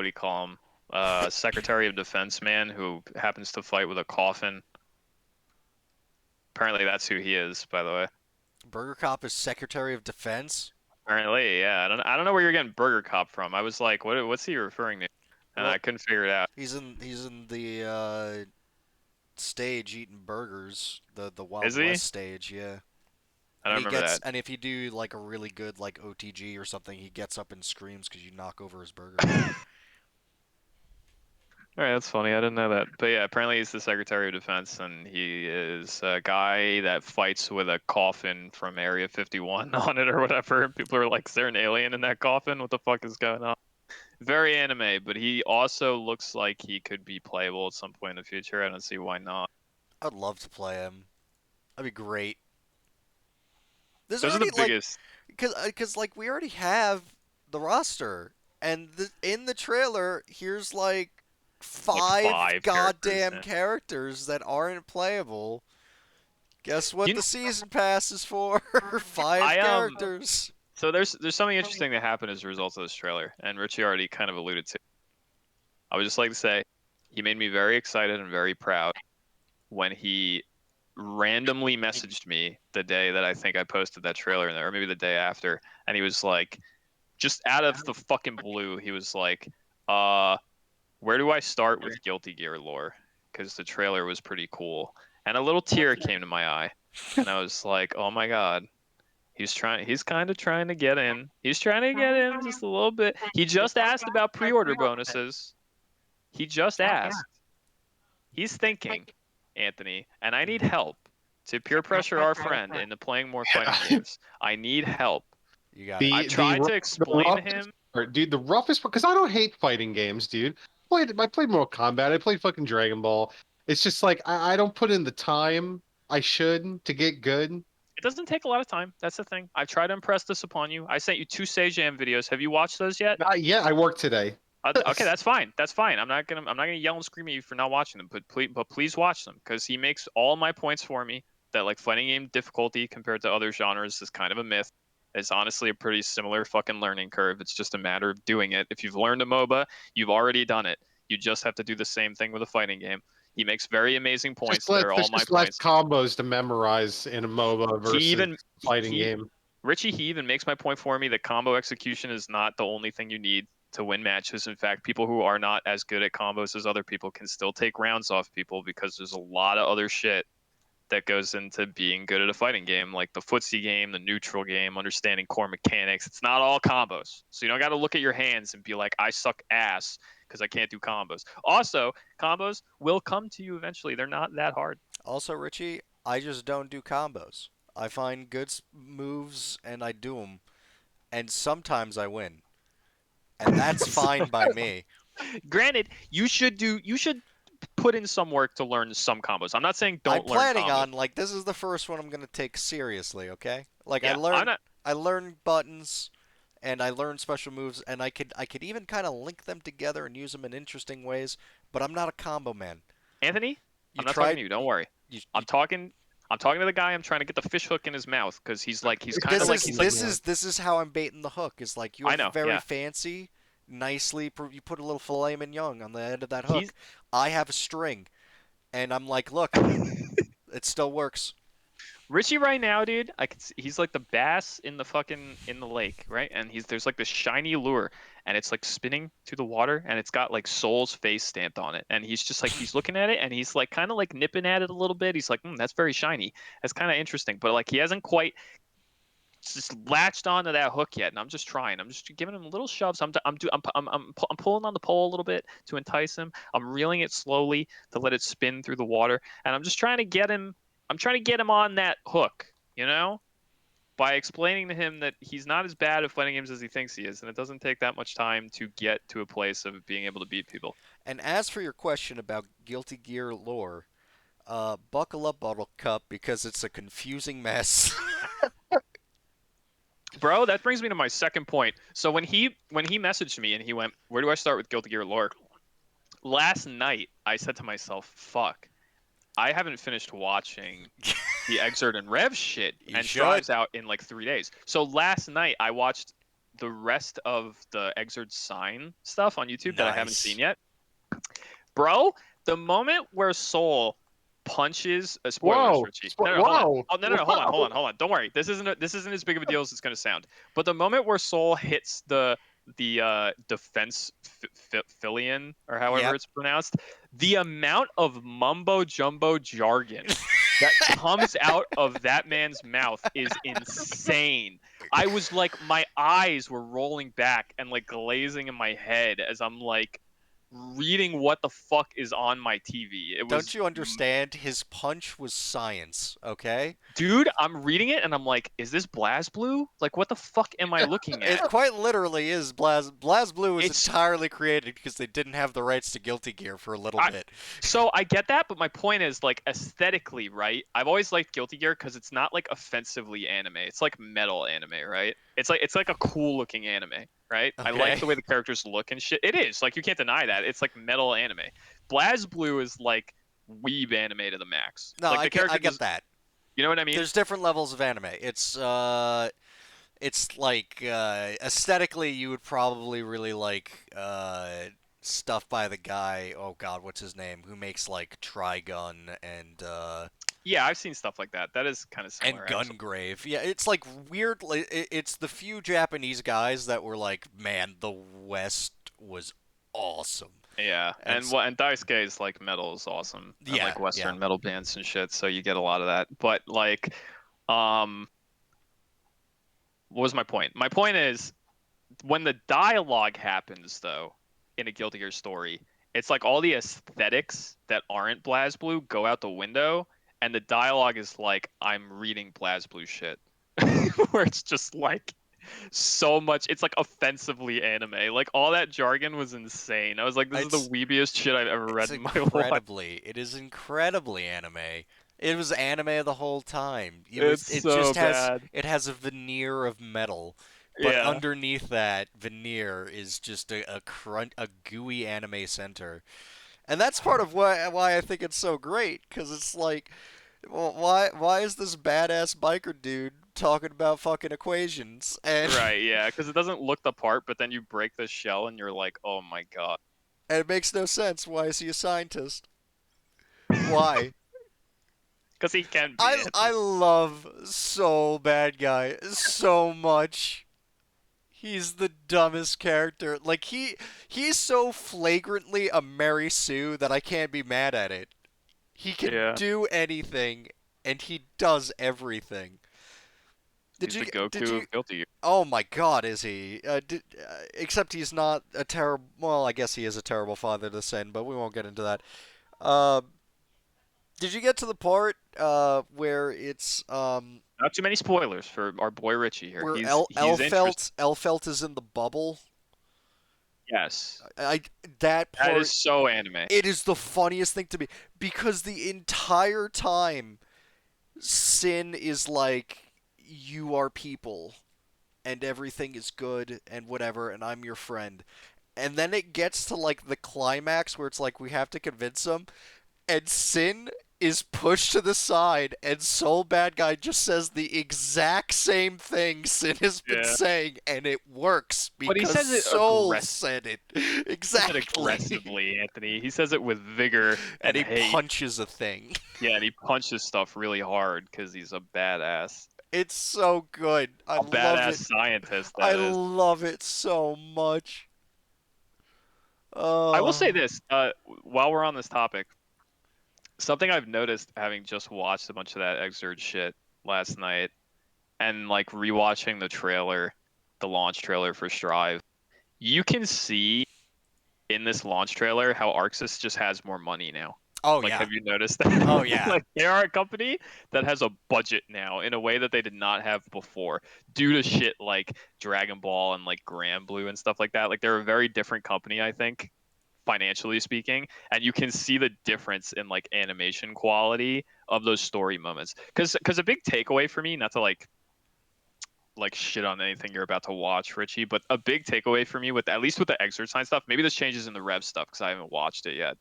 do you call him? Secretary of Defense man who happens to fight with a coffin. Apparently that's who he is, by the way. Burger Cop is Secretary of Defense. Apparently, yeah. I don't know where you're getting Burger Cop from. I was like, what's he referring to? And Well, I couldn't figure it out. he's in the stage eating burgers, the Is Wild he? West stage, yeah. I And don't he remember gets that. and if you do like a really good like OTG or something, he gets up and screams because you knock over his burger. All right, that's funny. I didn't know that. But yeah, apparently he's the Secretary of Defense, and he is a guy that fights with a coffin from Area 51 on it or whatever. And people are like, is there an alien in that coffin? What the fuck is going on? Very anime, but he also looks like he could be playable at some point in the future. I don't see why not. I'd love to play him. That'd be great. There's Those are the already like biggest. because like we already have the roster, and in the trailer here's like Like five five characters. goddamn characters that aren't playable. Guess what You the know, season pass is for? Five I characters. So there's something interesting that happened as a result of this trailer, and Richie already kind of alluded to. I would just like to say, he made me very excited and very proud when he randomly messaged me the day that I think I posted that trailer, or maybe the day after, and he was like, just out of the fucking blue, he was like, where do I start with Guilty Gear lore? Because the trailer was pretty cool. And a little tear came to my eye. And I was like, oh my God. He's kind of trying to get in. He's trying to get in just a little bit. He just asked about pre-order bonuses. He just asked. He's thinking, Anthony, and I need help to peer pressure our friend into playing more fighting games. I need help. You got it. I tried to explain to him. Dude, the roughest because I don't hate fighting games, dude. I played Mortal Kombat. I played fucking Dragon Ball. It's just like I don't put in the time I should to get good. It doesn't take a lot of time. That's the thing. I've tried to impress this upon you. I sent you 2 Sage Jam videos. Have you watched those yet? Yeah, I worked today. Okay, that's fine. That's fine. I'm not gonna yell and scream at you for not watching them, but please watch them because he makes all my points for me. That like fighting game difficulty compared to other genres is kind of a myth. It's honestly a pretty similar fucking learning curve. It's just a matter of doing it. If you've learned a MOBA, you've already done it. You just have to do the same thing with a fighting game. He makes very amazing points that are all There's my just less points. combos to memorize in a MOBA He versus even fighting he game. Richie, he even makes my point for me that combo execution is not the only thing you need to win matches. In fact, people who are not as good at combos as other people can still take rounds off people because there's a lot of other shit that goes into being good at a fighting game, like the footsie game, the neutral game, understanding core mechanics. It's not all combos. So you don't got to look at your hands and be like, I suck ass because I can't do combos. Also, combos will come to you eventually. They're not that hard. Also, Richie, I just don't do combos. I find good moves and I do them, and sometimes I win, and that's fine by me. Granted, you should put in some work to learn some combos. I'm not saying I'm don't learn planning combos. on like this is the first one I'm gonna take seriously. Okay, like Yeah, I'm not. I learned buttons, and I learned special moves, and I could even kind of link them together and use them in interesting ways. But I'm not a combo man. Anthony, You I'm not talking tried to you. Don't worry. you, I'm talking. I'm talking to the guy. I'm trying to get the fish hook in his mouth because he's kind of this like is he's like. this is how I'm baiting the hook. Is like you're I know. very Yeah. fancy, nicely. You put a little filet mignon on the end of that He's hook. I have a string, and I'm like, look, it still works. Richie right now, dude. He's like the bass in the lake, right? And there's like this shiny lure, and it's like spinning through the water, and it's got like Soul's face stamped on it, and he's just like he's looking at it, and he's like kind of like nipping at it a little bit. He's like, that's very shiny. That's kind of interesting, but like he hasn't quite just latched onto that hook yet, and I'm just trying. I'm just giving him little shoves. I'm pulling on the pole a little bit to entice him. I'm reeling it slowly to let it spin through the water, and I'm just trying to get him. I'm trying to get him on that hook, by explaining to him that he's not as bad at fighting games as he thinks he is, and it doesn't take that much time to get to a place of being able to beat people. And as for your question about Guilty Gear lore, buckle up, Buttercup, because it's a confusing mess. Bro, that brings me to my second point. So when he messaged me and he went, "Where do I start with Guilty Gear lore?" Last night I said to myself, "Fuck, I haven't finished watching the Exert and Rev shit, You and should. Strive's out in like 3 days." So last night I watched the rest of the Exert Sign stuff on YouTube that I haven't seen yet. Bro, the moment where Soul punches spoilers, Whoa! Richie. No, hold on. Whoa! Oh, no, hold on. Don't worry. This isn't as big of a deal as it's gonna sound. But the moment where Soul hits the defense filian or however it's pronounced, the amount of mumbo jumbo jargon that comes out of that man's mouth is insane. I was like, my eyes were rolling back and like glazing in my head as I'm like reading what the fuck is on my TV. It Don't was, you understand? His punch was science, okay? dude, I'm reading it and I'm like, is this BlazBlue? Like, what the fuck am I looking It at? quite literally is BlazBlue was It's entirely created because they didn't have the rights to Guilty Gear for a little bit. So I get that, but my point is like aesthetically, right? I've always liked Guilty Gear because it's not like offensively anime. It's like metal anime, right? It's like a cool looking anime, right? I like Okay. the way the characters look and shit. It is like you can't deny that. It's like metal anime. BlazBlue is like weeb anime to the max. No, Like the character I get does, that. you know what I mean? There's different levels of anime. It's like aesthetically you would probably really like stuff by the guy, oh god, what's his name, who makes like Trigun Yeah, I've seen stuff like that. That is kind of and similar, actually. Gungrave. Yeah, it's like weird. It's the few Japanese guys that were like, man, the West was awesome. Yeah, And and Daisuke is like metal is awesome, and yeah, like yeah. Western metal bands and shit. So you get a lot of that. But like, um, what was my point? My point is when the dialogue happens though in a Guilty Gear story, it's like all the aesthetics that aren't BlazBlue go out the window, and the dialogue is like I'm reading BlazBlue shit, where it's just like so much. It's like offensively anime. Like all that jargon was insane. I was like, this is the It's weebiest shit I've ever read it's in my life. it is incredibly anime. It was anime the whole time. It's It so just has bad. a veneer of metal, but Yeah. underneath that veneer is just a gooey anime center. And that's part of why I think it's so great, because it's like, well, why is this badass biker dude talking about fucking equations? And Right, yeah, because it doesn't look the part, but then you break the shell and you're like, oh my god. and it makes no sense. Why is he a scientist? Why? Because he can be I Anthony. love Soul Bad Guy so much. He's the dumbest character. Like he's so flagrantly a Mary Sue that I can't be mad at it. He can Yeah, do anything and he does everything. he's the Did Goku you of Guilty Gear. Oh my god, is he? Except he's not a terrible, well, I guess he is a terrible father to send, but we won't get into that. Uh, did you get to the part where it's Not too many spoilers for our boy Richie here. where He's interested. Elfelt is in the bubble? Yes, I that that part, is so anime. it is the funniest thing to me because the entire time Sin is like, you are people and everything is good and whatever and I'm your friend. And then it gets to like the climax where it's like we have to convince him, and Sin is pushed to the side, and Soul Bad Guy just says the exact same thing Sin has been Yeah, saying, and it works but he because says it Soul said it He says it exactly. aggressively, Anthony. He says it with vigor And and he hate. punches a thing. Yeah, and he punches stuff really hard because he's a badass. It's so good. I A love badass it. scientist, I that is. love it so much. I will say Oh. this, while we're on this topic, something I've noticed having just watched a bunch of that Exurge shit last night and like rewatching the trailer, the launch trailer for Strive, you can see in this launch trailer how Arxis just has more money now. Oh Like, yeah. have you noticed Oh that? yeah. Like, they are a company that has a budget now in a way that they did not have before, due to shit like Dragon Ball and like Grand Blue and stuff like that. Like, they're a very different company, I think, financially speaking, and you can see the difference in like animation quality of those story moments. Because a big takeaway for me, not to like shit on anything you're about to watch, Richie, but a big takeaway for me with at least with the Exert Sign stuff, maybe this changes in the Rev stuff because I haven't watched it yet.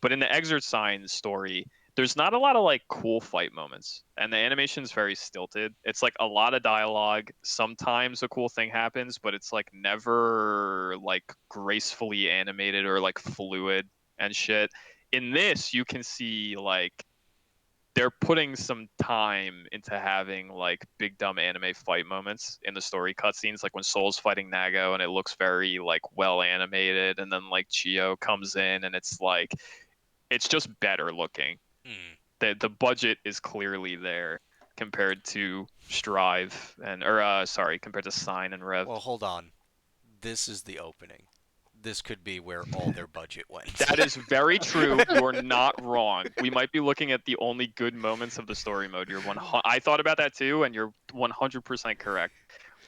But in the Exert Sign story, there's not a lot of like cool fight moments, and the animation's very stilted. It's like a lot of dialogue. Sometimes a cool thing happens, but it's like never like gracefully animated or like fluid and shit. In this, you can see like they're putting some time into having like big dumb anime fight moments in the story cutscenes, like when Soul's fighting Nago and it looks very like well animated, and then like Chio comes in and it's like it's just better looking. Hmm. The budget is clearly there compared to Strive and or sorry, compared to Sign and Rev. Well, hold on. This is the opening. This could be where all their budget went. That is very true. You're not wrong. We might be looking at the only good moments of the story mode. I thought about that too, and you're 100% correct.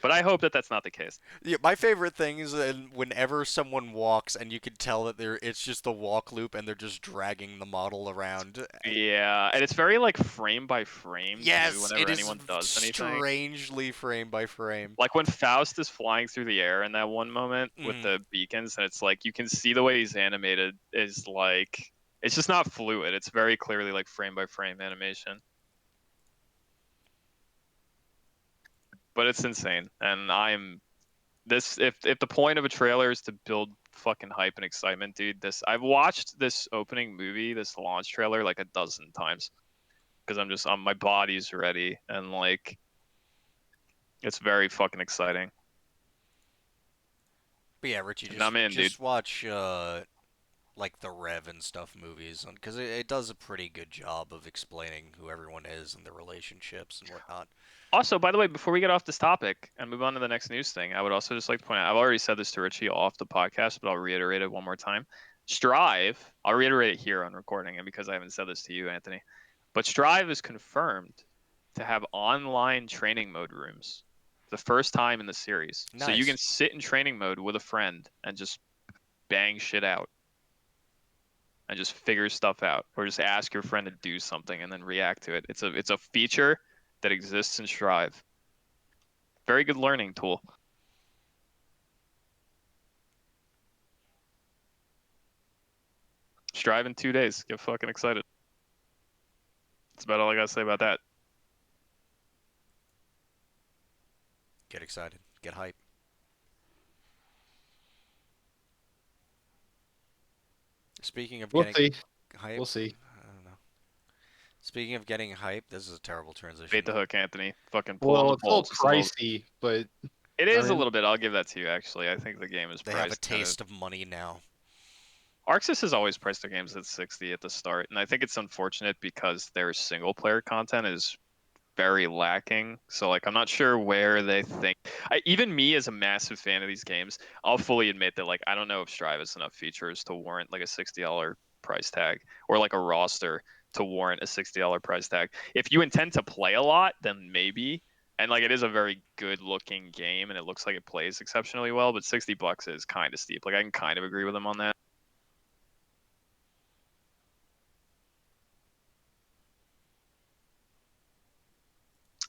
But I hope that that's not the case. Yeah, my favorite thing is whenever someone walks and you can tell that it's just the walk loop and they're just dragging the model around. Yeah, and it's very like frame by frame too. Yes, it Whenever is anyone does anything, strangely frame by frame. like when Faust is flying through the air in that one moment with Mhm. the beacons, and it's like you can see the way he's animated is like it's just not fluid. It's very clearly like frame by frame animation. But it's insane, and I'm this if the point of a trailer is to build fucking hype and excitement, dude, this I've watched this opening movie, this launch trailer like a dozen times because I'm my body's ready and like it's very fucking exciting. But yeah, Richie, And I'm in, dude. just watch like the Rev and stuff movies, because it does a pretty good job of explaining who everyone is and their relationships and whatnot. Also, by the way, before we get off this topic and move on to the next news thing, I would also just like to point out I've already said this to Richie off the podcast, but I'll reiterate it one more time. Strive, I'll reiterate it here on recording, and because I haven't said this to you, Anthony, but Strive is confirmed to have online training mode rooms. The first time in the series. So you can Nice. sit in training mode with a friend and just bang shit out and just figure stuff out or just ask your friend to do something and then react to it. It's a feature that exists in Strive. Very good learning tool. Strive in 2 days. Get fucking excited. That's about all I gotta say about that. Get excited. Get hype. Speaking of We'll getting see. hype, We'll see. I don't know. Speaking of getting hype, this is a terrible Bait transition. the hook, Anthony. Fucking pull on Well, the it's a little balls just a little. pricey, but It I is a mean, little bit. I'll give that to you. Actually, I think the game is They have a priced kind of. taste of money now. Arxis has always priced their games at 60 at the start, and I think it's unfortunate because their single player content is very lacking. So like I'm not sure where they think even me as a massive fan of these games, I'll fully admit that like I don't know if Strive has enough features to warrant like a $60 price tag or like a roster to warrant a $60 price tag. If you intend to play a lot, then maybe. And like it is a very good looking game and it looks like it plays exceptionally well, but $60 is kind of steep. Like I can kind of agree with them on that.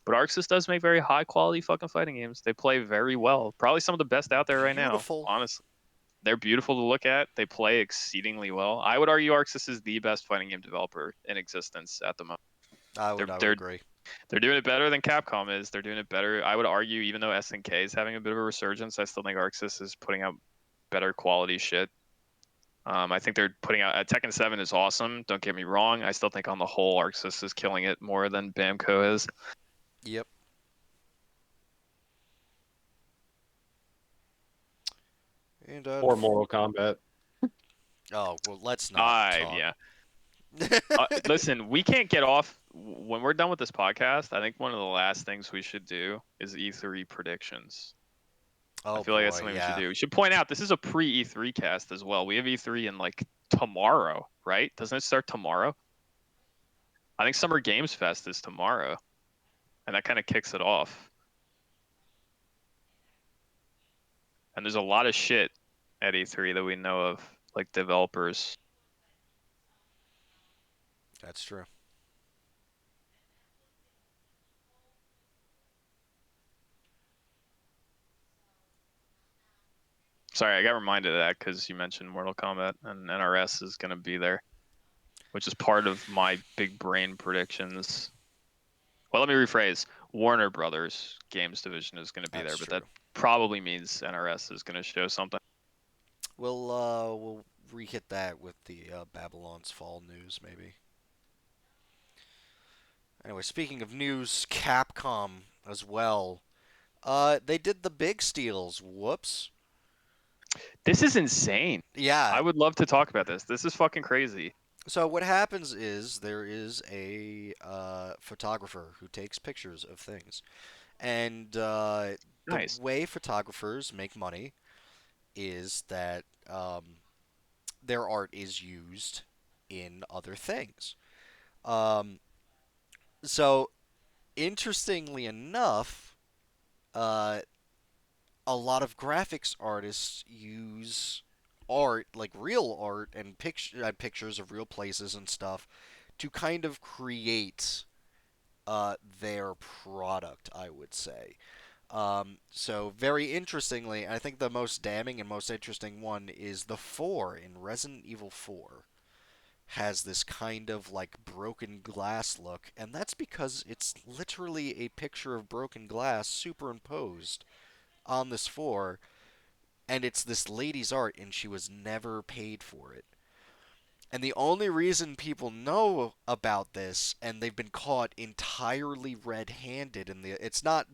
But Arxis does make very high quality fucking fighting games. They play very well. Probably some of the best out there right now, Beautiful. honestly. They're beautiful to look at. They play exceedingly well. I would argue Arxis is the best fighting game developer in existence at the moment. They're I would they're agree. they're doing it better than Capcom is. They're doing it better. I would argue even though SNK is having a bit of a resurgence, I still think Arxis is putting out better quality shit. I think they're putting out Tekken 7 is awesome. Don't get me wrong. I still think on the whole Arxis is killing it more than Bamco is. Yep. And or Mortal Kombat. oh well, let's not talk. Yeah. Listen, we can't get off when we're done with this podcast. I think one of the last things we should do is E3 predictions. I Oh feel like that's boy, something we should yeah. do. We should point out this is a pre E3 cast as well. We have E3 in like tomorrow, right? Doesn't it start tomorrow? I think Summer Games Fest is tomorrow, and that kind of kicks it off. And there's a lot of shit at E3 that we know of, like developers. That's true. Sorry, I got reminded of that because you mentioned Mortal Kombat and NRS is going to be there. which is part of my big brain predictions. Well, let me rephrase. Warner Brothers Games Division is going to be That's there, but true. that probably means NRS is going to show something. We'll re-hit that with the Babylon's Fall news, maybe. Anyway, speaking of news, Capcom as well. They did the big steals. Whoops. This is insane. Yeah. I would love to talk about this. This is fucking crazy. So what happens is there is a photographer who takes pictures of things, and the Nice. way photographers make money is that their art is used in other things. Um, so interestingly enough, uh, a lot of graphics artists use art, like real art and pictures of real places and stuff, to kind of create their product, I would say. So very interestingly, I think the most damning and most interesting one is the 4 in Resident Evil 4 has this kind of like broken glass look, and that's because it's literally a picture of broken glass superimposed on this 4, and it's this lady's art, and she was never paid for it. And the only reason people know about this, and they've been caught entirely red-handed in the, it's not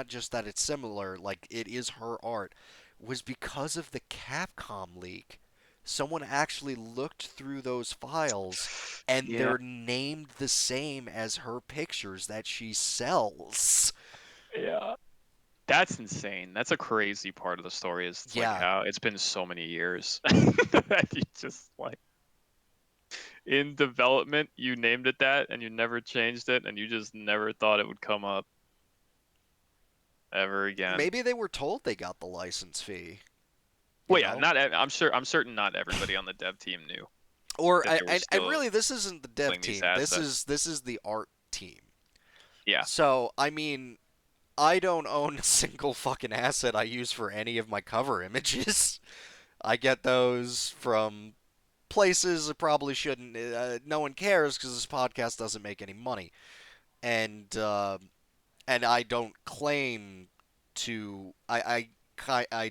just that it's similar, like it is her art, was because of the Capcom leak. Someone actually looked through those files, and Yeah. they're named the same as her pictures that she sells. Yeah. That's insane. That's a crazy part of the story. Is it's like Yeah, how it's been so many years that you just like in development you named it that and you never changed it and you just never thought it would come up ever again. maybe they were told they got the license fee. You Well, yeah, know? not. I'm certain not everybody on the dev team knew Or that they were and still really, this isn't the dev doing these team. This assets. is the art team. Yeah. So I mean, I don't own a single fucking asset I use for any of my cover images. I get those from places I probably shouldn't. No one cares because this podcast doesn't make any money, and I don't claim to. I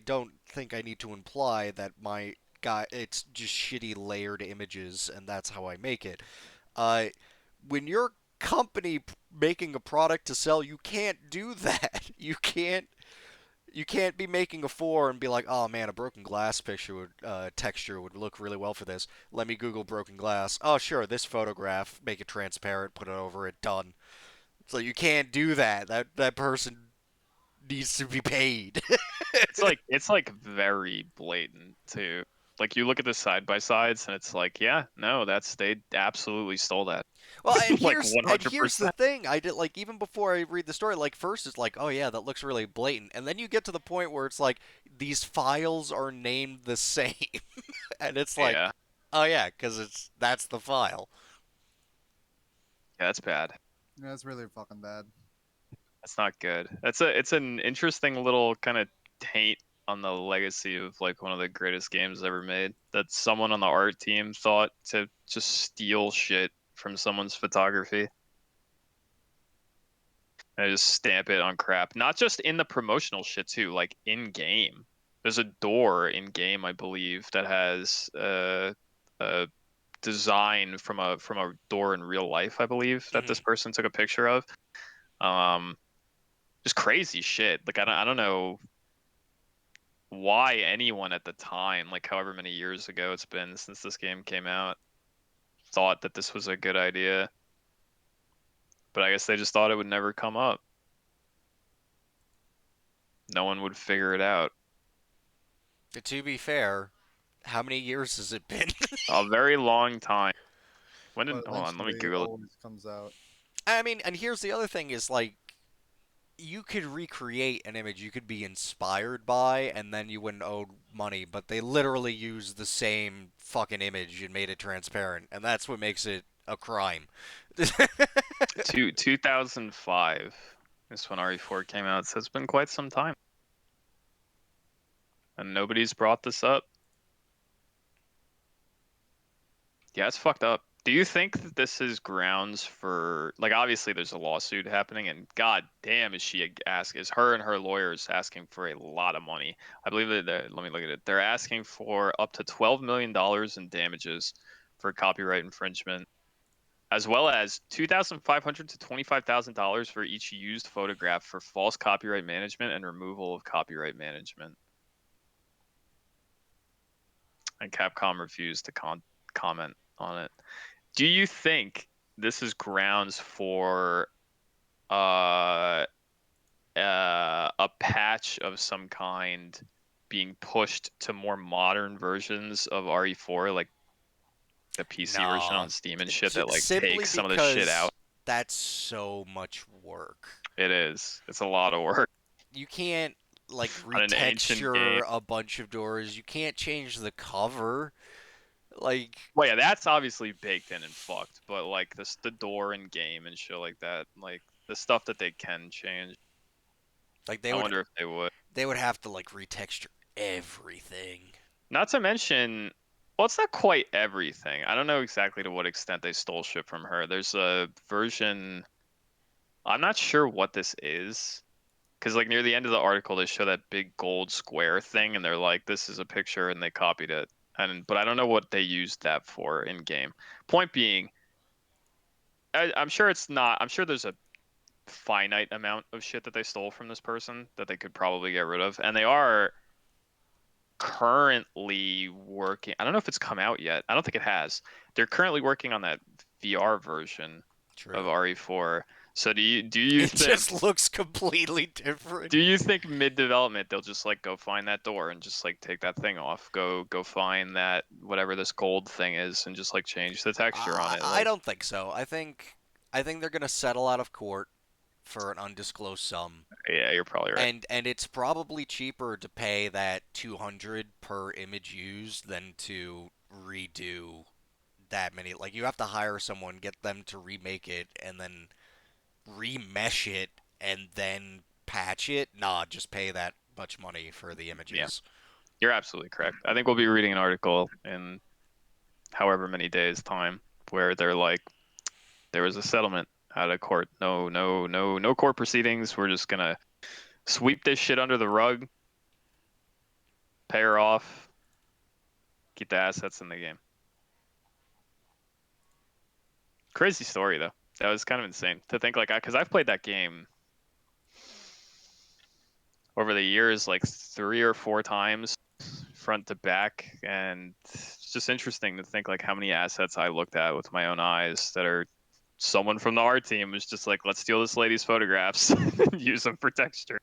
don't think I need to imply that my guy. It's just shitty layered images, and that's how I make it. Uh, when you're company making a product to sell, you can't do that. You can't be making a 4 and be like, oh man, a broken glass picture would texture would look really well for this. Let me Google broken glass. Oh sure, this photograph, make it transparent, put it over it, done. So you can't do that. That person needs to be paid. It's like very blatant too. Like you look at the side by sides and it's like, yeah, no, they absolutely stole that. Well, Like and here's the 100%. thing. I did like even before I read the story, like first it's like, oh yeah, that looks really blatant, and then you get to the point where it's like these files are named the same, and it's like, Yeah. oh yeah, because that's the file. Yeah, that's bad. Yeah, it's really fucking bad. That's not good. It's an interesting little kind of taint on the legacy of like one of the greatest games ever made. That someone on the art team thought to just steal shit from someone's photography and just stamp it on crap. Not just in the promotional shit too, like in game. There's a door in game, I believe, that has a design from a door in real life, I believe, that this Hmm. person took a picture of. Um, just crazy shit. Like I don't know why anyone at the time, like however many years ago it's been since this game came out, thought that this was a good idea. But I guess they just thought it would never come up. No one would figure it out. To be fair, how many years has it been? A very long time. When did But hold on, let me eventually it Google it. always comes out. I mean, and here's the other thing: is like you could recreate an image you could be inspired by, and then you wouldn't owe money. But they literally used the same fucking image and made it transparent, and that's what makes it a crime. 2005 is when RE4 came out, so it's been quite some time. And nobody's brought this up. Yeah, it's fucked up. Do you think that this is grounds for, like, obviously there's a lawsuit happening, and god damn is her and her lawyers asking for a lot of money. I believe that let me look at it. They're asking for up to $12 million in damages for copyright infringement, as well as $2,500 to $25,000 for each used photograph for false copyright management and removal of copyright management. And Capcom refused to comment on it. Do you think this is grounds for uh, a patch of some kind being pushed to more modern versions of RE4, like the PC version Nah, on Steam and shit, that like simply takes some of the shit out? because that's so much work. It is. It's a lot of work You can't like on an ancient game. retexture a bunch of doors. You can't change the cover. Like Well, yeah, that's obviously baked in and fucked, but like the door in game and shit like that, like the stuff that they can change. like I wonder if they would. they would have to like retexture everything. Not to mention, well, it's not quite everything. I don't know exactly to what extent they stole shit from her. There's a version, I'm not sure what this is, because like near the end of the article, they show that big gold square thing, and they're like, "This is a picture," and they copied it. But I don't know what they used that for in game. Point being, I'm sure it's not. I'm sure there's a finite amount of shit that they stole from this person that they could probably get rid of, and they are currently working. I don't know if it's come out yet. I don't think it has. They're currently working on that VR version of True. RE4. So do you It think just looks completely different. do you think mid development they'll just like go find that door and just like take that thing off, go find that whatever this gold thing is and just like change the texture on it? I Like, don't think so. I think they're gonna settle out of court for an undisclosed sum, yeah, you're probably right. and it's probably cheaper to pay that 200 per image used than to redo that many. Like you have to hire someone, get them to remake it, and then remesh it, and then patch it. Nah, just pay that much money for the Yeah, images. you're absolutely correct. I think we'll be reading an article in however many days time where they're like, there was a settlement out of court. No court proceedings. We're just gonna sweep this shit under the rug, pay her off, keep the assets in the game. Crazy story though. That was kind of insane to think like, because I've played that game over the years like 3 or 4 times, front to back, and it's just interesting to think like how many assets I looked at with my own eyes that are someone from the art team was just like, let's steal this lady's photographs and use them for texture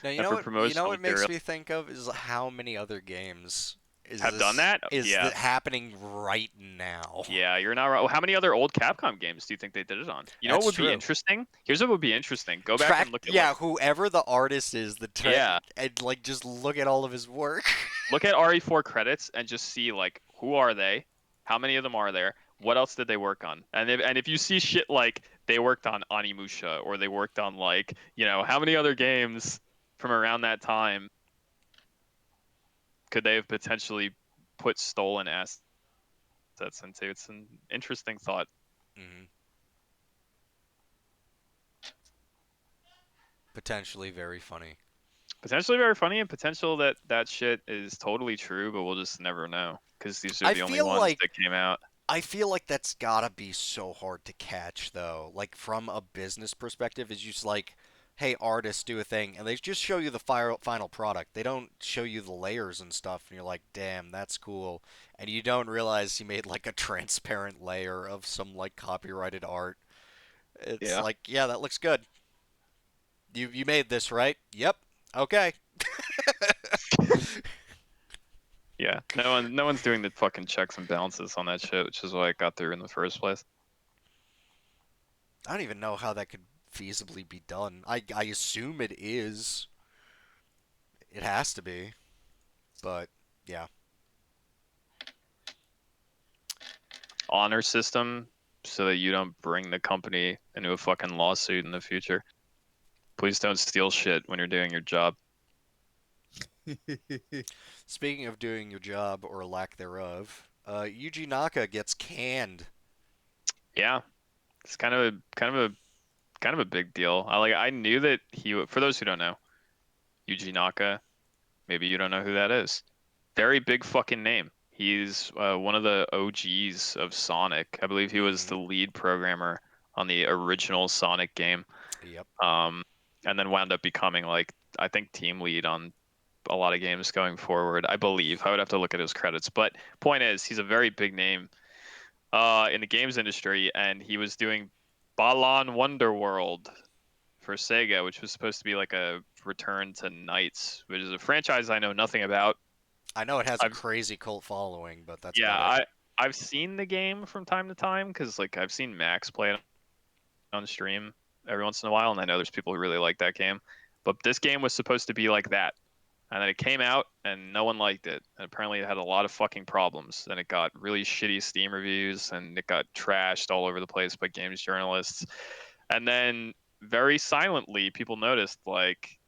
Now and for you know promotional what makes material. me think of is how many other games Have done that? is Yeah. that happening right now. Yeah, you're not right. How many other old Capcom games do you think they did it on? You know what That's would be true. interesting? Here's what would be interesting. Go back Track, and look at yeah, like, whoever the artist is, yeah, and like just look at all of his work. look at RE4 credits and just see like who are they? How many of them are there? What else did they work on? And if you see shit like they worked on Onimusha or they worked on like, how many other games from around that time could they have potentially put stolen assets into? It's an interesting thought. Mhm. Potentially very funny. Potentially very funny, and potential that that shit is totally true, but we'll just never know because these are I the only feel ones like that came out. I feel like that's gotta be so hard to catch though. Like from a business perspective, is just like, hey, artists do a thing, and they just show you the final product. They don't show you the layers and stuff, and you're like, damn, that's cool. And you don't realize he made like a transparent layer of some like copyrighted art. It's Yeah. like, yeah, that looks good. You made this, right? Yep. Okay. Yeah, no one's doing the fucking checks and balances on that shit, which is why it got through in the first place. I don't even know how that could feasibly be done. I assume it is. It has to be. But yeah. Honor system so that you don't bring the company into a fucking lawsuit in the future. Please don't steal shit when you're doing your job. Speaking of doing your job or lack thereof, Yuji Naka gets canned. Yeah, it's kind of a big deal. I knew that for those who don't know, Yuji Naka, maybe you don't know who that is. Very big fucking name. He's one of the OGs of Sonic. I believe he was Mm-hmm. the lead programmer on the original Sonic game. Yep. Um, and then wound up becoming like I think team lead on a lot of games going forward. I believe I would have to look at his credits, but point is, he's a very big name in the games industry, and he was doing Balan Wonderworld for Sega, which was supposed to be like a return to Knights, which is a franchise I know nothing about. I know it has a I've crazy cult following, but that's yeah, about it. I've seen the game from time to time because like I've seen Max play it on stream every once in a while, and I know there's people who really like that game. But this game was supposed to be like that, and then it came out and no one liked it. And apparently it had a lot of fucking problems, and it got really shitty Steam reviews, and it got trashed all over the place by games journalists. And then very silently, people noticed like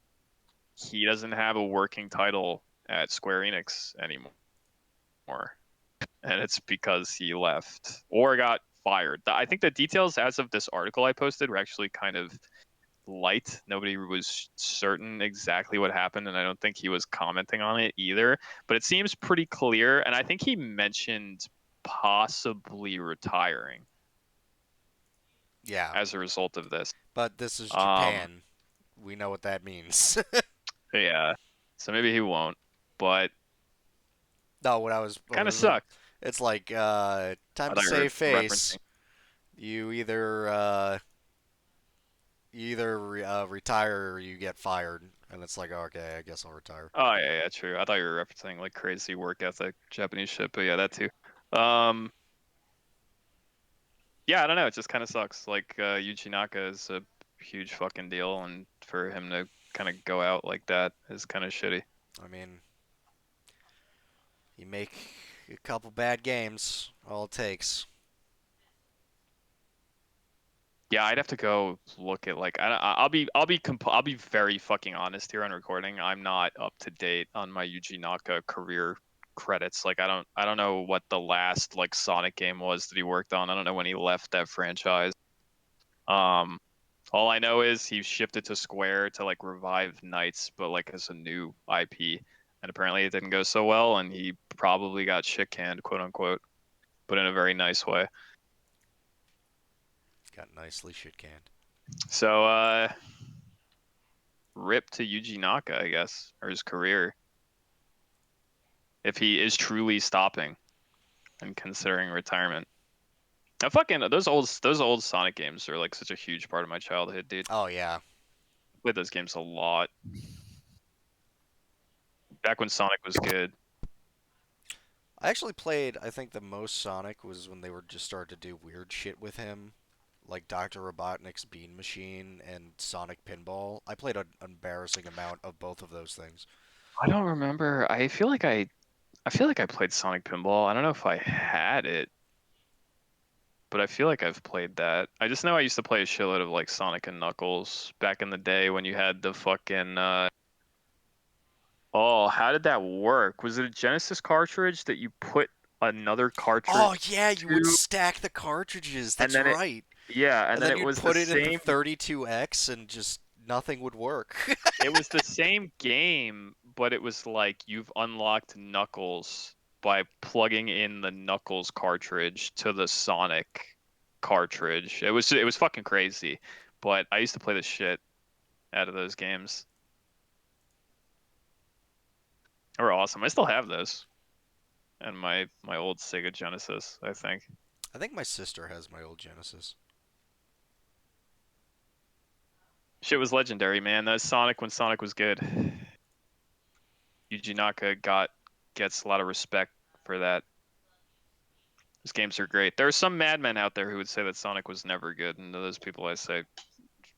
he doesn't have a working title at Square Enix anymore. And it's because he left or got fired. I think the details as of this article I posted were actually kind of light. Nobody was certain exactly what happened, and I don't think he was commenting on it either. But it seems pretty clear, and I think he mentioned possibly retiring Yeah, as a result of this. but this is Um, Japan. We know what that means. yeah, so maybe he won't, but No, kind of sucks. it's like time I to thought you save were face. referencing. You either retire or you get fired, and it's like okay, I guess I'll retire. Oh yeah, yeah, true. I thought you were referencing like crazy work ethic Japanese shit, but yeah, that too. Um, yeah, I don't know. It just kind of sucks. Like Yuji Naka is a huge fucking deal, and for him to kind of go out like that is kind of shitty. I mean, you make a couple bad games, all it takes. Yeah, I'd have to go look at like I'll be very fucking honest here on recording. I'm not up to date on my Yuji Naka career credits. Like I don't know what the last like Sonic game was that he worked on. I don't know when he left that franchise. Um, all I know is he shipped it to Square to like revive Knights, but like as a new IP. And apparently it didn't go so well, and he probably got shit canned, quote unquote, but in a very nice way. Got nicely shit canned. So, rip to Yuji Naka, I guess, or his career, if he is truly stopping and considering retirement. Now, fucking those old Sonic games are like such a huge part of my childhood, dude. Oh yeah, I played those games a lot back when Sonic was good. I actually played. I think the most Sonic was when they were just starting to do weird shit with him, like Dr. Robotnik's Bean Machine and Sonic Pinball. I played an embarrassing amount of both of those things. I don't remember. I feel like I played Sonic Pinball. I don't know if I had it, but I feel like I've played that. I just know I used to play a shitload of like Sonic and Knuckles back in the day when you had the fucking oh, how did that work? Was it a Genesis cartridge that you put another cartridge Oh yeah, you would to stack the cartridges. and That's then it right. yeah, and And then then it you'd was the put it in the same 32X and just nothing would work. game, but it was like you've unlocked Knuckles by plugging in the Knuckles cartridge to the Sonic cartridge. It was fucking crazy, but I used to play the shit out of those games. They were awesome. I still have those and my old Sega Genesis, I think. I think my sister has my old Genesis. Shit was legendary, man. That Sonic when Sonic was good. Yuji Naka gets a lot of respect for that. Those games are great. There are some madmen out there who would say that Sonic was never good, and to those people I say,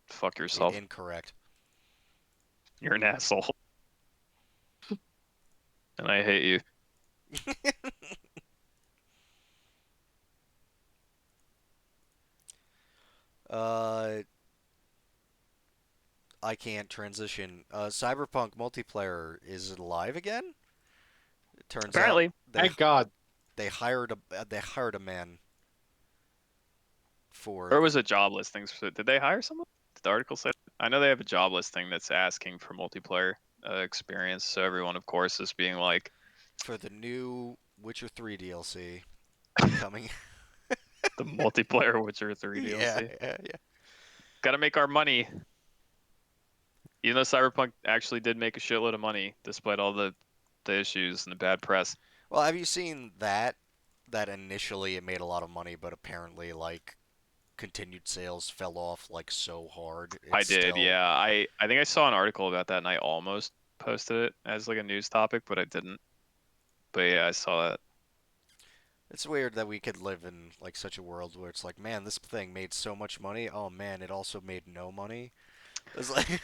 fuck yourself. Incorrect. You're an asshole, and I hate you. uh, I can't transition. Cyberpunk multiplayer is it alive again? It turns out Apparently, they Thank God. they hired a man for Or was it job listings? Did they hire someone? Did the article say? I know they have a job listing that's asking for multiplayer experience. So everyone, of course, is being like, the new Witcher 3 DLC coming. the multiplayer Witcher 3 Yeah, DLC. yeah, yeah. Got to make our money. Even though Cyberpunk actually did make a shitload of money, despite all the issues and the bad press. Well, have you seen that? That initially it made a lot of money, but apparently, like, continued sales fell off like so hard. I It's did, still. yeah. I think I saw an article about that and I almost posted it as like a news topic, but I didn't. But yeah, I saw that. It's weird that we could live in like such a world where it's like, man, this thing made so much money. Oh man, it also made no money. It's like,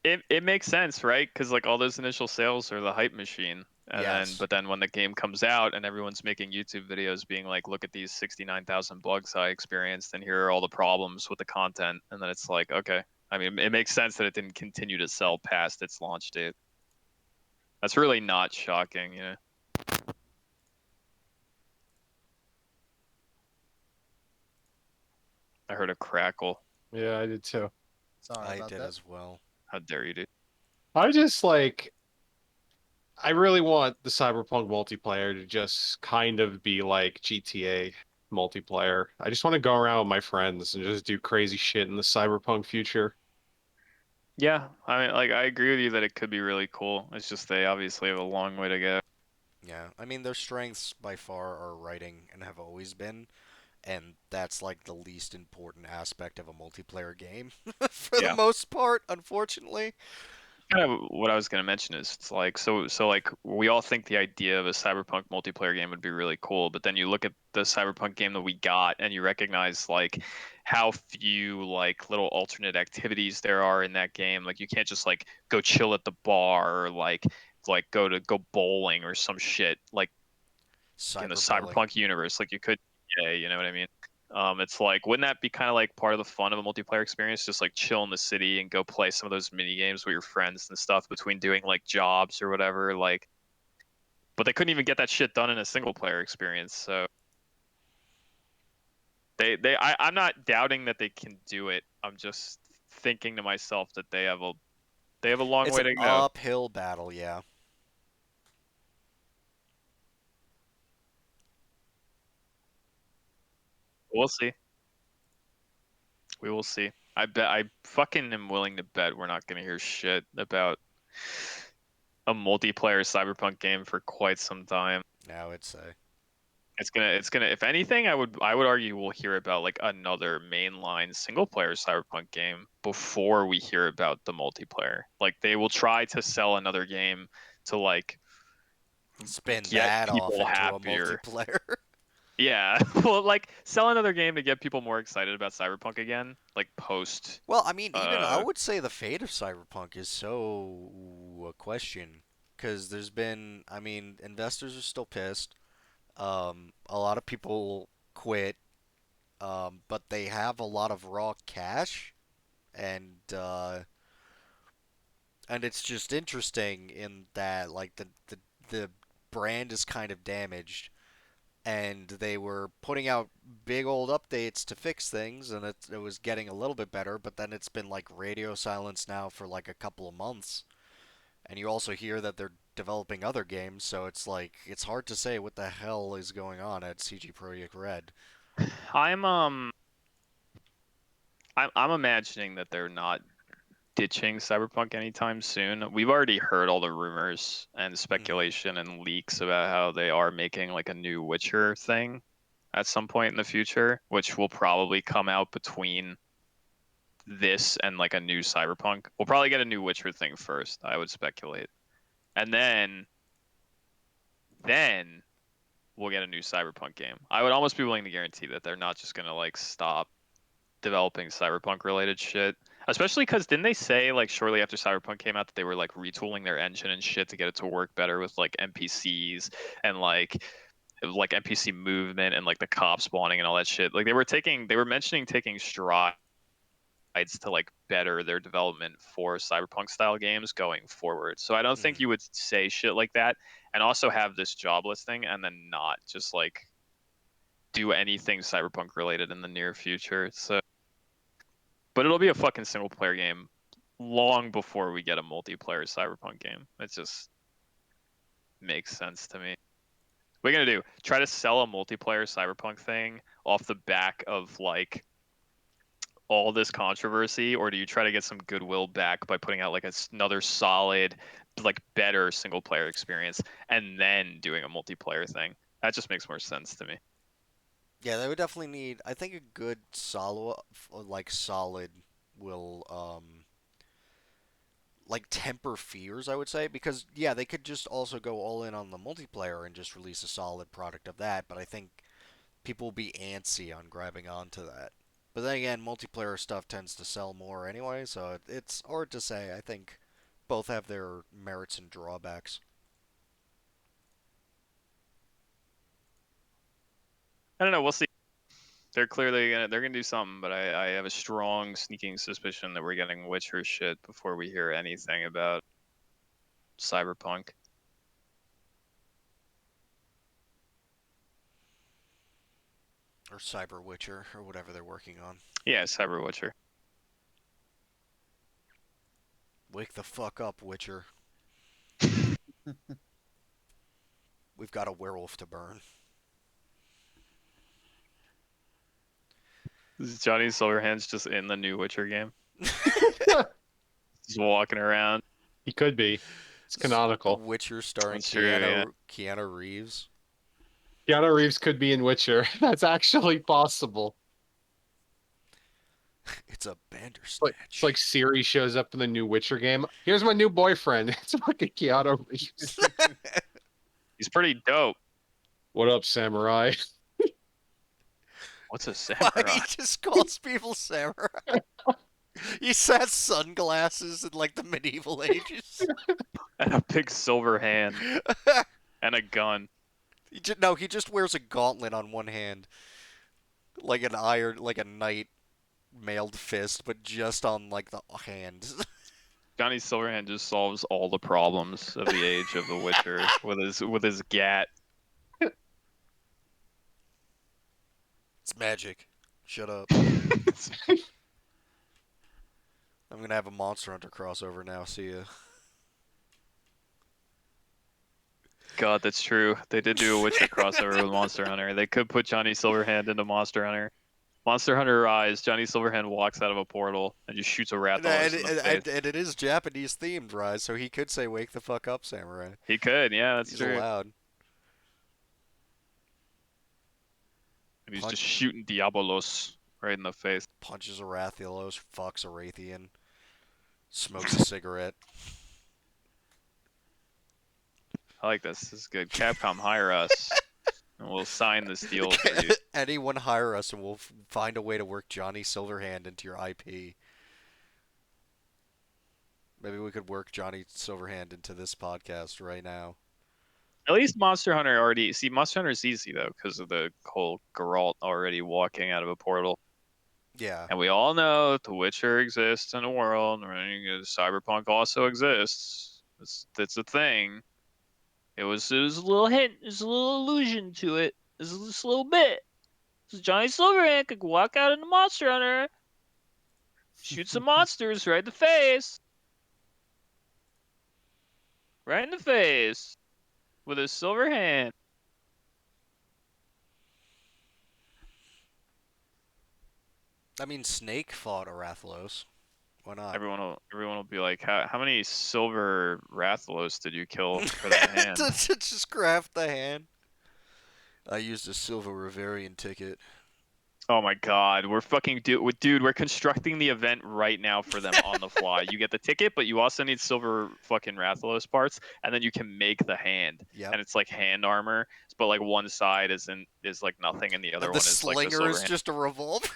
It makes sense, right? Because like all those initial sales are the hype machine, and then yes, but then when the game comes out and everyone's making YouTube videos being like, look at these 69,000 bugs I experienced, and here are all the problems with the content, and then it's like, okay, I mean, it makes sense that it didn't continue to sell past its launch date. That's really not shocking, you know. I heard a crackle. Yeah, I did too. Sorry I about did that. as well. How dare you, dude? I just like I really want the Cyberpunk multiplayer to just kind of be like GTA multiplayer. I just want to go around with my friends and just do crazy shit in the Cyberpunk future. Yeah, I mean, like I agree with you that it could be really cool. It's just they obviously have a long way to go. Yeah, I mean their strengths by far are writing and have always been, and that's like the least important aspect of a multiplayer game for the Yeah. most part, unfortunately. Kind of what I was going to mention is it's like so like we all think the idea of a cyberpunk multiplayer game would be really cool, but then you look at the cyberpunk game that we got and you recognize like how few like little alternate activities there are in that game. Like you can't just like go chill at the bar or like go bowling or some shit like in the Cyberbullying. cyberpunk universe like you could, yeah, you know what I mean. It's like, wouldn't that be kind of like part of the fun of a multiplayer experience? Just like chill in the city and go play some of those mini games with your friends and stuff between doing like jobs or whatever. Like, but they couldn't even get that shit done in a single player experience. So I'm not doubting that they can do it. I'm just thinking to myself that they have a long It's way an to go. uphill battle, yeah. We'll see. We will see. I fucking am willing to bet we're not gonna hear shit about a multiplayer cyberpunk game for quite some time. Now it's a. It's gonna if anything, I would argue we'll hear about like another mainline single player cyberpunk game before we hear about the multiplayer. Like they will try to sell another game to like Spin get that off people into a happier. multiplayer. Yeah. Well, like sell another game to get people more excited about cyberpunk again, like post Well, I mean, even I uh would say the fate of Cyberpunk is so a question because there's been, I mean, investors are still pissed. A lot of people quit, but they have a lot of raw cash, and it's just interesting in that like the brand is kind of damaged, and they were putting out big old updates to fix things, and it was getting a little bit better, but then it's been like radio silence now for like a couple of months, and you also hear that they're developing other games, so it's like it's hard to say what the hell is going on at CG Projekt Red. I'm I'm imagining that they're not ditching Cyberpunk anytime soon. We've already heard all the rumors and Hmm. speculation and leaks about how they are making like a new Witcher thing at some point in the future, which will probably come out between this and like a new Cyberpunk. We'll probably get a new Witcher thing first, I would speculate. And then we'll get a new Cyberpunk game. I would almost be willing to guarantee that they're not just gonna like stop developing cyberpunk related shit, especially because didn't they say like shortly after cyberpunk came out that they were like retooling their engine and shit to get it to work better with like npcs and like npc movement and like the cop spawning and all that shit. Like they were mentioning taking strides to like better their development for cyberpunk style games going forward. So I don't think Mhm. you would say shit like that and also have this job listing and then not just like do anything cyberpunk related in the near future. So but it'll be a fucking single player game long before we get a multiplayer cyberpunk game. It just makes sense to me. What are you gonna do? Try to sell a multiplayer cyberpunk thing off the back of like all this controversy, or do you try to get some goodwill back by putting out like another solid, like better single player experience and then doing a multiplayer thing? That just makes more sense to me. Yeah, they would definitely need. I think a good solid will like temper fears. I would say because yeah, they could just also go all in on the multiplayer and just release a solid product of that. But I think people will be antsy on grabbing onto that. But then again, multiplayer stuff tends to sell more anyway, so it's hard to say. I think both have their merits and drawbacks. I don't know. We'll see. They're gonna do something, but I have a strong sneaking suspicion that we're getting Witcher shit before we hear anything about Cyberpunk. Or Cyber Witcher, or whatever they're working on. Yeah, Cyber Witcher. Wake the fuck up, Witcher. We've got a werewolf to burn. Is Johnny Silverhand's just in the new Witcher game? Just walking around. He could be. It's canonical. Witcher starring That's true, yeah. Keanu Reeves. Keanu Reeves could be in Witcher. That's actually possible. It's a It's Bandersnatch. like Siri shows up in the new Witcher game. Here's my new boyfriend. It's fucking Keanu Reeves. He's pretty dope. What up, samurai? What's a Why samurai? he just calls people samurai? He has sunglasses in like the medieval ages. And a big silver hand and a gun. No, he just wears a gauntlet on one hand, like an iron, like a knight mailed fist, but just on like the hand. Johnny Silverhand just solves all the problems of the age of The Witcher with his gat. It's magic. Shut up. I'm gonna have a Monster Hunter crossover now. See ya. God, that's true. They did do a Witcher crossover with Monster Hunter. They could put Johnny Silverhand into Monster Hunter. Monster Hunter Rise, Johnny Silverhand walks out of a portal and just shoots a Rathalos in the face. And it is Japanese themed, Rise, so he could say "Wake the fuck up, samurai." He could, yeah, that's He's true. allowed. And he's just shooting Diabolos right in the face. Punches a Rathalos, fucks a Raytheon, smokes a cigarette. I like this. This is good. Capcom, hire us, and we'll sign this deal for you. Anyone hire us, and we'll find a way to work Johnny Silverhand into your IP. Maybe we could work Johnny Silverhand into this podcast right now. At least Monster Hunter already. See, Monster Hunter is easy though because of the whole Geralt already walking out of a portal. Yeah. And we all know that The Witcher exists in a world, right? Cyberpunk also exists. It's a thing. It was a little hint, there's a little allusion to it. There's just a little bit. So Johnny Silverhand could walk out into Monster Hunter, shoot some monsters right in the face. Right in the face. With his silver hand. I mean, Snake fought a Rathalos. Why not? Everyone will be like, how many silver Rathalos did you kill for that hand? to just craft the hand. I used a silver Riverian ticket. Oh my god, we're fucking dude, we're constructing the event right now for them on the fly. You get the ticket, but you also need silver fucking Rathalos parts, and then you can make the hand. Yep. And it's like hand armor, but like one side is like nothing, and the other And one the is like the slinger silver is hand. just a revolver.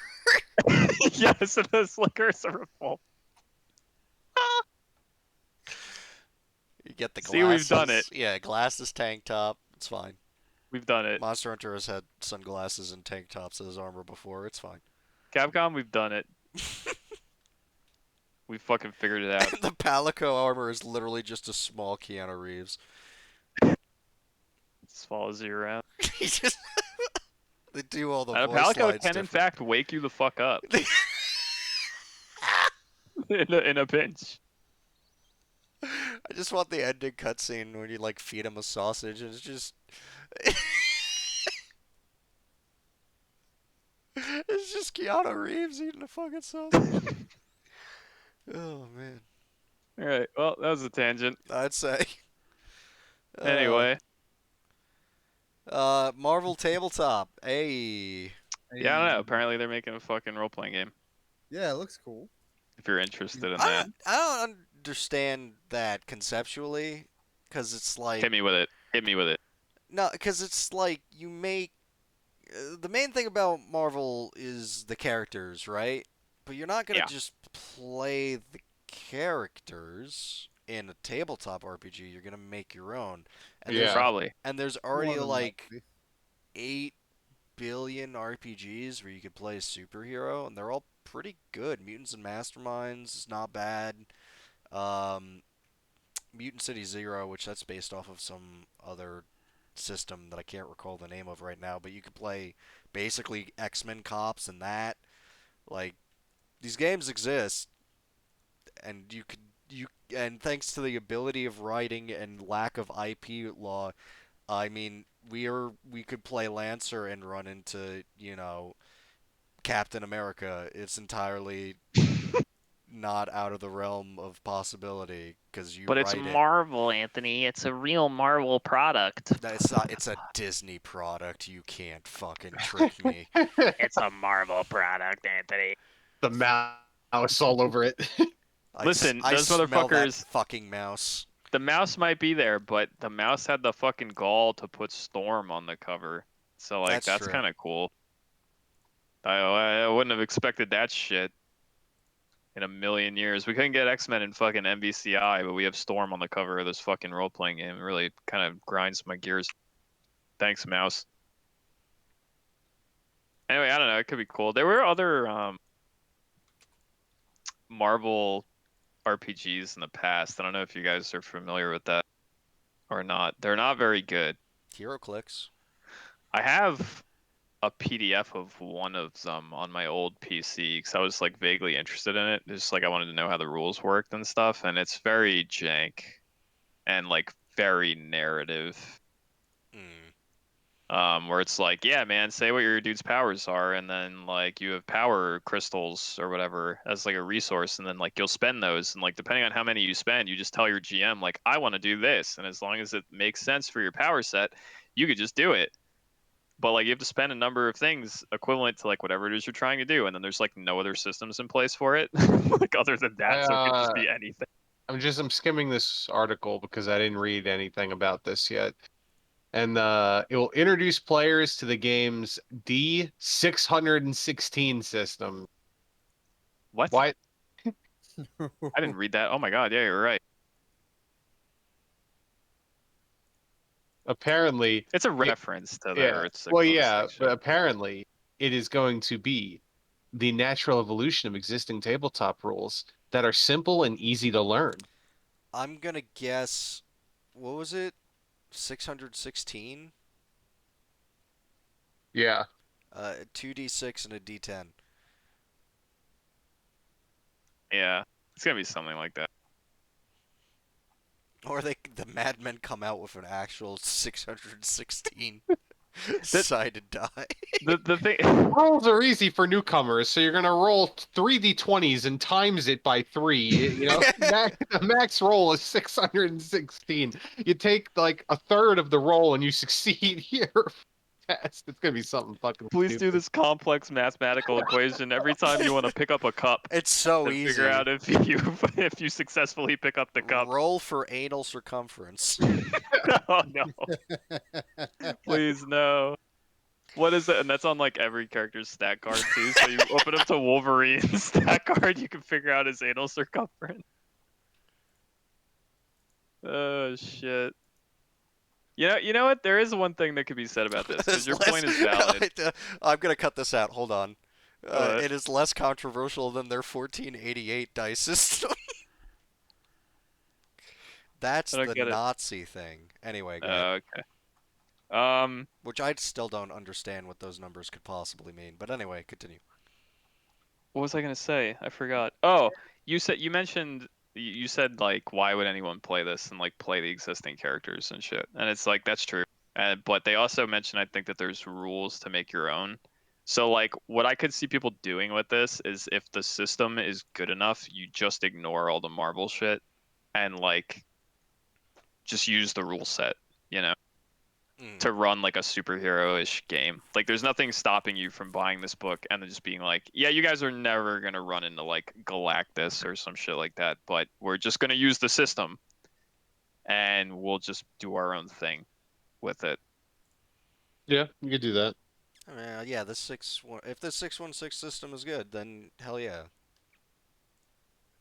Yes, and the slinger is a revolver. You get the glasses. See, we've done it. Yeah, glasses, tank top. It's fine. We've done it. Monster Hunter has had sunglasses and tank tops as armor before. It's fine. Capcom, we've done it. We fucking figured it out. The Palico armor is literally just a small Keanu Reeves. Just follows you around. He just they do all the And a voice Palico lines can, in different. fact, wake you the fuck up in a pinch. I just want the ending cutscene when you like feed him a sausage and it's just it's just Keanu Reeves eating a fucking sausage. Oh man. All right. Well, that was a tangent. I'd say. Uh, Anyway, Marvel Tabletop. Hey. yeah, I don't know. Hey. Apparently, they're making a fucking role-playing game. Yeah, it looks cool. If you're interested in I that, don't understand that conceptually, because it's like hit me with it. Hit me with it. no, because it's like you make the main thing about Marvel is the characters, right? But you're not gonna Yeah. just play the characters in a tabletop RPG. You're gonna make your own, and there's Yeah. Probably. and there's More already than like likely. 8 billion RPGs where you could play a superhero, and they're all pretty good. Mutants and Masterminds is not bad. Um, Mutant City Zero, which that's based off of some other system that I can't recall the name of right now, but you could play basically X-Men cops and that. Like these games exist, and you and thanks to the ability of writing and lack of IP law, I mean we could play Lancer and run into Captain America. It's entirely not out of the realm of possibility because you But it's write it. Marvel, Anthony. It's a real Marvel product. It's not. It's a Disney product. You can't fucking trick me. It's a Marvel product, Anthony. The mouse all over it. Listen, I those smell that motherfuckers. fucking mouse. The mouse might be there, but the mouse had the fucking gall to put Storm on the cover. So like, That's that's true. kind of cool. I wouldn't have expected that shit in a million years. We couldn't get X-Men in fucking MVCI, but we have Storm on the cover of this fucking role-playing game. It really kind of grinds my gears. Thanks, mouse. Anyway, I don't know. It could be cool. There were other Marvel RPGs in the past. I don't know if you guys are familiar with that or not. They're not very good. HeroClix. I have a PDF of one of them on my old PC because I was like vaguely interested in it. Just like I wanted to know how the rules worked and stuff, and it's very jank and like very narrative. Where it's like, yeah, man, say what your dude's powers are, and then like you have power crystals or whatever as like a resource, and then like you'll spend those, and like depending on how many you spend, you just tell your GM like, I want to do this, and as long as it makes sense for your power set, you could just do it. But like you have to spend a number of things equivalent to like whatever it is you're trying to do, and then there's like no other systems in place for it, like other than that, so it could just be anything. I'm skimming this article because I didn't read anything about this yet. And it will introduce players to the game's D616 system. What? Why? I didn't read that. Oh my god, yeah, you're right. Apparently, It's a reference to the yeah. Earth 616 Well, yeah, shit. but apparently it is going to be the natural evolution of existing tabletop rules that are simple and easy to learn. I'm gonna guess. What was it? 616. Yeah. 2d6 and a d10. Yeah, it's gonna be something like that. Or the Mad Men come out with an actual 616 sided die. The thing. Rules are easy for newcomers, so you're gonna roll 3d20s and times it by 3. You know, the max roll is 616. You take like a third of the roll and you succeed your test. It's gonna be something fucking Please stupid. do this complex mathematical equation every time you want to pick up a cup It's so and easy. figure out if you successfully pick up the cup. Roll for anal circumference. Oh no! Please no. What is it? And that's on like every character's stat card too. So you open up to Wolverine's stat card, you can figure out his anal circumference. Oh shit. You know what? There is one thing that could be said about this because your point is valid. I'm gonna cut this out. Hold on. But It is less controversial than their 1488 dice system. That's I don't the get it. Nazi thing. Anyway, go ahead. Okay. Um, Which I still don't understand what those numbers could possibly mean. But anyway, continue. what was I gonna say? I forgot. Oh, you mentioned you said like why would anyone play this and like play the existing characters and shit. And it's like that's true. But they also mentioned I think that there's rules to make your own. So like what I could see people doing with this is if the system is good enough, you just ignore all the Marvel shit and like just use the rule set, you know, Mm. to run like a superhero-ish game. Like there's nothing stopping you from buying this book and then just being like, yeah, you guys are never gonna run into like Galactus or some shit like that, but we're just gonna use the system and we'll just do our own thing with it. Yeah, you could do that. Yeah, the if the 616 system is good, then hell yeah.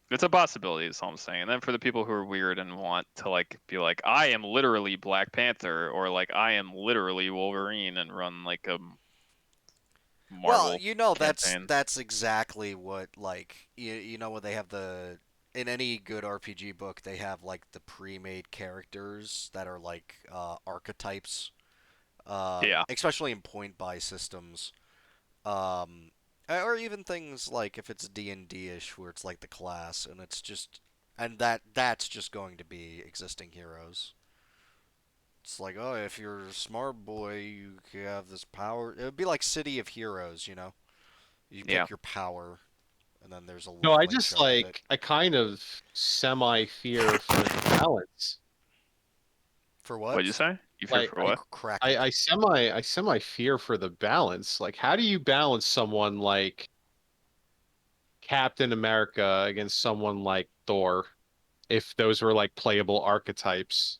It's a possibility, is all I'm saying. And then for the people who are weird and want to like be like, I am literally Black Panther or like I am literally Wolverine and run like a Well, Marvel that's campaign. exactly what like you know when they have the in any good RPG book they have like the pre-made characters that are like archetypes, Yeah. especially in point buy systems, um, or even things like if it's D&D ish where it's like the class and it's just and that's just going to be existing heroes. It's like, oh, if you're a smart boy, you have this power. It would be like City of Heroes, you know? You Yeah. pick your power, and then there's a No, I leveling just chart with it. like I kind of semi fear for the balance. For What'd you what? say? You fear Like for You what? crackled. I semi fear for the balance. Like how do you balance someone like Captain America against someone like Thor if those were like playable archetypes?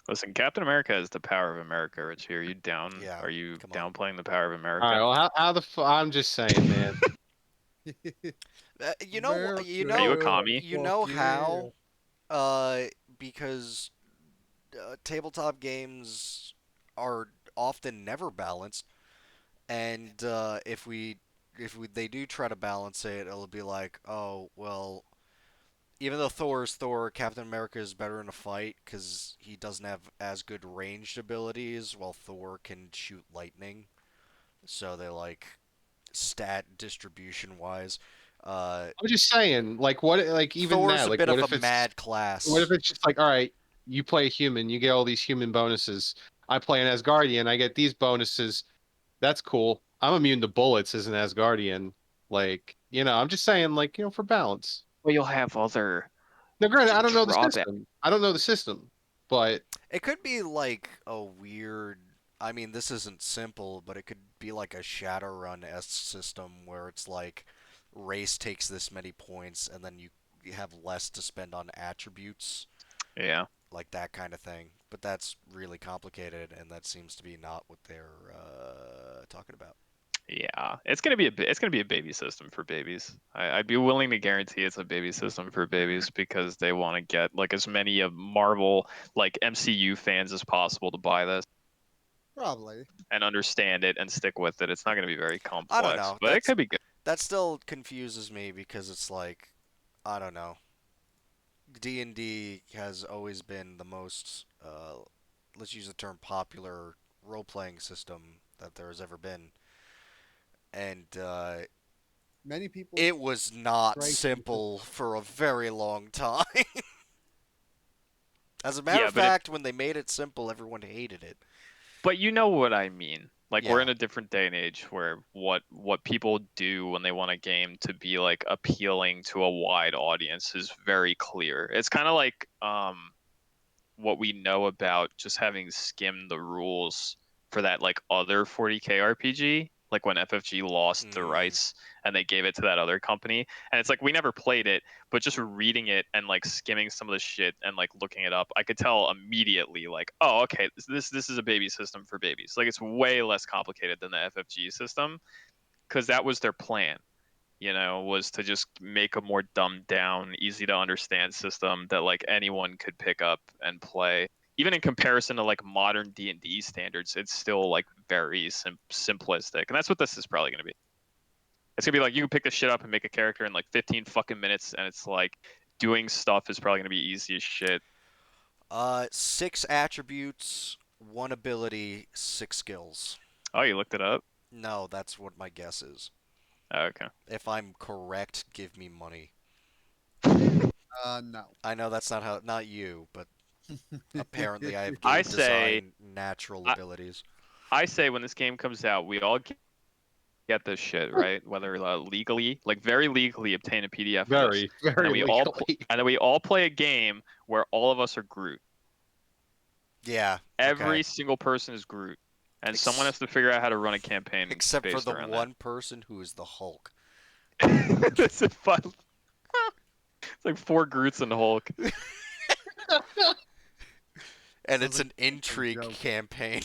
Listen, Captain America is the power of America, Rich. Are you down? Yeah, Are you come on. downplaying the power of All right, America? well I'm just saying, man. Are you a America, commie? You fuck know yeah. how? Because tabletop games are often never balanced, and if we they do try to balance it, it'll be like, oh well, even though Thor is Thor, Captain America is better in a fight because he doesn't have as good ranged abilities, while Thor can shoot lightning. So they like stat distribution wise. Uh, I'm just saying, like what like even Thor's that, a like bit of a mad what class. if it's just like, all right, you play a human, you get all these human bonuses. I play an Asgardian, I get these bonuses. That's cool. I'm immune to bullets as an Asgardian. Like, I'm just saying, like, for balance. Well, you'll have other Now, granted, I don't know the drawbacks. system. I don't know the system, but It could be like a weird. I mean, this isn't simple, but it could be like a Shadowrun esque system where it's like race takes this many points, and then you have less to spend on attributes, Yeah. like that kind of thing. But that's really complicated, and that seems to be not what they're talking about. Yeah, it's gonna be a baby system for babies. I'd be willing to guarantee it's a baby system for babies because they want to get like as many of Marvel like MCU fans as possible to buy this Probably. and understand it and stick with it. It's not gonna be very I don't complex, know. but it could be good. That still confuses me because it's like I don't know. D&D has always been the most let's use the term popular role-playing system that there has ever been, and Many people it was not strike me as simple for a very long time. As a matter Yeah, of but fact, when they made it simple, everyone hated it. you know what I mean. Like we're Yeah. in a different day and age where what people do when they want a game to be like appealing to a wide audience is very clear. It's kind of like what we know about just having skimmed the rules for that like other 40K RPG, like when FFG lost the Mm, rights and they gave it to that other company. And it's like we never played it, but just reading it and like skimming some of the shit and like looking it up, I could tell immediately like, oh, okay, this is a baby system for babies. Like it's way less complicated than the FFG system because that was their plan, was to just make a more dumbed down, easy to understand system that like anyone could pick up and play. Even in comparison to like modern D&D standards, it's still like very simplistic. And that's what this is probably going to be. It's gonna be like you can pick this shit up and make a character in like 15 fucking minutes, and it's like doing stuff is probably gonna be easy as shit. 6 attributes, 1 ability, 6 skills. Oh, you looked it up? No, that's what my guess is. Oh, okay. If I'm correct, give me money. No. I know that's not you, but apparently I have I game say- design natural I- abilities. I say when this game comes out, we all get this shit right, whether legally, like very legally, obtain a PDF of this, Very, and very then legally. and then we all play a game where all of us are Groot. Yeah. Every Okay. single person is Groot, and Ex- someone has to figure out how to run a campaign Except for based the around one person who is the Hulk. that. It's a fun. It's like 4 Groots and Hulk. And Sounds it's like an a intrigue joke. campaign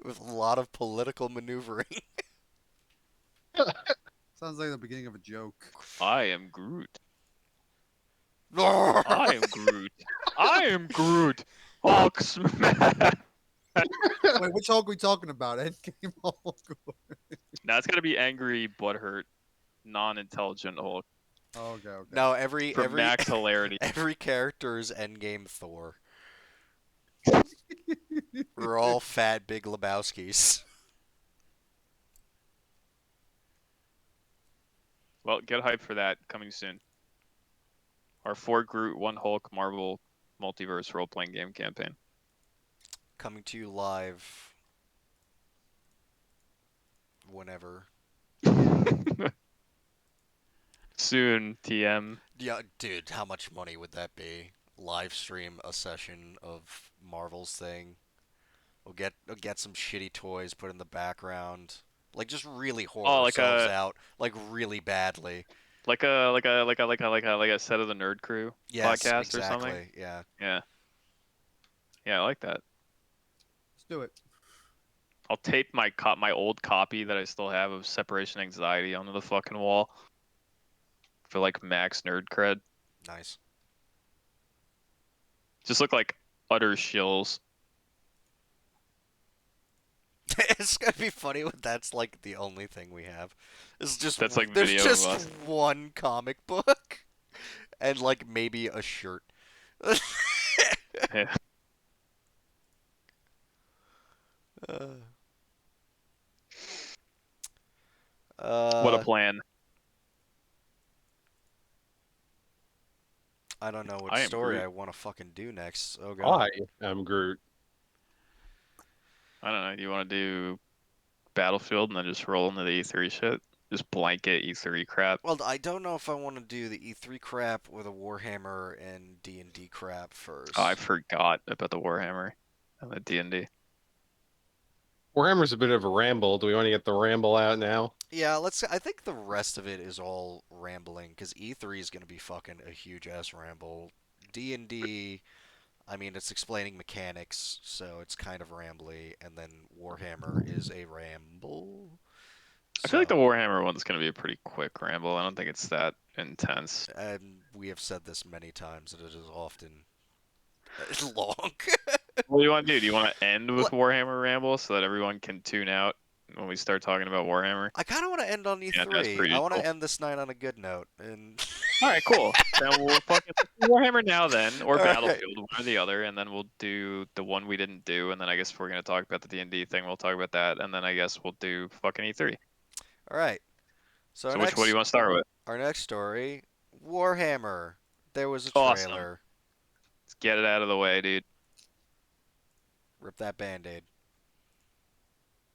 with a lot of political maneuvering. Sounds like the beginning of a joke. I am Groot. I am Groot. I am Groot. Hulk smash. Wait, which Hulk are we talking about? Endgame Hulk? Now it's gotta be angry, butthurt, non-intelligent Hulk Oh, okay, okay. No, every for max hilarity. every character is Endgame Thor. We're all fat Big Lebowskis. Well, get hyped for that coming soon. Our 4 Groot, 1 Hulk Marvel multiverse role-playing game campaign. Coming to you live whenever. Soon, TM. Yeah, dude, how much money would that be? Live stream a session of Marvel's thing. We'll get some shitty toys put in the background. Like just really whore Oh, ourselves out, like really badly. like a set of the Nerd Crew Yes, podcast or something. exactly. Yeah. Yeah, yeah, I like that. Let's do it. I'll tape my old copy that I still have of Separation Anxiety onto the fucking wall for like max nerd cred. Nice. Just look like utter shills. It's gonna be funny when that's like the only thing we have. It's just That's like there's video of just us. one comic book and like maybe a shirt. Yeah. What a Uh, plan. I don't know what I am story Groot. I want to fucking do next. Oh god. I am Groot. I don't know. Do you want to do Battlefield and then just roll into the E3 shit? Just blanket E3 crap. Well, I don't know if I want to do the E3 crap or the Warhammer and D&D crap first. Oh, I forgot about the Warhammer and the D&D. Warhammer's a bit of a ramble. Do we want to get the ramble out now? Yeah, I think the rest of it is all rambling because E3 is going to be fucking a huge ass ramble. D&D, I mean, it's explaining mechanics, so it's kind of rambly, and then Warhammer is a ramble. I feel like the So, Warhammer one's going to be a pretty quick ramble. I don't think it's that intense. and we have said this many times that it is often long. What do you want to do? Do you want to end with Let- Warhammer Ramble so that everyone can tune out when we start talking about Warhammer? I kind of want to end on Yeah, that's E3. pretty I want to cool. end this night on a good note, and All right, cool. Then we'll fucking Warhammer now then, or All right. Battlefield, one or the other, and then we'll do the one we didn't do, and then I guess if we're gonna talk about the D&D thing, we'll talk about that, and then I guess we'll do fucking E3. all right. So, So what do you want to start with? our next story, Warhammer. There was a Awesome. trailer. Let's get it out of the way, dude. Rip that band-aid.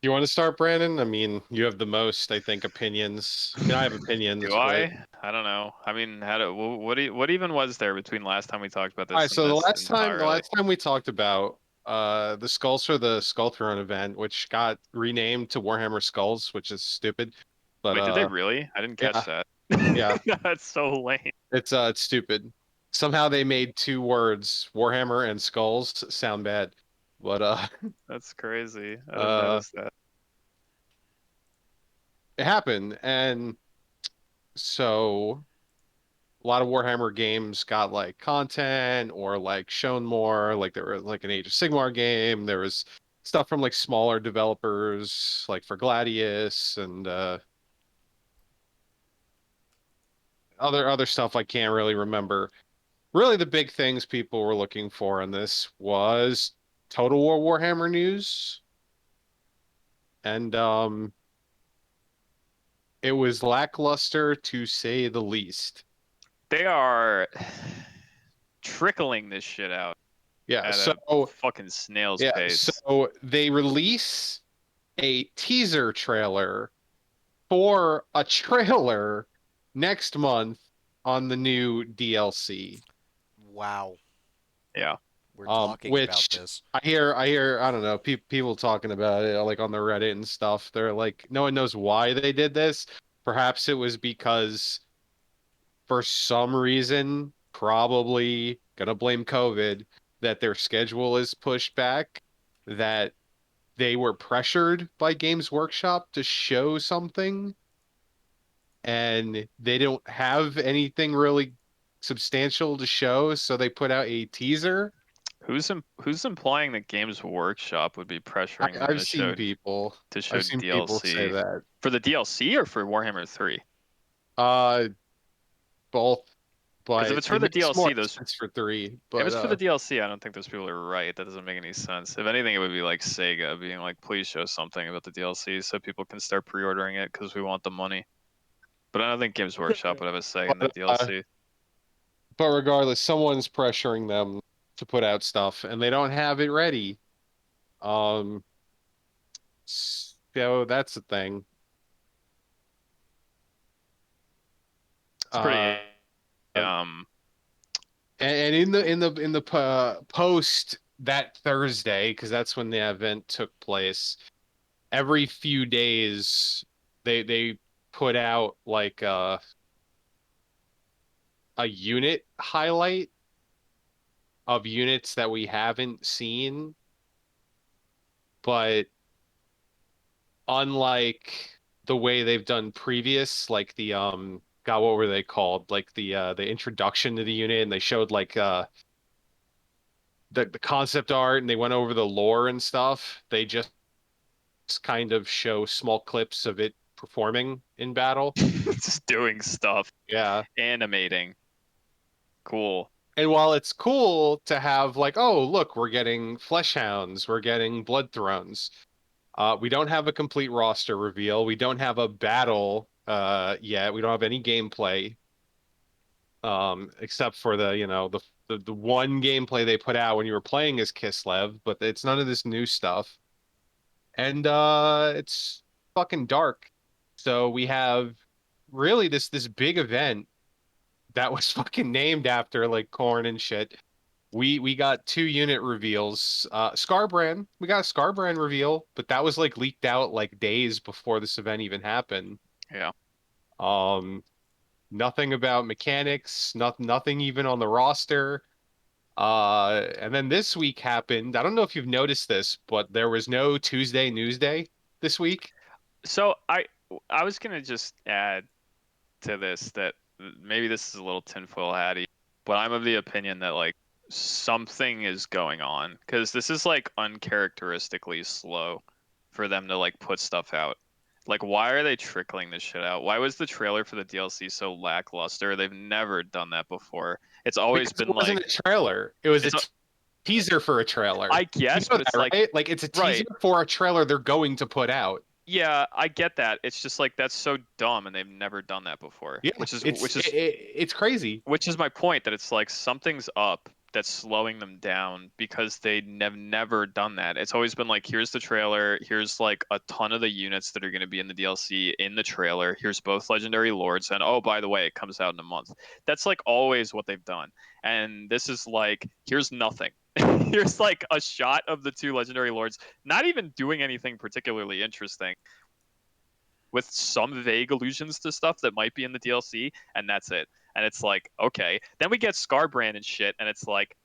You want to start, Brandon? I mean, you have the most, I think, opinions. I mean, I have opinions. Do but... I don't know. I mean, what even was there between last time we talked about this? All right, so and the this last entirely? time we talked about the Skulls for the Skullthrone event, which got renamed to Warhammer Skulls, which is stupid. But Wait, did they really? I didn't catch that. Yeah. That's so lame. It's stupid. Somehow they made 2 words, Warhammer and Skulls, sound bad. But That's crazy. I didn't notice that. it happened, and so a lot of Warhammer games got like content or like shown more. Like there was like an Age of Sigmar game. There was stuff from like smaller developers, like for Gladius and other stuff I can't really remember. Really, the big things people were looking for in this was Total War Warhammer news, and it was lackluster to say the least. They are trickling this shit out Yeah, at so a fucking snail's yeah, pace. so they release a teaser trailer for a trailer next month on the new DLC. Wow. Yeah. We're talking about Which this. I don't know, people talking about it like on the Reddit and stuff. They're like, no one knows why they did this. Perhaps it was because for some reason, probably gonna blame COVID, that their schedule is pushed back, that they were pressured by Games Workshop to show something, and they don't have anything really substantial to show, so they put out a teaser. Who's implying that Games Workshop would be pressuring them I've seen people. to show I've seen people say DLC that. for the DLC or for Warhammer 3? Uh, both, Because if but it's for it the makes more DLC, those sense for three. if But it's for the DLC, I don't think those people are right. That doesn't make any sense. If anything, it would be like Sega being like, "Please show something about the DLC so people can start pre-ordering it because we want the money." But I don't think Games Workshop would have a say in the but DLC. but regardless, someone's pressuring them to put out stuff, and they don't have it ready. Um, so that's the thing. It's pretty Uh, um and in the post that Thursday, because that's when the event took place. Every few days, they put out like a unit highlight of units that we haven't seen, but unlike the way they've done previous, like the God, what were they called? Like the introduction to the unit, and they showed like the concept art, and they went over the lore and stuff. They just kind of show small clips of it performing in battle. just doing stuff, Yeah. animating. Cool. And while it's cool to have like, oh, look, we're getting flesh hounds, we're getting blood thrones. We don't have a complete roster reveal. We don't have a battle yet. We don't have any gameplay, except for the one gameplay they put out when you were playing as Kislev, but it's none of this new stuff. And it's fucking dark. So we have really this big event that was fucking named after like corn and shit. We got two unit reveals. Scarbrand, we got a Scarbrand reveal, but that was like leaked out like days before this event even happened. Yeah. Um, Nothing about mechanics, nothing even on the roster. And then this week happened. I don't know if you've noticed this, but there was no Tuesday Newsday this week. So I was gonna just add to this that maybe this is a little tinfoil hatty, but I'm of the opinion that like something is going on because this is like uncharacteristically slow for them to like put stuff out. Like, why are they trickling this shit out? Why was the trailer for the DLC so lackluster? They've never done that before. It's always Because been it wasn't like a trailer. It was a it's a, teaser for a trailer. I You guess, know but it's that, like right? Like it's a teaser right. for a trailer they're going to put out. Yeah, I get that. It's just like that's so dumb and they've never done that before. Yeah, Which is it's which is it's crazy. which is my point that it's like something's up that's slowing them down because they never done that. It's always been like, here's the trailer, here's like a ton of the units that are going to be in the DLC in the trailer, here's both legendary lords, and oh, by the way, it comes out in a month. That's like always what they've done. And this is like, here's nothing. Here's like a shot of the two legendary lords, not even doing anything particularly interesting, with some vague allusions to stuff that might be in the DLC, and that's it. And it's like, okay. Then we get Scarbrand and shit, and it's like,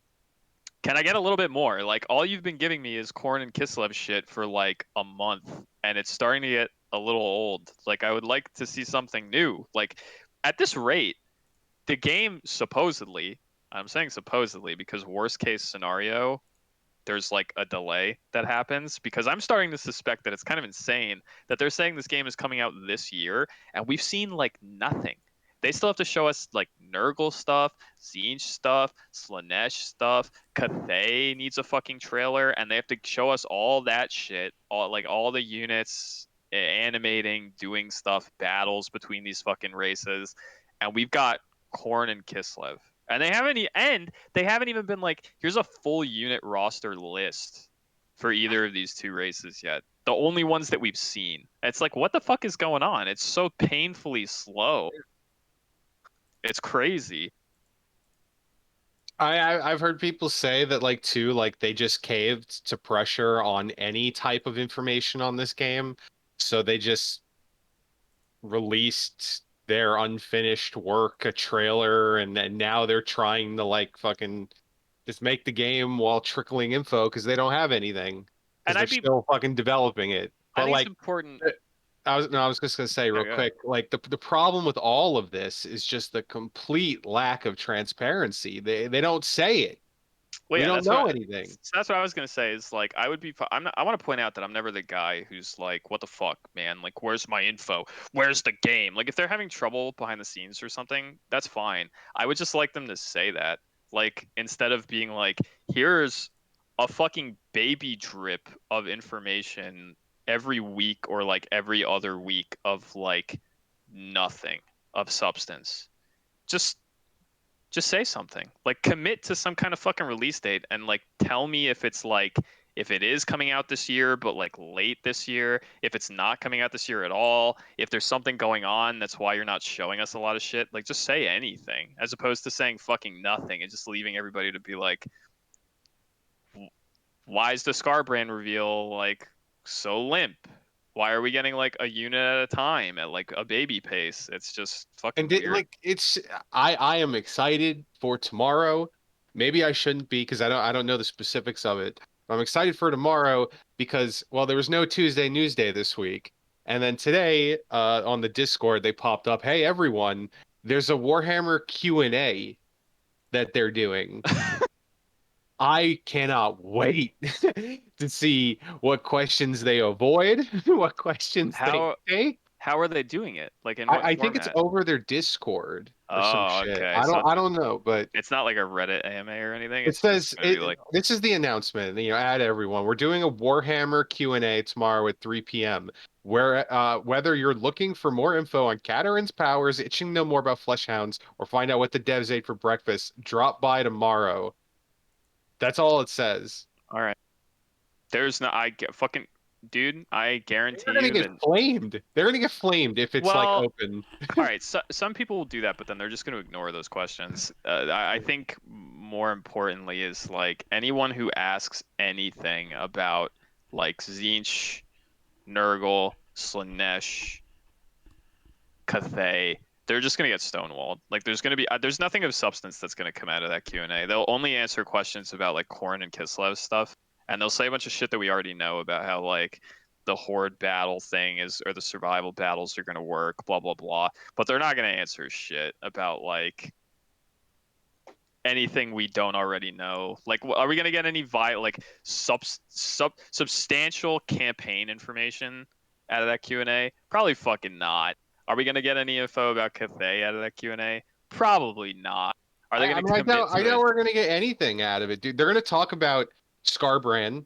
can I get a little bit more? Like, all you've been giving me is Korn and Kislev shit for like a month, and it's starting to get a little old. Like, I would like to see something new. Like, at this rate, the game supposedly, I'm saying supposedly because worst case scenario, there's like a delay that happens because I'm starting to suspect that it's kind of insane that they're saying this game is coming out this year and we've seen like nothing. They still have to show us like Nurgle stuff, Tzeentch stuff, Slanesh stuff. Cathay needs a fucking trailer, and they have to show us all that shit, all the units animating, doing stuff, battles between these fucking races, and we've got Khorne and Kislev, and they haven't even been like, here's a full unit roster list for either of these two races yet. The only ones that we've seen. It's like, what the fuck is going on? It's so painfully slow. It's crazy. I've heard people say that like too, like they just caved to pressure on any type of information on this game, so they just released their unfinished work, a trailer, and then now they're trying to like fucking just make the game while trickling info because they don't have anything because And they're still fucking developing it. I But think it's like important. I was just gonna say No, real go ahead. quick, like the problem with all of this is just the complete lack of transparency. They don't say it. Well, We yeah, don't know anything. that's what I was gonna say. Is like, I would be. I'm not. I want to point out that I'm never the guy who's like, "What the fuck, man? Like, where's my info? Where's the game?" Like, if they're having trouble behind the scenes or something, that's fine. I would just like them to say that. Like, instead of being like, "Here's a fucking baby drip of information every week or like every other week of like nothing of substance." Just just say something. Like, commit to some kind of fucking release date and like tell me if it's like, if it is coming out this year but like late this year, if it's not coming out this year at all, if there's something going on that's why you're not showing us a lot of shit. Like, just say anything as opposed to saying fucking nothing and just leaving everybody to be like, why is the Scar brand reveal like so limp? Why are we getting like a unit at a time at like a baby pace? It's just fucking weird. Like it's I am excited for tomorrow. Maybe I shouldn't be because I don't know the specifics of it. But I'm excited for tomorrow because well there was no Tuesday News Day this week. And then today on the Discord they popped up, "Hey everyone, there's a Warhammer Q&A that they're doing." I cannot wait to see what questions they avoid, what questions they How take. how are they doing it? Like, in what I think it's format? over their Discord or some Oh, shit. okay. So I don't know, but it's not like a Reddit AMA or anything. it It's just says gonna be it. like, This is the announcement. You know, add everyone. We're doing a Warhammer Q&A tomorrow at 3 p.m. Where whether you're looking for more info on Katarin's powers, itching to know more about Fleshhounds, or find out what the devs ate for breakfast, drop by tomorrow. That's all it says. all right. There's no, I get fucking, dude. I guarantee They're gonna you get that. flamed. They're gonna get flamed if it's like Well, open. all right. So some people will do that, but then they're just going to ignore those questions. I think more importantly is like anyone who asks anything about like Tzeentch, Nurgle, Slanesh, Cathay, they're just gonna get stonewalled. Like, there's nothing of substance that's gonna come out of that Q&A. They'll only answer questions about like Khorne and Kislev stuff, and they'll say a bunch of shit that we already know about how like the horde battle thing is, or the survival battles are gonna work, blah blah blah. But they're not gonna answer shit about like anything we don't already know. Like, are we gonna get any like substantial campaign information out of that Q&A? Probably fucking not. Are we gonna get any info about Cathay out of that Q&A? Probably not. Are they I gonna mean, commit I to know it? we're gonna get anything out of it, dude. They're gonna talk about Scarbrand,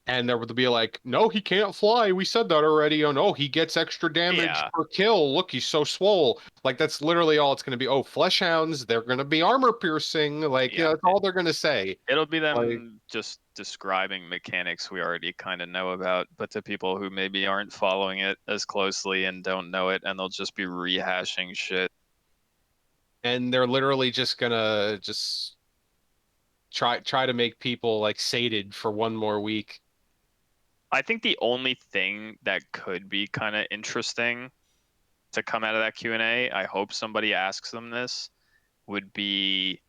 and they'll be like, "No, he can't fly. We said that already. Oh no, he gets extra damage Yeah, per kill. Look, he's so swole." Like that's literally all it's gonna be. Oh, Fleshhounds, they're gonna be armor piercing. Like, you yeah. know, that's all they're gonna say. It'll be Like, them just describing mechanics we already kind of know about, but to people who maybe aren't following it as closely and don't know it, and they'll just be rehashing shit. and they're literally just gonna just try to make people like sated for one more week. I think the only thing that could be kind of interesting to come out of that Q&A, I hope somebody asks them this, would be,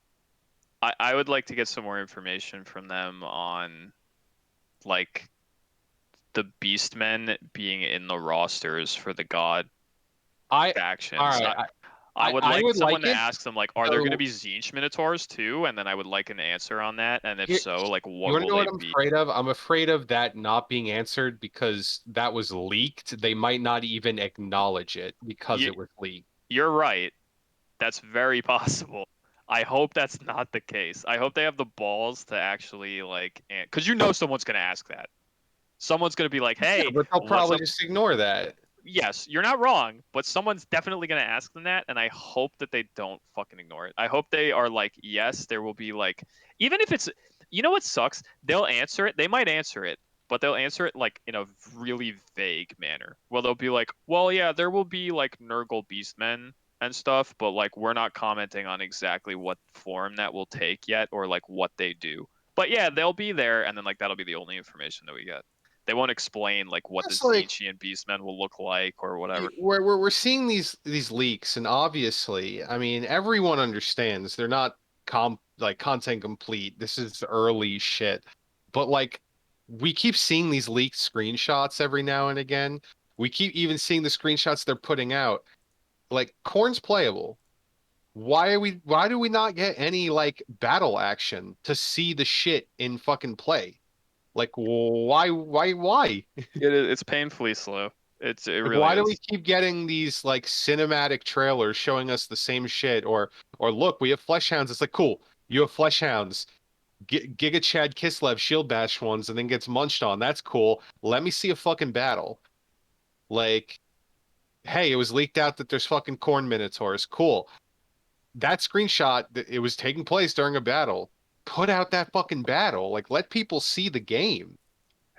I would like to get some more information from them on like the Beastmen being in the rosters for the God I All factions. right, I would I like would someone like to it. ask them like, are there going to So be Tzeentch Minotaurs too? And then I would like an answer on that. And if here, so, like, you what want to will know they what I'm be? afraid of? I'm afraid of that not being answered because that was leaked. They might not even acknowledge it because You, it was leaked. you're right. That's very possible. I hope that's not the case. I hope they have the balls to actually like, because you know someone's gonna ask that. Someone's gonna be like, Yeah, "Hey, but they'll what's probably up?" just ignore that. Yes, you're not wrong, but someone's definitely gonna ask them that, and I hope that they don't fucking ignore it. I hope they are like, yes, there will be like, even if it's, you know what sucks? They'll answer it. They might answer it, but they'll answer it like in a really vague manner. Well, they'll be like, well, yeah, there will be like Nurgle Beastmen and stuff, but like we're not commenting on exactly what form that will take yet or like what they do. But yeah, they'll be there, and then like that'll be the only information that we get. They won't explain like what the It's like Zinchian Beastmen will look like or whatever. we're seeing these leaks, and obviously, I mean, everyone understands they're not like content complete. This is early shit, but like we keep seeing these leaked screenshots every now and again. We keep even seeing the screenshots they're putting out. Like Corn's playable. Why do we not get any like battle action to see the shit in fucking play? Like why? It's painfully slow. It Like, really why do we is. keep getting these like cinematic trailers showing us the same shit? Or look, we have flesh hounds. It's like, cool, you have flesh hounds. Giga Chad Kislev shield bash ones and then gets munched on. That's cool. Let me see a fucking battle. Like, hey, it was leaked out that there's fucking corn minotaurs. Cool. That screenshot, it was taking place during a battle. Put out that fucking battle. Like, let people see the game.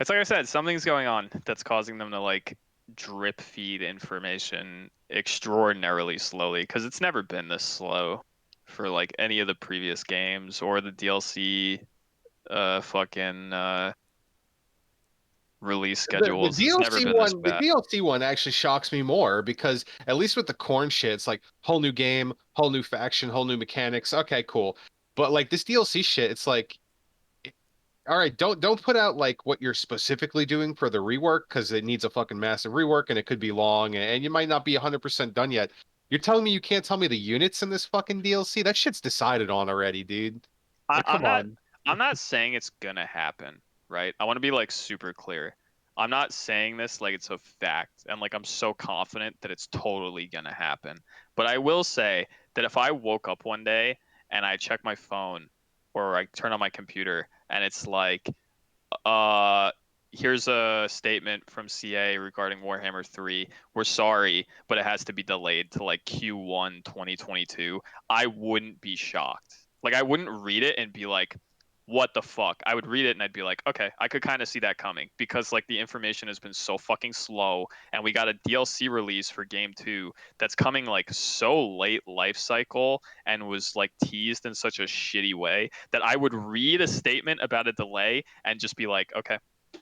It's like I said, something's going on that's causing them to like drip feed information extraordinarily slowly because it's never been this slow for like any of the previous games or the DLC fucking release The schedules. It's never DLC been this one, the bad. DLC one actually shocks me more because at least with the corn shit, it's like whole new game, whole new faction, whole new mechanics. Okay, cool. But like this DLC shit, it's like, all right, don't put out like what you're specifically doing for the rework because it needs a fucking massive rework and it could be long and you might not be 100% done yet. You're telling me you can't tell me the units in this fucking DLC? That shit's decided on already, dude. I, Like, I'm come not on. I'm not saying it's gonna happen, right? I want to be like super clear. I'm not saying this like it's a fact and like I'm so confident that it's totally gonna happen. But I will say that if I woke up one day and I check my phone or I turn on my computer and it's like, uh, here's a statement from CA regarding Warhammer 3. We're sorry, but it has to be delayed to like Q1 2022. I wouldn't be shocked. Like I wouldn't read it and be like, what the fuck? I would read it and I'd be like, okay, I could kind of see that coming because like the information has been so fucking slow and we got a DLC release for game 2 that's coming like so late life cycle and was like teased in such a shitty way that I would read a statement about a delay and just be like, okay, like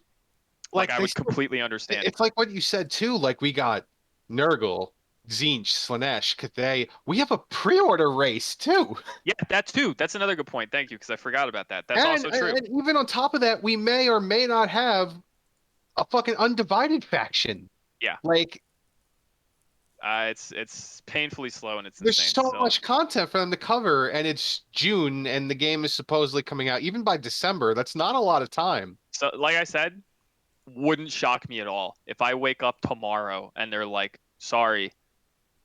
Like I they would still completely understand. it's like what you said too. Like we got Nurgle, Tzeentch, Slanesh, Cathay. We have a pre-order race too. Yeah, that too. That's another good point. Thank you, because I forgot about that. That's And, also and true. and even on top of that, we may or may not have a fucking undivided faction. Yeah, Like it's painfully slow and it's there's insane so still. much content for them to cover, and it's June, and the game is supposedly coming out even by December. That's not a lot of time. So, like I said, wouldn't shock me at all if I wake up tomorrow and they're like, "Sorry,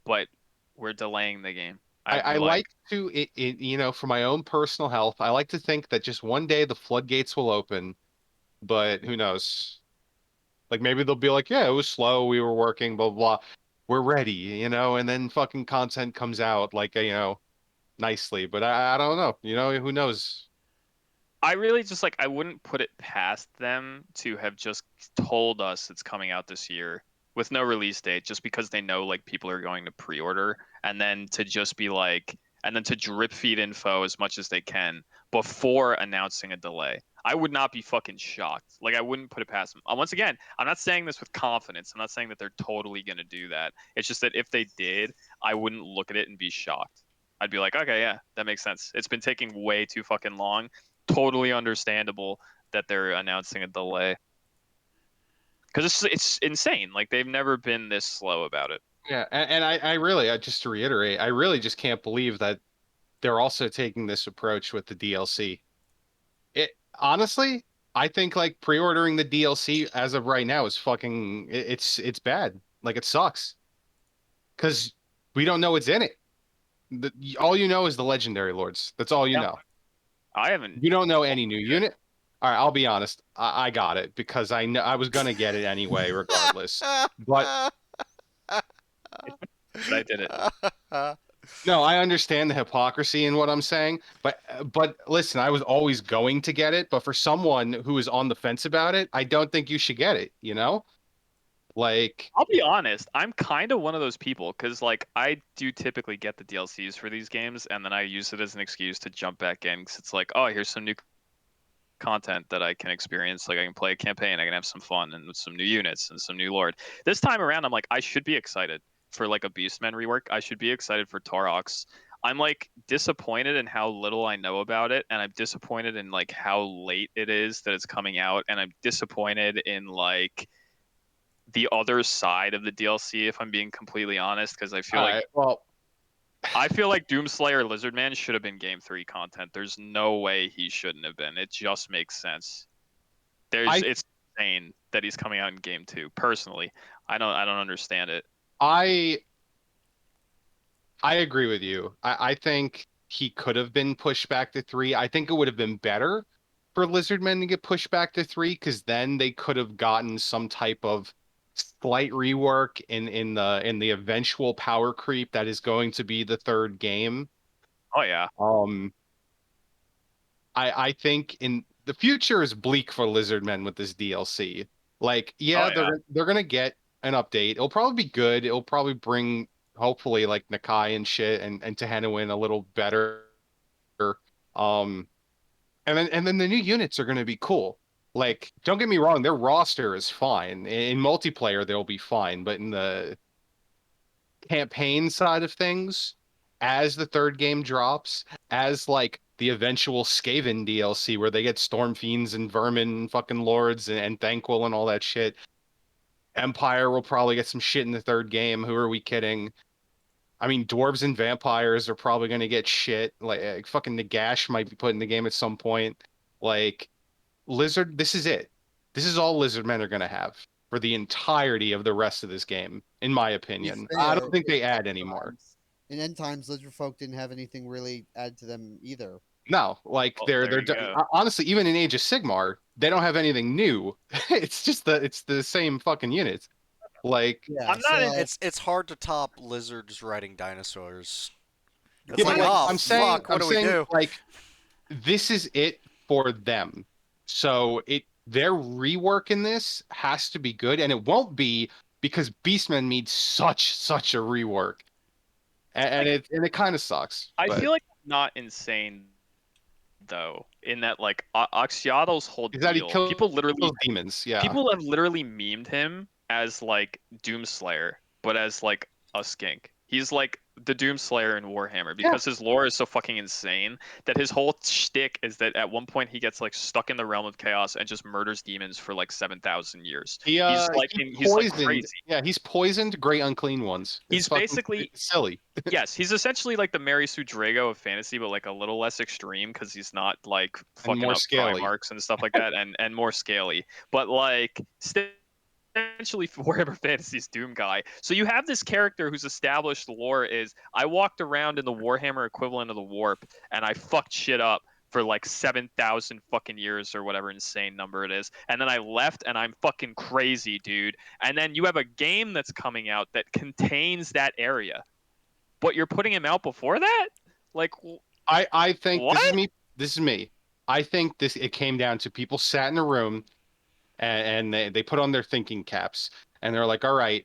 but we're delaying the game." I'd I be like, like to, for my own personal health, I like to think that just one day the floodgates will open, but who knows? Like maybe they'll be like, yeah, it was slow, we were working, blah blah. We're ready, and then fucking content comes out like nicely. But I don't know, who knows? I really just like I wouldn't put it past them to have just told us it's coming out this year with no release date just because they know like people are going to pre-order and then to just be like and then to drip feed info as much as they can before announcing a delay. I would not be fucking shocked. Like I wouldn't put it past them. Once again, I'm not saying this with confidence. I'm not saying that they're totally going to do that. It's just that if they did, I wouldn't look at it and be shocked. I'd be like, okay, yeah, that makes sense. It's been taking way too fucking long, totally understandable that they're announcing a delay because it's insane. Like they've never been this slow about it. Yeah, and I really, just to reiterate, I really just can't believe that they're also taking this approach with the DLC. It honestly, I think like pre-ordering the DLC as of right now is fucking it's bad. Like it sucks because we don't know what's in it. All you know is the legendary lords. That's all you Yeah. know. I haven't. You don't know any new unit. All right, I'll be honest. I got it because I know I was gonna get it anyway, regardless. But I did it. no, I understand the hypocrisy in what I'm saying. But listen, I was always going to get it. But for someone who is on the fence about it, I don't think you should get it. You know, like I'll be honest, I'm kind of one of those people because like I do typically get the DLCs for these games, and then I use it as an excuse to jump back in because it's like, oh, here's some new content that I can experience. Like I can play a campaign, I can have some fun and with some new units and some new lord. This time around, I'm like, I should be excited for like a Beastman rework. I should be excited for Taurox. I'm like disappointed in how little I know about it, and I'm disappointed in like how late it is that it's coming out, and I'm disappointed in like the other side of the DLC, if I'm being completely honest, because all right, well, I feel like Doomslayer Lizardman should have been Game 3 content. There's no way he shouldn't have been. It just makes sense. I It's insane that he's coming out in Game 2. Personally, I don't understand it. I I agree with you. I think he could have been pushed back to 3. I think it would have been better for Lizardmen to get pushed back to 3 because then they could have gotten some type of slight rework in the eventual power creep that is going to be the third game. Oh yeah. Um, I think in the future is bleak for Lizardmen with this DLC. Like, Oh yeah, yeah. they're gonna get an update. It'll probably be good. It'll probably bring hopefully like Nakai and shit and Tehenowin a little better. Um, and then the new units are gonna be cool. Like, don't get me wrong, their roster is fine. In multiplayer, they'll be fine, but in the campaign side of things, as the third game drops, as like the eventual Skaven DLC where they get Storm Fiends and Vermin fucking Lords and Thanquil and all that shit. Empire will probably get some shit in the third game. Who are we kidding? I mean, dwarves and vampires are probably going to get shit. Like fucking Nagash might be put in the game at some point. Like Lizard, this is it. This is all lizard men are going to have for the entirety of the rest of this game, in my To be opinion. I fair, don't think in they add end anymore. times, in end times, lizard folk didn't have anything really add to them either. No, like Well, there they're you go. honestly even in Age of Sigmar, they don't have anything new. It's the same fucking units. Like Yeah, I'm not in. so It's hard to top lizards riding dinosaurs. It's yeah, I'm but like, not like in. oh I'm saying fuck, what I'm do we saying do? like this is it for them. So it their rework in this has to be good, and it won't be because Beastmen needs such a rework, and Like it kind of sucks. I But feel like I'm not insane though, in that like Oxiato's whole is that he deal. kills demons? Yeah, People have literally memed him as like Doomslayer, but as like a skink. He's like the Doomslayer in Warhammer yeah. because his lore is so fucking insane that his whole shtick is that at one point he gets like stuck in the realm of chaos and just murders demons for like 7,000 years. He He's like poisoned. crazy. Yeah, he's poisoned great unclean ones. It's He's fucking basically it's silly yes, he's essentially like the Mary Sue Drago of fantasy, but like a little less extreme because he's not like and fucking more up scaly. Primarchs and stuff like that, and more scaly. But like essentially Warhammer Fantasy's Doom guy. So you have this character whose established lore is I walked around in the Warhammer equivalent of the Warp and I fucked shit up for like 7,000 fucking years or whatever insane number it is. And then I left and I'm fucking crazy, dude. And then you have a game that's coming out that contains that area, but you're putting him out before that? Like, I think what? this is me. This is me. I think this it came down to people sat in a room and they put on their thinking caps and they're like, all right,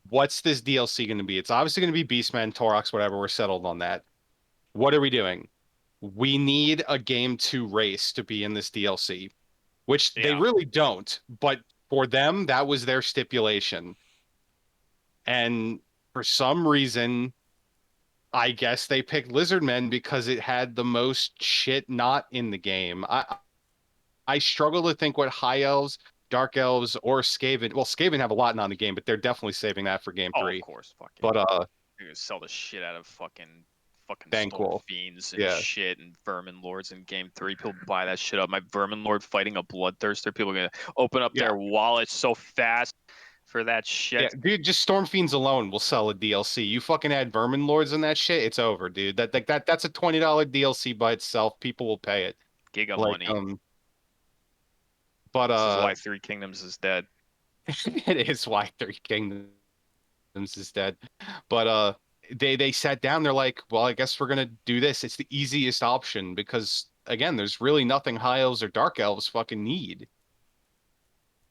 what's this DLC going to be? It's obviously going to be Beastman, Torox, whatever. We're settled on that. What are we doing? We need a game 2 race to be in this DLC, which they Yeah. really don't. But for them, that was their stipulation. And for some reason, I guess they picked Lizardmen because it had the most shit not in the game. I struggle to think what High Elves, Dark Elves, or Skaven. Well, Skaven have a lot not in the game, but they're definitely saving that for Game Oh, of 3. course, fucking. But You're gonna sell the shit out of fucking Storm Thanquil, Fiends and yeah, shit and Vermin Lords in Game 3. People buy that shit up. My Vermin Lord fighting a Bloodthirster. People are gonna open up yeah. their wallets so fast for that Yeah, shit. dude, just Storm Fiends alone will sell a DLC. You fucking add Vermin Lords in that shit, it's over, dude. That's a $20 DLC by itself. People will pay it. Giga Like, money. but This is why Three Kingdoms is dead. it is why Three Kingdoms is dead. But they sat down, they're like, well, I guess we're gonna do this. It's the easiest option because again, there's really nothing high elves or dark elves fucking need.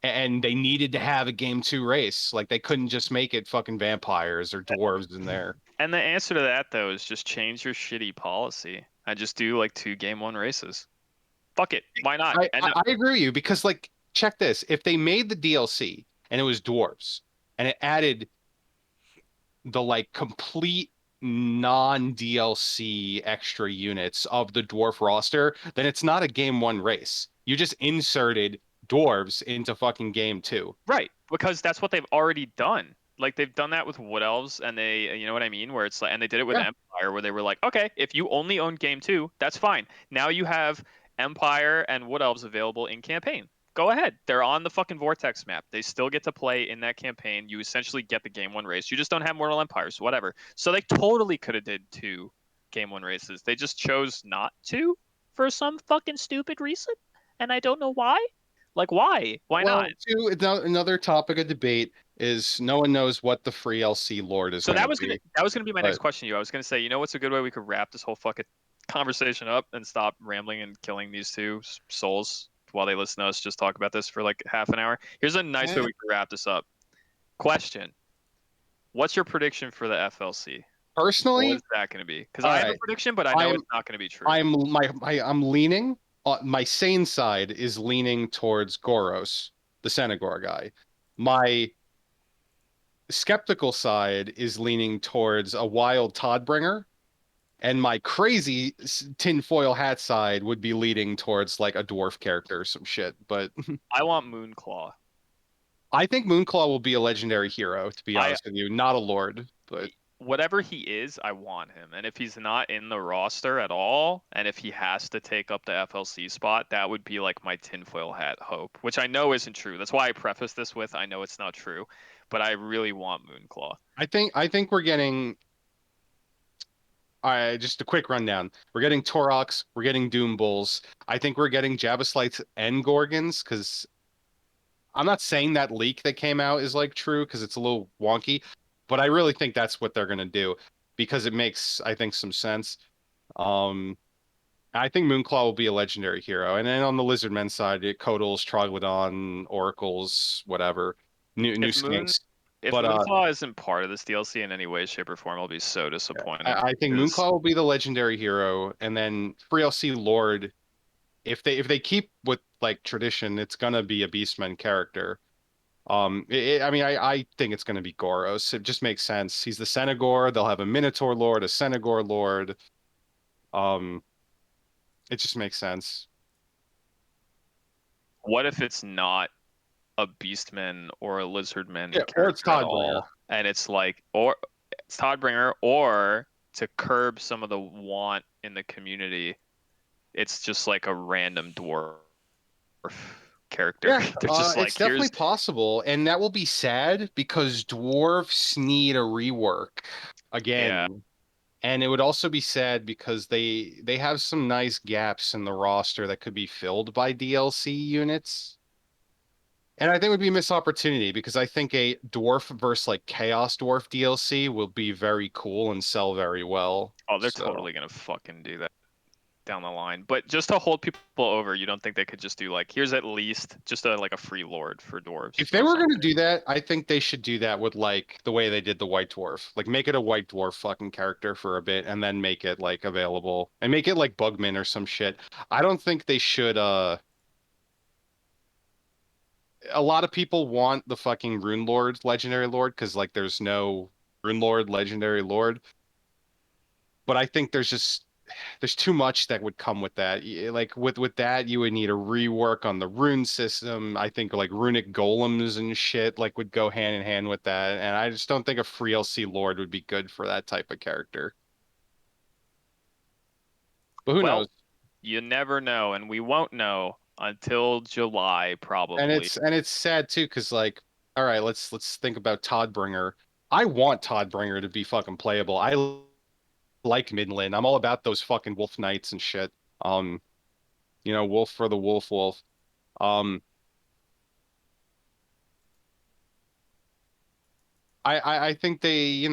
And they needed to have a game 2 race. Like they couldn't just make it fucking vampires or dwarves in there. And the answer to that though is just change your shitty policy and just do like 2 game 1 races. Fuck it, why not? I, And I, I agree with you because like check this. If they made the DLC and it was dwarves and it added the like complete non-DLC extra units of the dwarf roster, then it's not a game 1 race. You just inserted dwarves into fucking game 2. right, because that's what they've already done. Like they've done that with Wood Elves, and they, you know what I mean, where it's like, and they did it with Yeah. Empire, where they were like, okay, if you only own game 2, that's fine. Now you have Empire and Wood Elves available in campaign. Go ahead. They're on the fucking Vortex map. They still get to play in that campaign. You essentially get the game 1 race. You just don't have Mortal Empires, whatever. So they totally could have did 2 game 1 races. They just chose not to for some fucking stupid reason, and I don't know why. Like why? Why Well, not? too, another topic of debate is no one knows what the free LC Lord is So going that to was gonna be. that was gonna be my next But question to you. I was gonna say, you know what's a good way we could wrap this whole fucking conversation up and stop rambling and killing these two souls while they listen to us just talk about this for like half an hour. Here's a nice way we could wrap this up. Question: what's your prediction for the FLC? What personally, is that going to be? Because all I have a right, prediction, but I know I'm it's not going to be true. I'm leaning. My sane side is leaning towards Goros, the Senegor guy. My skeptical side is leaning towards a wild Toddbringer, and my crazy tinfoil hat side would be leading towards like a dwarf character or some shit. But I want Moonclaw. I think Moonclaw will be a legendary hero, to be I honest with you, not a lord. But whatever he is, I want him. And if he's not in the roster at all, and if he has to take up the FLC spot, that would be like my tinfoil hat hope, which I know isn't true. That's why I preface this with I know it's not true, but I really want Moonclaw. I think we're getting just a quick rundown. We're getting Toroks, we're getting Doom Bulls. I think we're getting Jabba and Gorgons because I'm not saying that leak that came out is like true because it's a little wonky, but I really think that's what they're gonna do because it makes I think some sense. Um, I think Moonclaw will be a legendary hero, and then on the Lizardmen side, Codals, Troglodon, Oracles, whatever, new If Moon Skinks. if But Moonclaw isn't part of this DLC in any way, shape, or form, I'll be so disappointed. I think 'Cause Moonclaw will be the legendary hero, and then Free LC Lord. If they keep with like tradition, it's gonna be a Beastman character. I mean, I think it's gonna be Goros. It just makes sense. He's the Senegor. They'll have a Minotaur Lord, a Senegor Lord. Um, it just makes sense. what if it's not a Beastman or a Lizardman Yeah, or it's character at Toddbringer. all? And it's like, or it's Toddbringer, or to curb some of the want in the community, it's just like a random dwarf character. Yeah, They're just it's like, definitely here's possible, and that will be sad because dwarfs need a rework yeah. again. And it would also be sad because they have some nice gaps in the roster that could be filled by DLC units. And I think it would be a missed opportunity because I think a dwarf versus like Chaos Dwarf DLC will be very cool and sell very well. Oh, they're So totally gonna fucking do that down the line. But just to hold people over, you don't think they could just do like, here's at least just a like a free lord for dwarves if they or were going to something? do that, I think they should do that with like the way they did the White Dwarf. Like make it a White Dwarf fucking character for a bit and then make it like available and make it like Bugman or some shit. I don't think they should a lot of people want the fucking Rune Lord legendary lord because like there's no Rune Lord legendary lord. But I think there's too much that would come with that. Like with that, you would need a rework on the rune system. I think like runic golems and shit like would go hand in hand with that. And I just don't think a free LC Lord would be good for that type of character. But who Well, knows? you never know, and we won't know until July And probably. it's sad too, because like All right, let's think about Toddbringer. I want Toddbringer to be fucking playable. I like Midland. I'm all about those fucking wolf knights and shit. Um, wolf for the wolf. Um, I think they,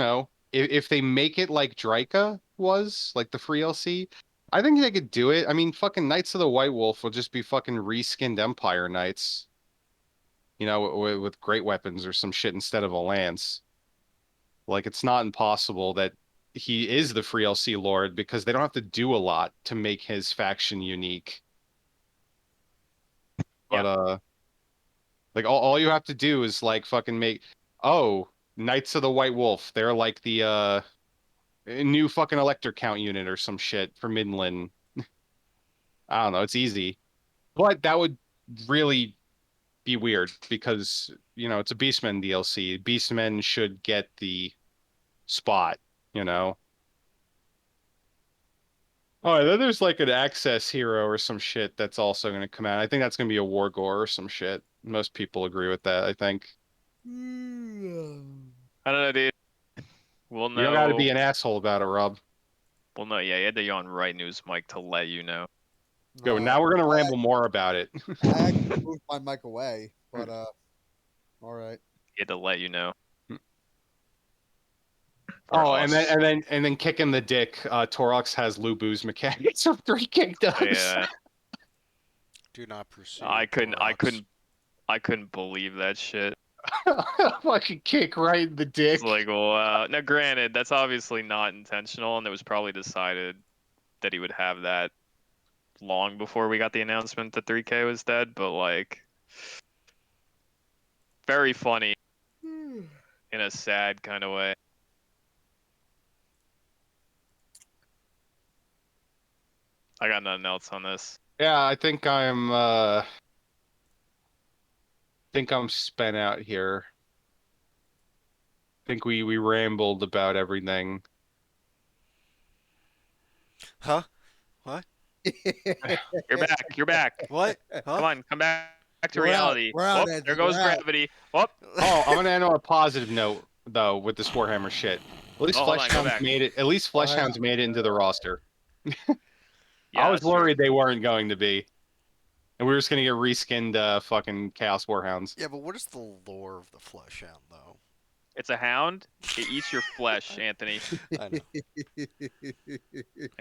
if they make it like Dryka was, like the free LC, I think they could do it. I mean, fucking Knights of the White Wolf will just be fucking reskinned Empire Knights, with great weapons or some shit instead of a lance. Like, it's not impossible that he is the free LC Lord because they don't have to do a lot to make his faction unique. Yeah. But like all you have to do is like fucking make Knights of the White Wolf. They're like the new fucking elector count unit or some shit for Midland. I don't know, it's easy. But that would really be weird because, it's a Beastmen DLC. Beastmen should get the spot, you know. Oh, and then there's like an access hero or some shit that's also going to come out. I think that's going to be a War Gore or some shit. Most people agree with that, I think. I don't know, dude. We'll You don't got to know. be an asshole about it, Rob. Well, no, yeah, you had to yawn right news, Mike, to let you know. Go. Now we're going to ramble more about it. I actually moved my mic away, but all right. He had to let you know. For Oh, and then us. kicking the dick. Torox has Lubu's mechanics of 3 kingdoms. Yeah. Do not pursue. I Torox. couldn't believe that shit. Fucking kick right in the dick. It's like, well, now granted, that's obviously not intentional, and it was probably decided that he would have that long before we got the announcement that 3K was dead, but like, very funny in a sad kind of way. I got nothing else on this. Yeah, I think I'm spent out here. I think we rambled about everything. Huh? What? You're back. You're back. What? Huh? Come on, come back to We're out. reality. We're out, Oh, Anthony. there goes We're out. gravity. Oh, Oh, I'm gonna end on a positive note though with this Warhammer shit. At least oh, hold on, go back. made it. At least Oh, hang Fleshhounds on. made it into the roster. Yeah, I was that's true. worried they weren't going to be, and we were just gonna get reskinned fucking Chaos Warhounds. Yeah, but what is the lore of the Fleshhound, though? It's a hound. It eats your flesh, Anthony. I know.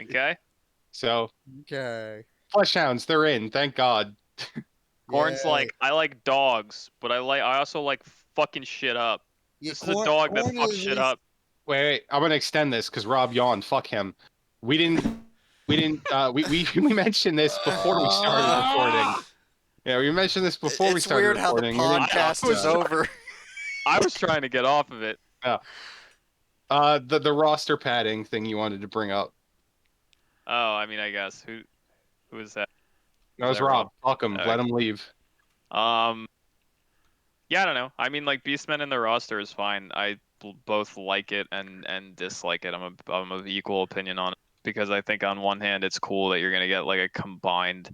Okay? So Okay. Fleshhounds, they're in. Thank God. Corn's Yay. like, I like dogs, but I also like fucking shit up. Yeah, This is a dog that Corn fucks is at shit least- up. Wait, I'm gonna extend this because Rob yawned. Fuck him. We didn't. We mentioned this before we started recording. Yeah, we mentioned this before we It's started weird how the recording. We didn't talk podcast is about it. over. I was trying to get off of it. The roster padding thing you wanted to bring up. Oh, I mean, I guess who is that? That Is was that Rob. Fuck him. Okay. Let him leave. Yeah, I don't know. I mean, like Beastmen in the roster is fine. I both like it and dislike it. I'm of equal opinion on it because I think on one hand it's cool that you're gonna get like a combined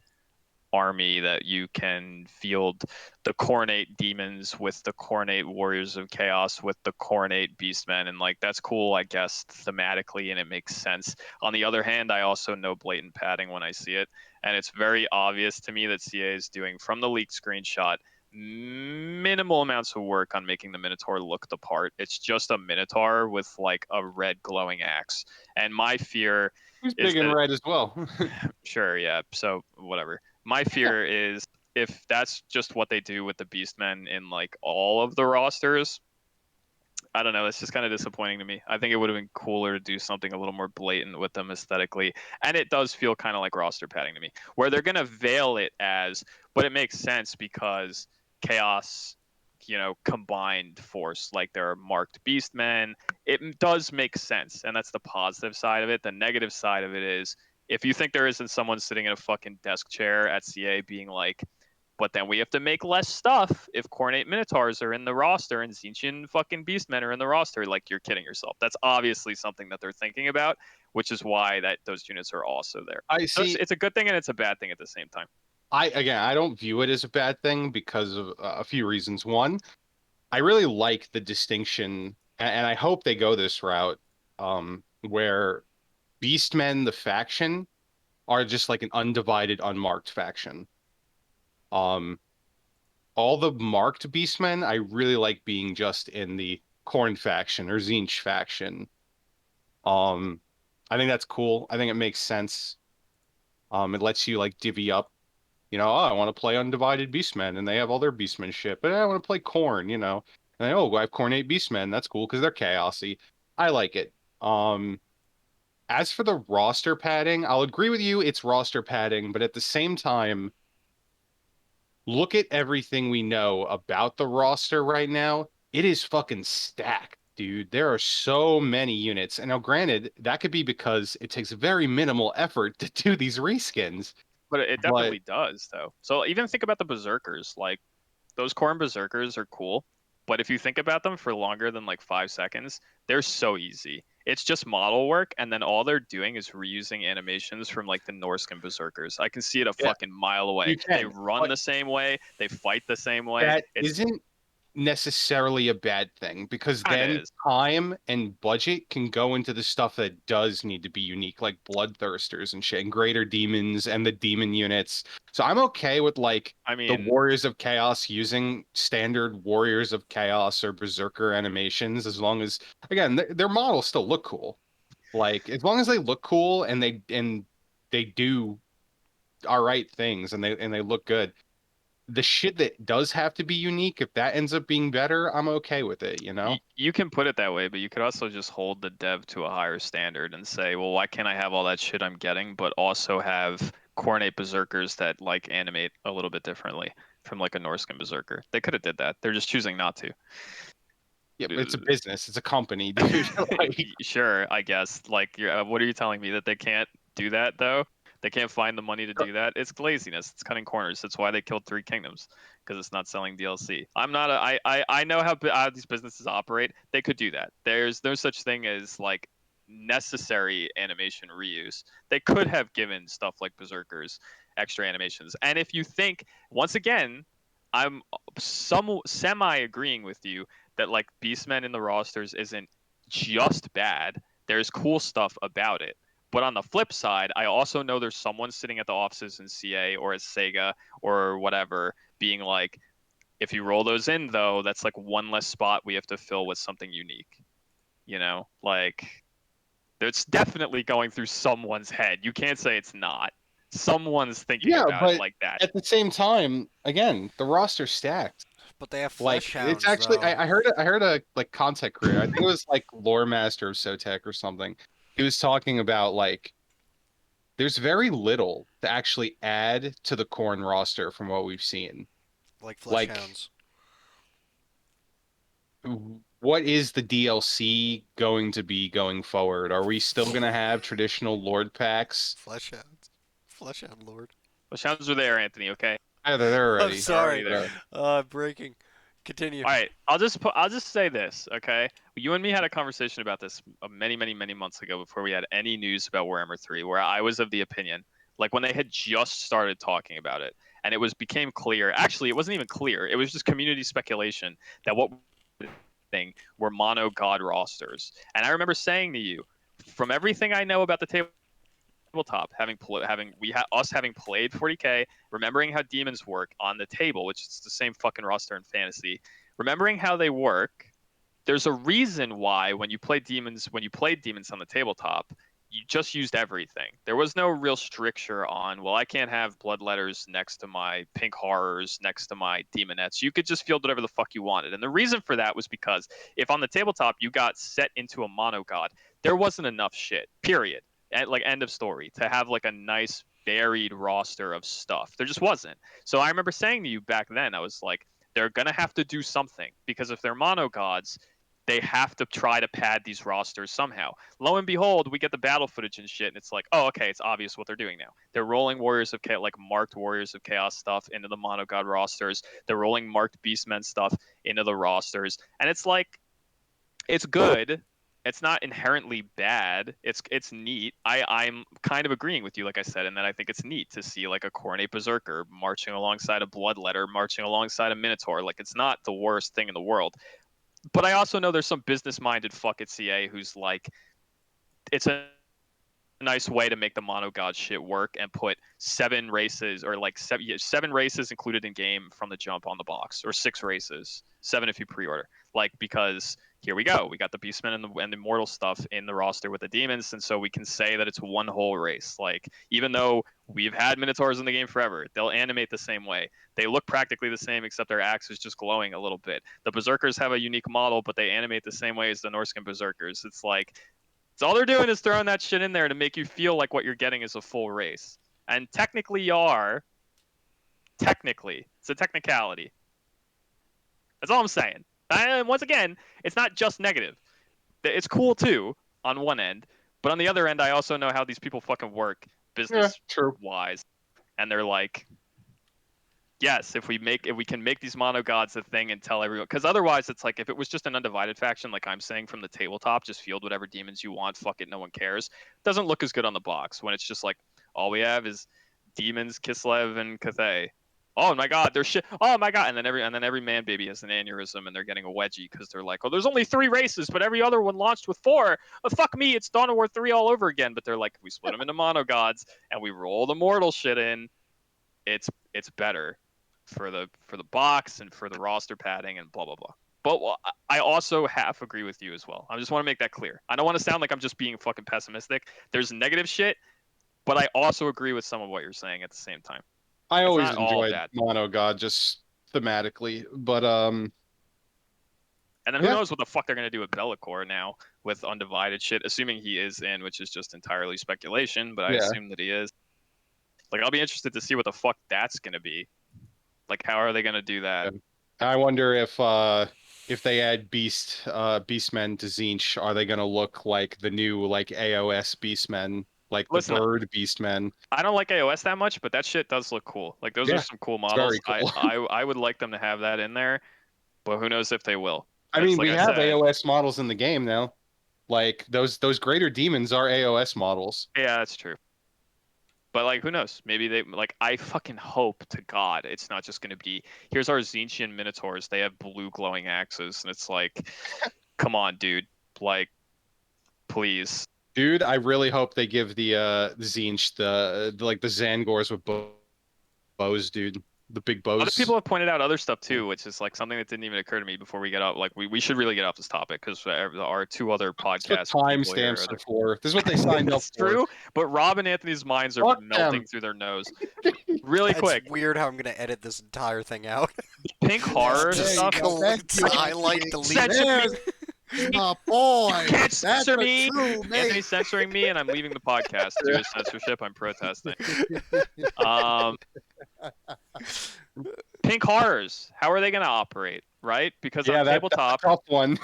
army that you can field the Cornate demons with the Cornate warriors of chaos with the Cornate beastmen, and like that's cool, I guess, thematically, and it makes sense. On the other hand, I also know blatant padding when I see it, and it's very obvious to me that CA is doing, from the leaked screenshot, minimal amounts of work on making the Minotaur look the part. It's just a Minotaur with like a red glowing axe, and my fear He's is big and that red as well. sure, yeah, so whatever. My fear is if that's just what they do with the Beastmen in like all of the rosters, I don't know. It's just kind of disappointing to me. I think it would have been cooler to do something a little more blatant with them aesthetically. And it does feel kind of like roster padding to me, where they're going to veil it as, but it makes sense because Chaos, combined force, like there are marked Beastmen. It does make sense. And that's the positive side of it. The negative side of it is if you think there isn't someone sitting in a fucking desk chair at CA being like, but then we have to make less stuff if Cornate Minotaurs are in the roster and Zinchian fucking Beastmen are in the roster. Like, you're kidding yourself. That's obviously something that they're thinking about, which is why those units are also there. I So see. it's a good thing and it's a bad thing at the same time. I don't view it as a bad thing because of a few reasons. One, I really like the distinction, and I hope they go this route, where Beastmen, the faction, are just like an undivided, unmarked faction. Um, all the marked Beastmen, I really like being just in the Corn faction or Zinch faction. Um, I think that's cool. I think it makes sense. It lets you like divvy up, oh, I want to play Undivided Beastmen, and they have all their Beastmen shit, but I want to play Corn, and I have Cornate Beastmen. That's cool because they're chaosy. I like it. As for the roster padding, I'll agree with you, it's roster padding, but at the same time, look at everything we know about the roster right now. It is fucking stacked, dude. There are so many units. And now, granted, that could be because it takes very minimal effort to do these reskins. But it But definitely does, though. So even think about the berserkers. Like those corn berserkers are cool, but if you think about them for longer than like 5 seconds, they're so easy. It's just model work, and then all they're doing is reusing animations from like the Norscan berserkers. I can see it a yeah, fucking mile away. you They can. run But the same way, they fight the same way. that It's isn't necessarily a bad thing because kind of then is. time and budget can go into the stuff that does need to be unique, like bloodthirsters and shit, and greater demons and the demon units. So I'm okay with like I the mean, Warriors of Chaos using standard Warriors of Chaos or Berserker animations as long as again their models still look cool. Like as long as they look cool and they do all right things and they look good, the shit that does have to be unique, if that ends up being better, I'm okay with it, you know? you can put it that way, but you could also just hold the dev to a higher standard and say, well, why can't I have all that shit I'm getting, but also have cornate berserkers that like animate a little bit differently from like a Norscan berserker? They could have did that. They're just choosing not to. Yeah, but it's a business, it's a company, dude. Like, Sure, I guess. Like, what are you telling me that they can't do that though? They can't find the money to do that. It's laziness. It's cutting corners. That's why they killed Three Kingdoms because it's not selling DLC. I'm not a. I know how these businesses operate. They could do that. There's no such thing as like necessary animation reuse. They could have given stuff like Berserkers extra animations. And if you think once again, I'm some semi agreeing with you that like Beastmen in the rosters isn't just bad. There's cool stuff about it. But on the flip side, I also know there's someone sitting at the offices in CA or at Sega or whatever being like, if you roll those in though, that's like one less spot we have to fill with something unique. Like it's definitely going through someone's head. You can't say it's not. Someone's thinking yeah, about it but like that. at the same time, again, the roster's stacked. But they have Like, flesh it's hounds, actually though. I heard a like content creator, I think it was like Lore Master of Sotek or something. He was talking about like there's very little to actually add to the corn roster from what we've seen. Like flesh Like hounds. what is the DLC going to be going forward? Are we still going to have traditional Lord packs? Flesh hounds. Flesh hound lord. The sounds are there, Anthony, okay? Either they're I'm already. They're already sorry. there. Breaking. Continue. All right, I'll just say this, okay? You and me had a conversation about this many, many, many months ago before we had any news about Warhammer 3, where I was of the opinion, like when they had just started talking about it, and it was became clear. Actually, it wasn't even clear. It was just community speculation that what thing were mono god rosters. And I remember saying to you, from everything I know about the tabletop, us having played 40k, remembering how demons work on the table, which is the same fucking roster in fantasy, remembering how they work. There's a reason why when you played demons on the tabletop, you just used everything. There was no real stricture on, well, I can't have bloodletters next to my pink horrors, next to my demonettes. You could just field whatever the fuck you wanted. And the reason for that was because if on the tabletop you got set into a mono god, there wasn't enough shit, period. Like end of story, to have like a nice varied roster of stuff. There just wasn't. So I remember saying to you back then, I was like, they're gonna have to do something because if they're mono gods, they have to try to pad these rosters somehow. Lo and behold, we get the battle footage and shit, and it's like, oh, okay, it's obvious what they're doing now. They're rolling Warriors of Chaos, like marked Warriors of Chaos stuff into the mono god rosters. They're rolling marked Beastmen stuff into the rosters, and it's like, it's good, It's not inherently bad. It's neat. I'm kind of agreeing with you, like I said, in that I think it's neat to see like a Khornate Berserker marching alongside a Bloodletter, marching alongside a Minotaur. Like it's not the worst thing in the world. But I also know there's some business-minded fuck at CA who's like, it's a nice way to make the mono god shit work and put 7 races or like 7 races included in game from the jump on the box, or 6 races, 7 if you pre-order. Like, because here we go, we got the Beastmen and the Immortal stuff in the roster with the demons, and so we can say that it's one whole race. Like, even though we've had Minotaurs in the game forever, they'll animate the same way. They look practically the same, except their axe is just glowing a little bit. The Berserkers have a unique model, but they animate the same way as the Norscan Berserkers. It's like, it's all they're doing is throwing that shit in there to make you feel like what you're getting is a full race. And technically you are. Technically. It's a technicality. That's all I'm saying. And once again, it's not just negative. It's cool too, on one end. But on the other end, I also know how these people fucking work business true. wise. And they're like, yes, if we can make these mono gods a thing and tell everyone, because otherwise it's like, if it was just an undivided faction, like I'm saying from the tabletop, just field whatever demons you want, fuck it, no one cares. Doesn't look as good on the box when it's just like all we have is demons, Kislev, and Cathay. Oh my god, there's shit. Oh my god, and then every man baby has an aneurysm and they're getting a wedgie because they're like, oh, there's only 3 races, but every other one launched with 4. Oh, fuck me, it's Dawn of War 3 all over again. But they're like, we split them into mono gods and we roll the mortal shit in. It's better for the box and for the roster padding and blah blah blah. But I also half agree with you as well. I just want to make that clear. I don't want to sound like I'm just being fucking pessimistic. There's negative shit, but I also agree with some of what you're saying at the same time. I It's always not all enjoyed bad. Mono God just thematically, but And then who yeah. knows what the fuck they're gonna do with Bellicor now with undivided shit, assuming he is in, which is just entirely speculation, but I Yeah. assume that he is. Like, I'll be interested to see what the fuck that's gonna be. Like, how are they gonna do that? Yeah. I wonder if they add Beastmen to Zinch, are they gonna look like the new like AOS Beastmen, like the Listen, bird Beastmen? I don't like AOS that much, but that shit does look cool. Like, those are Yeah, some cool it's models. very cool. I would like them to have that in there, but who knows if they will? I Because mean, like we I have said, AOS models in the game now. Like those greater demons are AOS models. yeah, that's true. But like, who knows? Maybe they like. I fucking hope to God it's not just gonna be, here's our Zinchian Minotaurs. They have blue glowing axes, and it's like, come on, dude. Like, please. Dude, I really hope they give the Zinch the like the Zangors with bows, dude. The big Other bows. people have pointed out other stuff too, which is like something that didn't even occur to me before we get up. Like, we should really get off this topic because our 2 other That's what podcast people here timestamps are are for. This is what they signed up It's for. true, but Rob and Anthony's minds are Fuck melting them. through their nose. Really It's quick, weird how I'm gonna edit this entire thing out. pink horror Just There you stuff. go. Thank you, highlight, Anthony. delete. Censor me. There's my You boy. can't That's censor a me. true mate. Anthony's censoring me, and I'm leaving the podcast due to censorship. I'm protesting. Um, pink horrors. How are they going to operate? Right? Because Yeah, on that's a tabletop, tough one.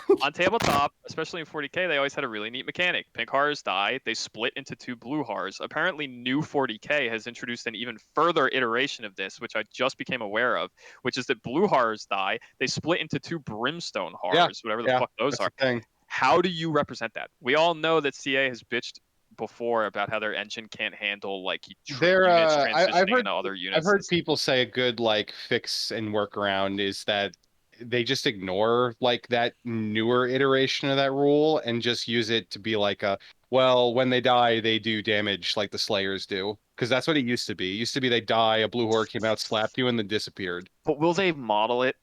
especially in 40k, they always had a really neat mechanic. Pink horrors die. They split into 2 blue horrors. Apparently, new 40k has introduced an even further iteration of this, which I just became aware of, which is that blue horrors die. They split into 2 brimstone horrors, whatever the Yeah, fuck those that's are. the thing. How do you represent that? We all know that CA has bitched before about how their engine can't handle like There, units I've transitioning heard into other I've units. heard people say a good like fix and workaround is that they just ignore like that newer iteration of that rule and just use it to be like a, well, when they die they do damage like the Slayers do, because that's what it used to be. It used to be they die, a blue horde came out, slapped you, and then disappeared. But will they model it?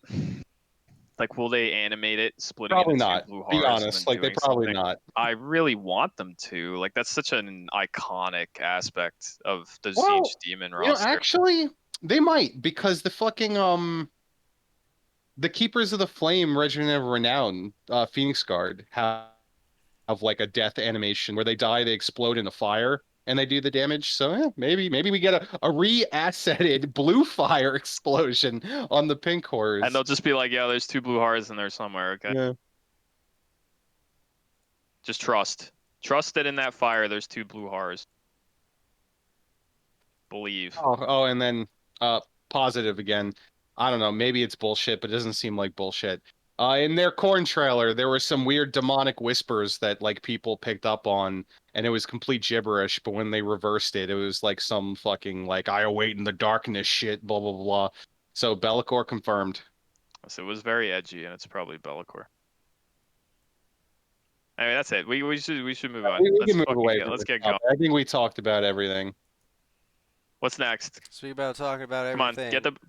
Like, will they animate it, splitting Probably into 2 not. blue Be horrors and then honest, like they doing probably something? not. I really want them to. Like, that's such an iconic aspect of the Well, Zinch Demon you know, roster. actually, they might, because the fucking the Keepers of the Flame Regiment of Renown, Phoenix Guard, have like a death animation where they die, they explode in the fire, and they do the damage. So yeah, maybe we get a re-assetted blue fire explosion on the pink And horrors. they'll just be like, yeah, there's 2 blue horrors in there somewhere. Okay. Yeah. Just trust. Trust that in that fire, there's 2 blue horrors. Believe. Oh, and then positive again. I don't know, maybe it's bullshit, but it doesn't seem like bullshit. In their corn trailer, there were some weird demonic whispers that like people picked up on, and it was complete gibberish. But when they reversed it, it was like some fucking like "I await in the darkness" shit, blah blah blah. So Bellicor confirmed. So it was very edgy, and it's probably Bellicor. I mean, that's it. We should move on. We Let's can move fucking away go. from Let's this get going. topic. I think we talked about everything. What's next? Speak about talking about Come on, get everything. the.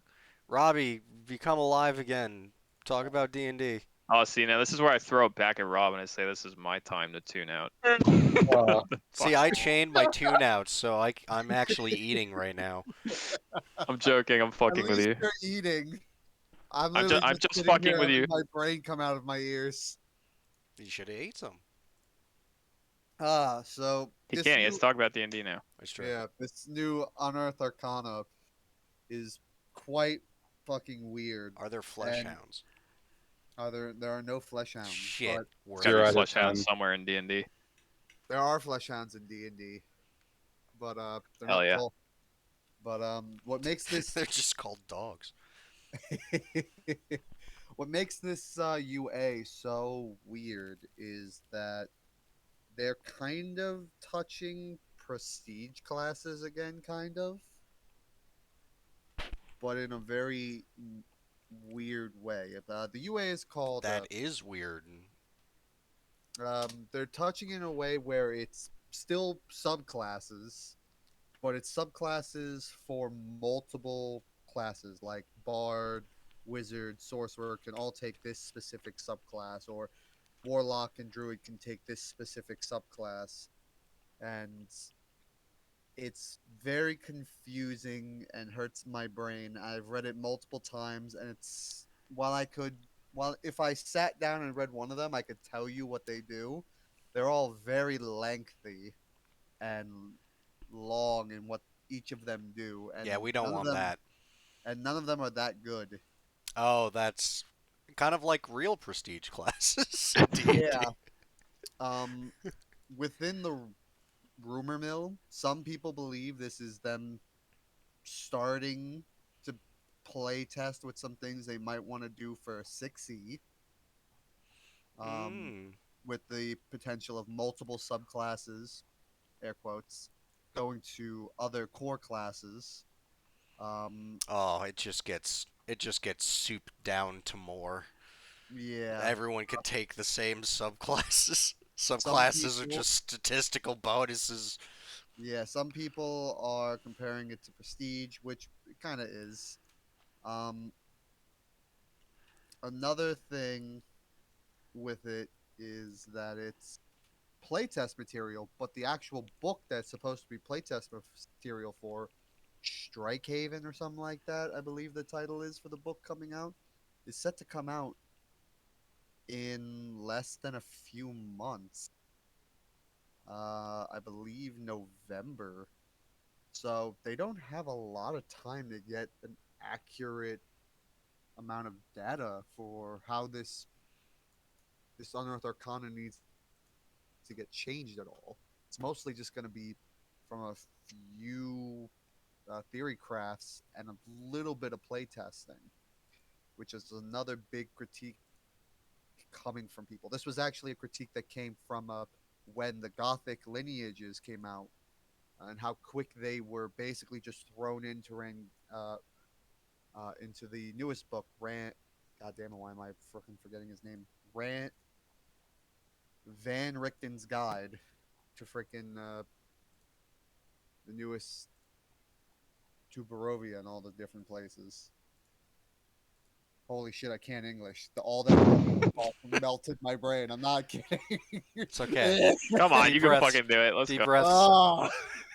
Robbie, become alive again. Talk about D&D. Oh, see, now this is where I throw it back at Rob and I say this is my time to tune out. Uh, See, I chained my tune outs, so I'm actually eating right now. I'm joking. I'm At fucking with least you. you're eating. I'm I'm literally just I'm just just sitting fucking here with having you. my brain come out of my ears. You should have ate some. So He this can't. He new has to talk about D&D now. That's true. yeah, this new Unearthed Arcana is quite fucking weird. Are there flesh And hounds? there are no flesh hounds, Shit. but It's got to be 0 out of flesh hounds 10. somewhere in D&D. there are flesh hounds in D&D. But they're Hell not yeah. called. But what makes this They're just called dogs. what makes this UA so weird is that they're kind of touching prestige classes again, kind of, but in a very weird way. The UA is called. That is weird. They're touching in a way where it's still subclasses, but it's subclasses for multiple classes, like Bard, Wizard, Sorcerer can all take this specific subclass, or Warlock and Druid can take this specific subclass, and it's very confusing and hurts my brain. I've read it multiple times, and it's while if I sat down and read one of them, I could tell you what they do. They're all very lengthy and long in what each of them do, Yeah, we don't want that. and none of them are that good. Oh, that's kind of like real prestige classes in D&D. Yeah. Um, within the rumor mill, some people believe this is them starting to play test with some things they might want to do for 6E. Um, Mm. with the potential of multiple subclasses, air quotes, going to other core classes. Um, Oh, it just gets souped down to more. yeah, Everyone could take the same subclasses. some Subclasses are people, just statistical bonuses. yeah, some people are comparing it to Prestige, which it kind of is. Um, another thing with it is that it's playtest material, but the actual book that's supposed to be playtest material for Strike Haven or something like that, I believe the title is for the book coming out, is set to come out in less than a few months. I believe November. So they don't have a lot of time to get an accurate amount of data for how this Unearthed Arcana needs to get changed at all. It's mostly just going to be from a few theory crafts and a little bit of play testing, which is another big critique coming from people. This was actually a critique that came from when the Gothic lineages came out and how quick they were basically just thrown into the newest book, Rant. God damn it, why am I freaking forgetting his name? Rant Van Richten's Guide to freaking the newest to Barovia and all the different places. Holy shit, I can't English. All that melted my brain. I'm not kidding. It's okay. Come on, Deep you can breaths. fucking do it. Let's Deep go. breaths. Oh,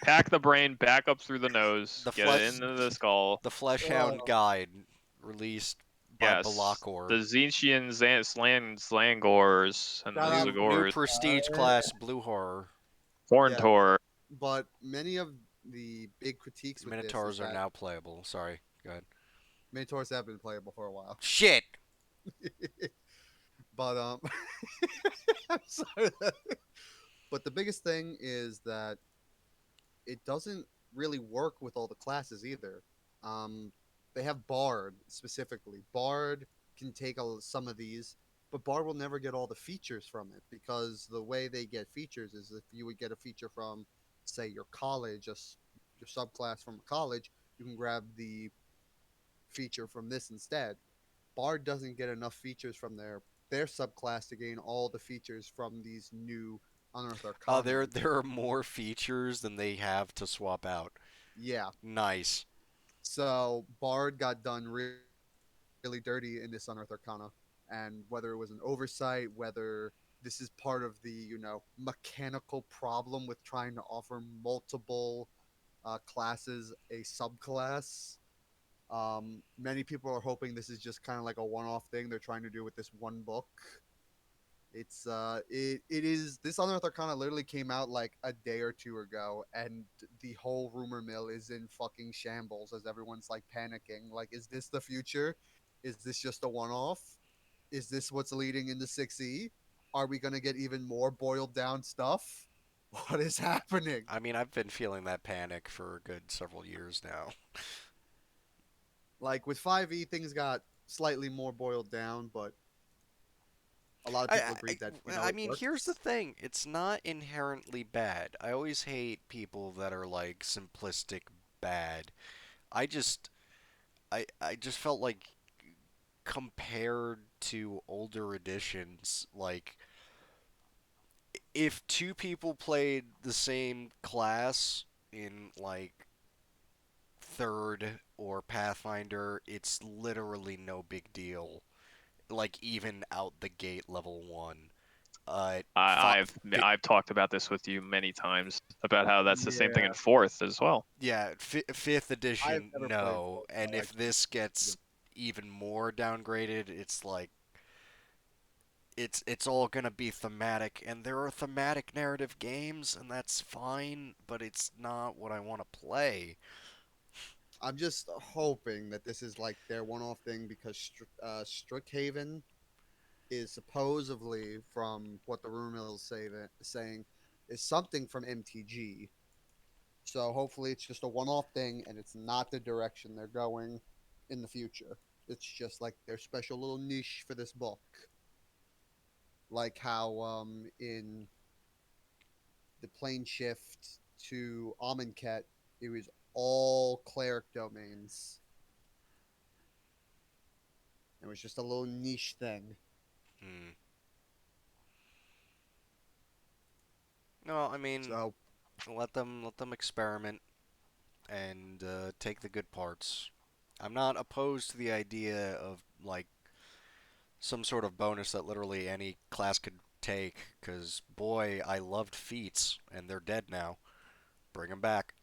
Pack the brain back up through the nose. The Get it flesh. into the skull. The Fleshhound oh. Guide, released by Yes. Balakor. The Zinchian Slangors and the Shout out New Zagors. prestige class blue horror. Yeah, Horntor. but many of the big critiques with this is Minotaurs are that now playable. Sorry. Go ahead. Minotaurs have been playable for a while. Shit! But I'm sorry. But the biggest thing is that it doesn't really work with all the classes either. Um, they have Bard specifically. Bard can take some of these, but Bard will never get all the features from it because the way they get features is if you would get a feature from, say, your college, your subclass from college, you can grab the feature from this instead. Bard doesn't get enough features from their subclass to gain all the features from these new Unearthed Arcana. There are more features than they have to swap out. Yeah, Nice. so Bard got done really dirty in this Unearthed Arcana, and whether it was an oversight, whether this is part of the mechanical problem with trying to offer multiple classes a subclass. Many people are hoping this is just kind of like a one-off thing they're trying to do with this one book. It is this Unearthed Arcana literally came out like a day or two ago, and the whole rumor mill is in fucking shambles as everyone's like panicking. Like, is this the future? Is this just a one-off? Is this what's leading into 6E? Are we gonna get even more boiled down stuff? What is happening? I mean, I've been feeling that panic for a good several years now. Like with 5E, things got slightly more boiled down, but a lot of I, people I, agreed that I it mean, here's the works. thing. It's not inherently bad. I always hate people that are like simplistic bad. I just I just felt like compared to older editions, like if two people played the same class in like third or Pathfinder, it's literally no big deal. Like even out the gate level one. Uh, fi- fi- I've talked about this with you many times about how that's the same thing in Yeah, fourth as well. yeah, fifth I've edition, never played no. both, And so I if this can't. gets even more downgraded, it's like it's all gonna be thematic, and there are thematic narrative games, and that's fine, but it's not what I want to play. I'm just hoping that this is like their one-off thing because Strickhaven is supposedly, from what the rumor mill is saying, is something from MTG. So hopefully it's just a one-off thing and it's not the direction they're going in the future. It's just like their special little niche for this book, like how in the plane shift to Amonkhet, it was all cleric domains. It was just a little niche thing. Hmm. No, I mean, So let them experiment and take the good parts. I'm not opposed to the idea of like some sort of bonus that literally any class could take, because boy, I loved feats, and they're dead now. Bring them back.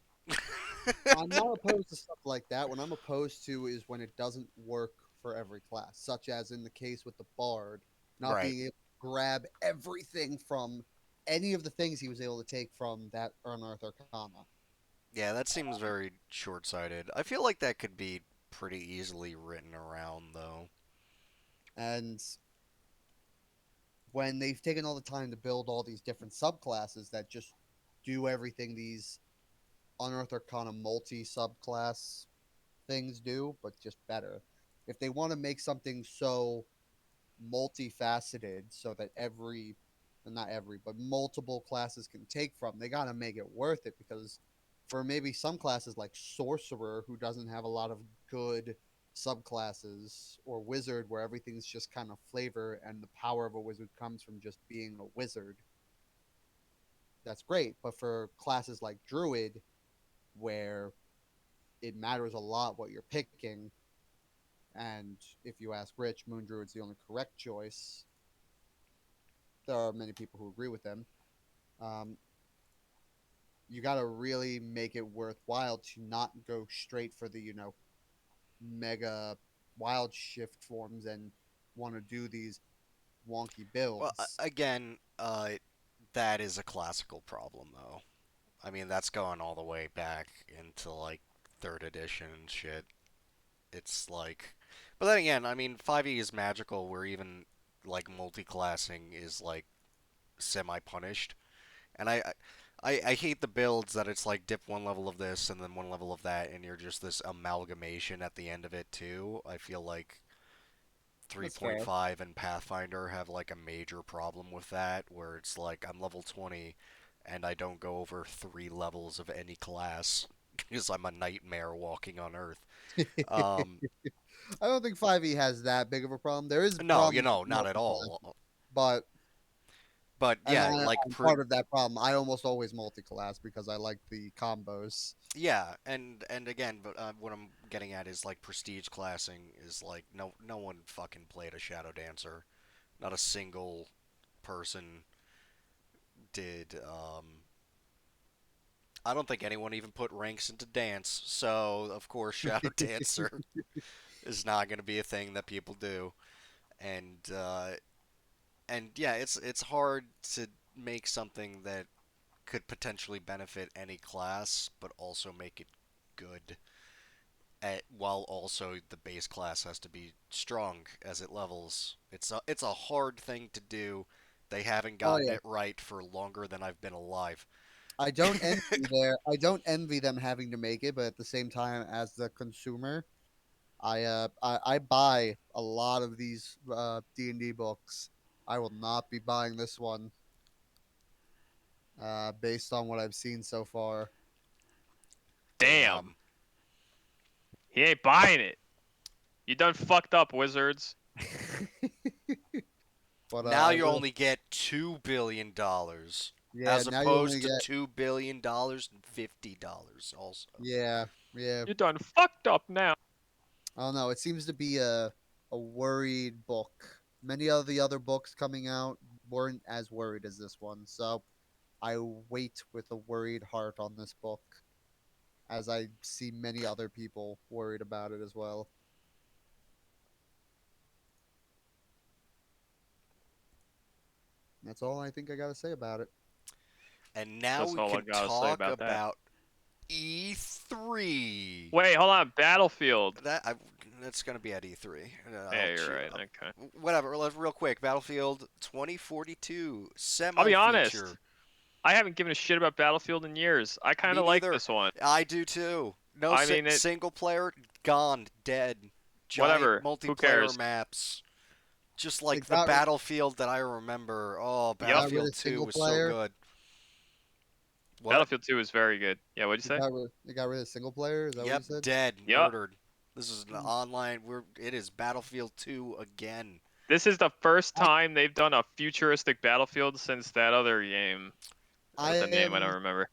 I'm not opposed to stuff like that. What I'm opposed to is when it doesn't work for every class, such as in the case with the Bard, not Right. being able to grab everything from any of the things he was able to take from that Unearthed Arcana. Yeah, that seems very short-sighted. I feel like that could be pretty easily written around, though. And when they've taken all the time to build all these different subclasses that just do everything these Unearthed Arcana multi subclass things do, but just better. If they want to make something so multifaceted so that not every, but multiple classes can take from, they got to make it worth it because for maybe some classes like Sorcerer, who doesn't have a lot of good subclasses, or Wizard, where everything's just kind of flavor and the power of a wizard comes from just being a wizard, that's great. But for classes like Druid, where it matters a lot what you're picking, and if you ask Rich, Moon Druid's the only correct choice. There are many people who agree with them. Um, you got to really make it worthwhile to not go straight for the mega wild shift forms and want to do these wonky Well, builds. again, that is a classical problem, though. I mean, that's going all the way back into like third edition and shit. It's like, but then again, I mean, 5e is magical, where even like multi-classing is like semi-punished, and I hate the builds that it's like dip one level of this and then one level of that, and you're just this amalgamation at the end of it too. I feel like That's fair. 3.5 and Pathfinder have like a major problem with that, where it's like I'm level 20 and I don't go over 3 levels of any class because I'm a nightmare walking on Earth. Um, I don't think 5e has that big of a problem. There is no, problems with not at multi-class, all. but But and yeah, like I'm part of that problem. I almost always multi-class because I like the combos. yeah, and again, but what I'm getting at is like prestige classing is like no one fucking played a Shadow Dancer. Not a single person did. I don't think anyone even put ranks into dance, so of course Shadow Dancer is not going to be a thing that people do. And and yeah, it's hard to make something that could potentially benefit any class, but also make it good. While also the base class has to be strong as it levels. It's a hard thing to do. They haven't Oh gotten yeah. it right for longer than I've been alive. I don't envy them having to make it, but at the same time, as the consumer, I buy a lot of these D&D books. I will not be buying this one based on what I've seen so far. Damn, Damn. he ain't buying it. You done fucked up, wizards. But Now I you will. only get $2 billion Yeah, as now you only opposed to get. $2 billion and $50 also. Yeah, yeah. You done fucked up now. I don't know. It seems to be a worried book. Many of the other books coming out weren't as worried as this one, so I wait with a worried heart on this book, as I see many other people worried about it as well. That's all I think I got to say about it. And now That's we all I can gotta say talk about that. about E3. Wait, hold on. Battlefield. That's gonna be at E3. Yeah, you're right. Okay. Whatever. Let's real quick. Battlefield 2042 I'll be honest. semi-feature. I haven't given a shit about Battlefield in years. I kind Me of like neither. this one. I do too. No I mean, it. single player, gone, dead. Giant Whatever. Who multiplayer cares? maps. Just They like the got Battlefield that I remember. Oh, they Yep. got rid Battlefield of 2 single was so player. good. What? Battlefield 2 is very good. Yeah. What'd you say? They got rid of single player. Is that what you Yep, said? dead, Yep. murdered. This is an Hmm. online. It is Battlefield 2 again. This is the first I time they've done a futuristic Battlefield since that other game. I The name I don't am remember.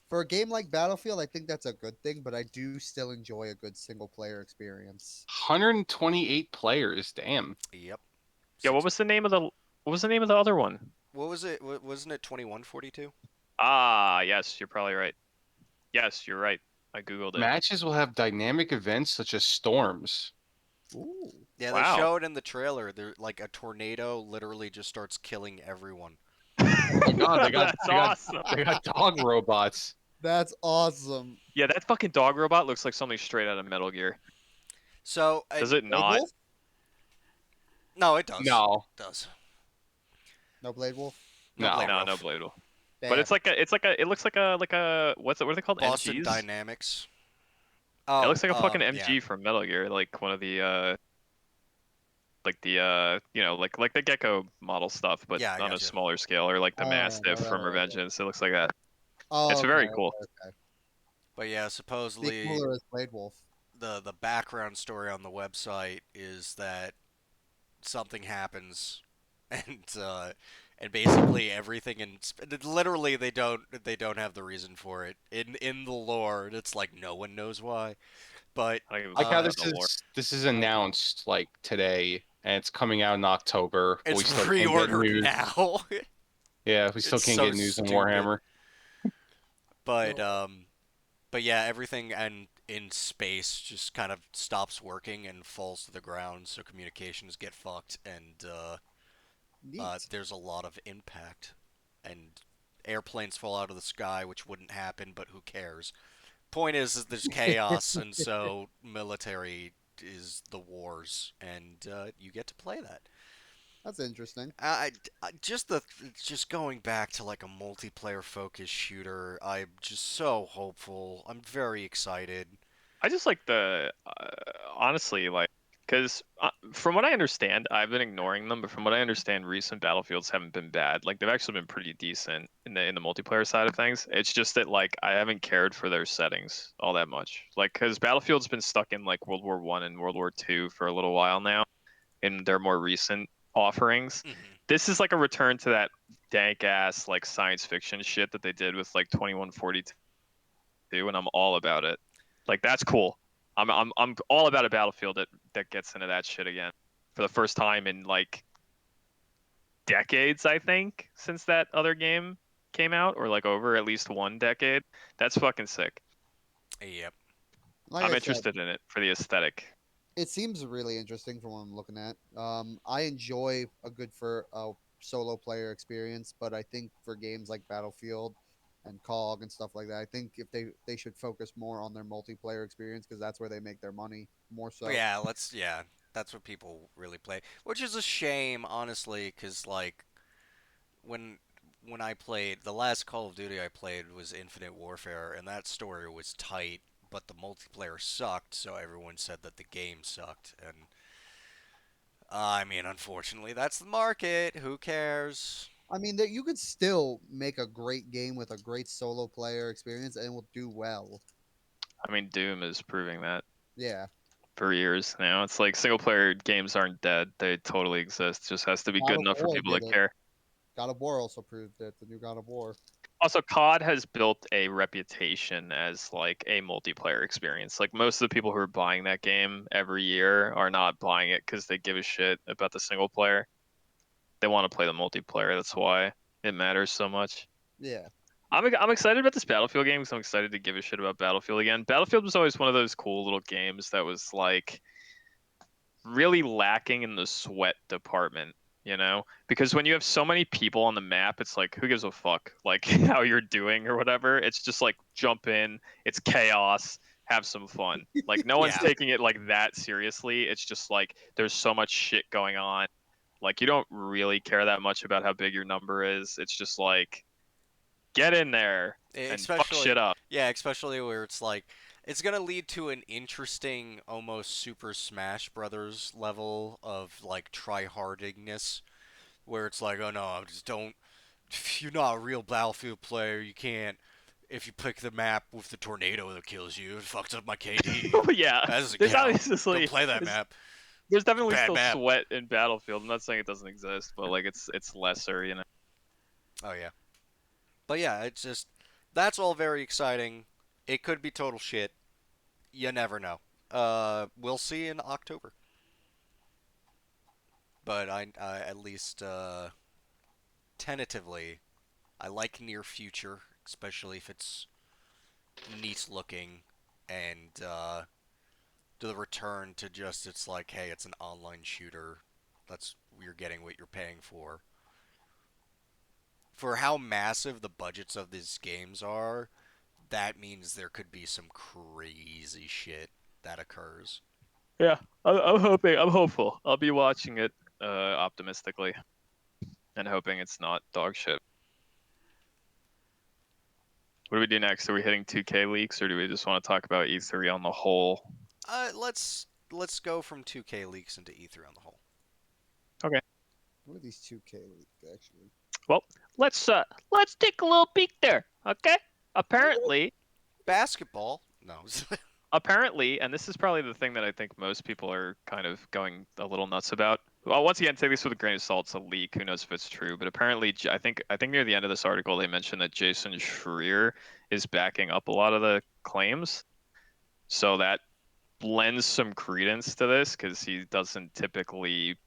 for a game like Battlefield. I think that's a good thing, but I do still enjoy a good single player experience. 128 players. Damn. Yep. Yeah. What Six. was the name of the? What was the name of the other one? What was it? Wasn't it 2142? Ah, yes. You're probably right. Yes, you're right. I googled it. Matches will have dynamic events such as storms. Ooh. Yeah, they Wow. show it in the trailer. They're like a tornado literally just starts killing everyone. Oh my god, That's awesome. they got dog robots. That's awesome. Yeah, that fucking dog robot looks like something straight out of Metal Gear. So, Does it Blade not? Wolf? no, it does. No, It does. No Blade Wolf. No Blade no. No, no Wolf. Blade Wolf. But Damn. it looks like a, what are they called? Boston MGs? Dynamics. It Oh, looks like a fucking yeah. MG from Metal Gear, like one of the like the Gecko model stuff, but Yeah, I on a got you. smaller scale, or like the Oh, Mastiff from right. Revengeance. It looks like that. Oh, It's okay, very cool. okay. But yeah, Be supposedly cooler as Blade Wolf. the background story on the website is that something happens and basically everything in literally they don't have the reason for it in the lore. It's like no one knows why, but I don't give a Like fuck how about the lore. this is announced like today, and it's coming out in October, but we it's still can't get pre-ordered news. now. Yeah, we still It's can't so get news on stupid. Warhammer. But Oh, yeah, everything and in space just kind of stops working and falls to the ground, so communications get fucked, and neat. there's a lot of impact, and airplanes fall out of the sky, which wouldn't happen, but who cares? Point is there's chaos, and so military is the wars, and you get to play that. That's interesting. Just going back to like a multiplayer focused shooter, I'm just so hopeful. I'm very excited. I just like the honestly like Because from what I understand, I've been ignoring them, but from what I understand, recent Battlefields haven't been bad. Like they've actually been pretty decent in the multiplayer side of things. It's just that like I haven't cared for their settings all that much. Like because Battlefield's been stuck in like World War One and World War Two for a little while now in their more recent offerings. Mhm. This is like a return to that dank ass like science fiction shit that they did with like 2142, and I'm all about it. Like that's cool. I'm all about a Battlefield that gets into that shit again for the first time in like decades, I think, since that other game came out, or like over at least 1 decade. That's fucking sick. Yep. Like I'm I said, interested in it for the aesthetic. it seems really interesting from what I'm looking at. I enjoy a good for a solo player experience, but I think for games like Battlefield and COG and stuff like that, I think if they should focus more on their multiplayer experience because that's where they make their money more so. Yeah, that's what people really play, which is a shame, honestly, because like when when I played the last Call of Duty I played was Infinite Warfare, and that story was tight, but the multiplayer sucked, so everyone said that the game sucked, and I mean, unfortunately, that's the market. Who cares? I mean, that you could still make a great game with a great solo player experience and it will do well. I mean, Doom is proving that Yeah, for years now. It's like single player games aren't dead. They totally exist. It just has to be God good of enough for War people did that it. care. God of War also proved it. The new God of War. Also, COD has built a reputation as like a multiplayer experience. Like most of the people who are buying that game every year are not buying it because they give a shit about the single player. They want to play the multiplayer. That's why it matters so much. Yeah. I'm excited about this Battlefield game because I'm excited to give a shit about Battlefield again. Battlefield was always one of those cool little games that was like really lacking in the sweat department, you know? Because when you have so many people on the map, it's like, who gives a fuck, like, how you're doing or whatever? It's just like, jump in, it's chaos, have some fun. Like, no one's Yeah. taking it like that seriously. It's just like, there's so much shit going on. Like, you don't really care that much about how big your number is. It's just like, get in there and fuck shit Especially, up. yeah, especially where it's like it's gonna lead to an interesting, almost Super Smash Brothers level of like tryhardiness, where it's like, oh no, just don't. If you're not a real Battlefield player, you can't. If you pick the map with the tornado that kills you, it fucks up my KD. Oh, yeah. That doesn't There's count. Don't obviously, play that map. there's It's a definitely bad still map. sweat in Battlefield. I'm not saying it doesn't exist, but like it's lesser, you know. Oh yeah. But yeah, it's just that's all very exciting. It could be total shit. You never know. We'll see in October. But I at least tentatively, I like near future, especially if it's neat looking and the return to just it's like, hey, it's an online shooter. That's you're getting what you're paying for. For how massive the budgets of these games are, that means there could be some crazy shit that occurs. Yeah, I'm hoping. I'm hopeful. I'll be watching it optimistically and hoping it's not dog shit. What do we do next? Are we hitting 2K leaks, or do we just want to talk about E3 on the whole? Let's go from 2K leaks into E3 on the whole. Okay. What are these 2K leaked actually? Well, let's take a little peek there. Okay. What? Apparently, Basketball? No. apparently, and this is probably the thing that I think most people are kind of going a little nuts about. Well, once again, take this with a grain of salt. It's a leak. Who knows if it's true? But apparently, I think near the end of this article, they mentioned that Jason Schreier is backing up a lot of the claims. So that lends some credence to this because he doesn't typically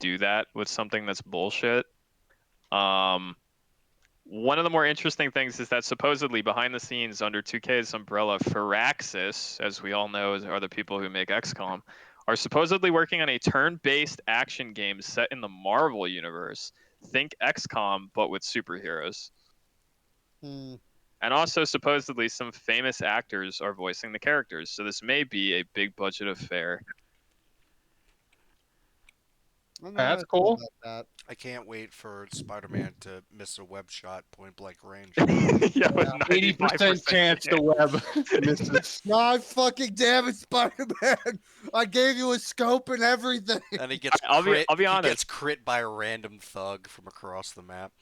do that with something that's bullshit. Um, One of the more interesting things is that supposedly behind the scenes under 2K's umbrella, Firaxis, as we all know, are the people who make XCOM, are supposedly working on a turn-based action game set in the Marvel universe. Think XCOM, but with superheroes. Hmm. And also, supposedly, some famous actors are voicing the characters. So this may be a big budget affair. I don't know how That's I feel cool. about that. I can't wait for Spider-Man to miss a web shot point blank range. Yeah, with Yeah. 80% 95% chance the web misses. God fucking damn it, Spider-Man! I gave you a scope and everything. And he gets I'll be crit. I'll be He gets honest. crit by a random thug from across the map.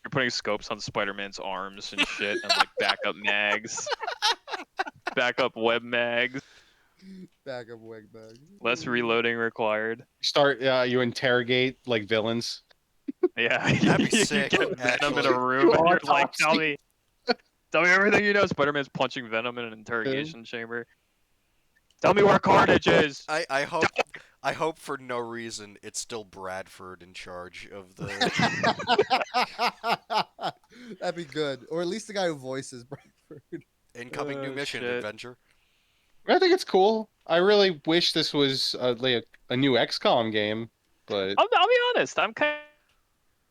You're putting scopes on Spider-Man's arms and shit, and like backup mags, backup web mags, Back up, wig bag. less reloading required. You interrogate like villains. Yeah, That'd be you sick, get Venom in a actually. room, and you're like, Autopsy. tell me everything you know. Spider-Man's punching Venom in an interrogation chamber. Tell me where Carnage is. I hope for no reason it's still Bradford in charge of the That'd be good, or at least the guy who voices Bradford. incoming new Oh mission shit. adventure. I think it's cool. I really wish this was like a new XCOM game, but I'll be honest. I'm kind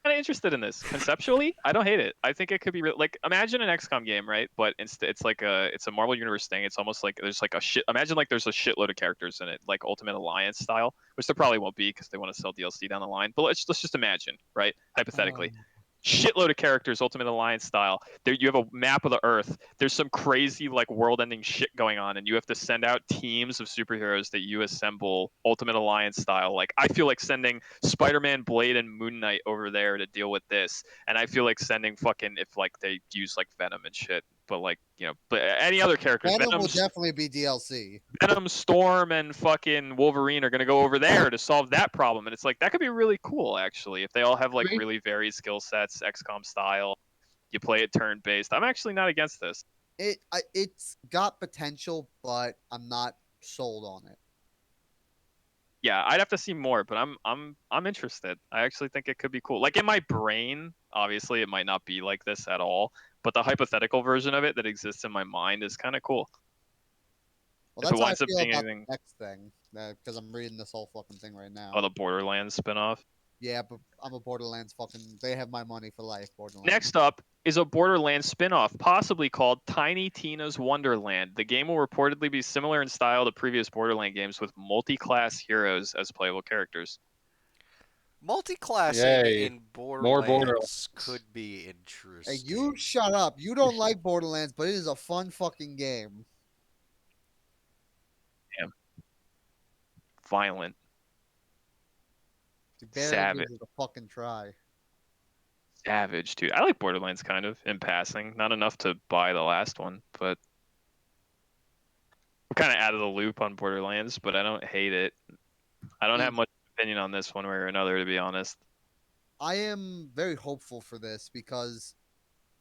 of interested in this conceptually. I don't hate it. I think it could be like imagine an XCOM game, right? But instead, it's a Marvel Universe thing. It's almost like there's like a shit. Imagine like there's a shitload of characters in it, like Ultimate Alliance style, which there probably won't be because they want to sell DLC down the line. But let's just imagine, right? Hypothetically, shitload of characters, Ultimate Alliance style. There, you have a map of the Earth. There's some crazy like world-ending shit going on, and you have to send out teams of superheroes that you assemble Ultimate Alliance style. Like I feel like sending Spider-Man, Blade, and Moon Knight over there to deal with this, and I feel like sending fucking if like they use like Venom and shit. But like but any other characters, Venom will definitely be DLC. Venom, Storm, and fucking Wolverine are gonna go over there to solve that problem, and it's like that could be really cool actually if they all have like really varied skill sets, XCOM style. You play it turn based. I'm actually not against this. It's got potential, but I'm not sold on it. Yeah, I'd have to see more, but I'm interested. I actually think it could be cool. Like in my brain, obviously it might not be like this at all, but the hypothetical version of it that exists in my mind is kind of cool. Well, If it that's how I winds up feel being about anything, the next thing, because I'm reading this whole fucking thing right now. oh, the Borderlands spinoff. Yeah, but I'm a Borderlands fucking. They have my money for life. Borderlands. Next up is a Borderlands spin-off, possibly called Tiny Tina's Wonderland. The game will reportedly be similar in style to previous Borderland games with multi-class heroes as playable characters. Multi-classing yay, in more Borderlands Borderlands. could be Hey, interesting. you shut up. You don't like Borderlands, but it is a fun fucking game. Damn. Violent. You barely Savage. gives it a fucking try. Savage, dude. I like Borderlands kind of in passing. Not enough to buy the last one, but I'm kind of out of the loop on Borderlands, but I don't hate it. I don't have much opinion on this one way or another, to be honest. I am very hopeful for this because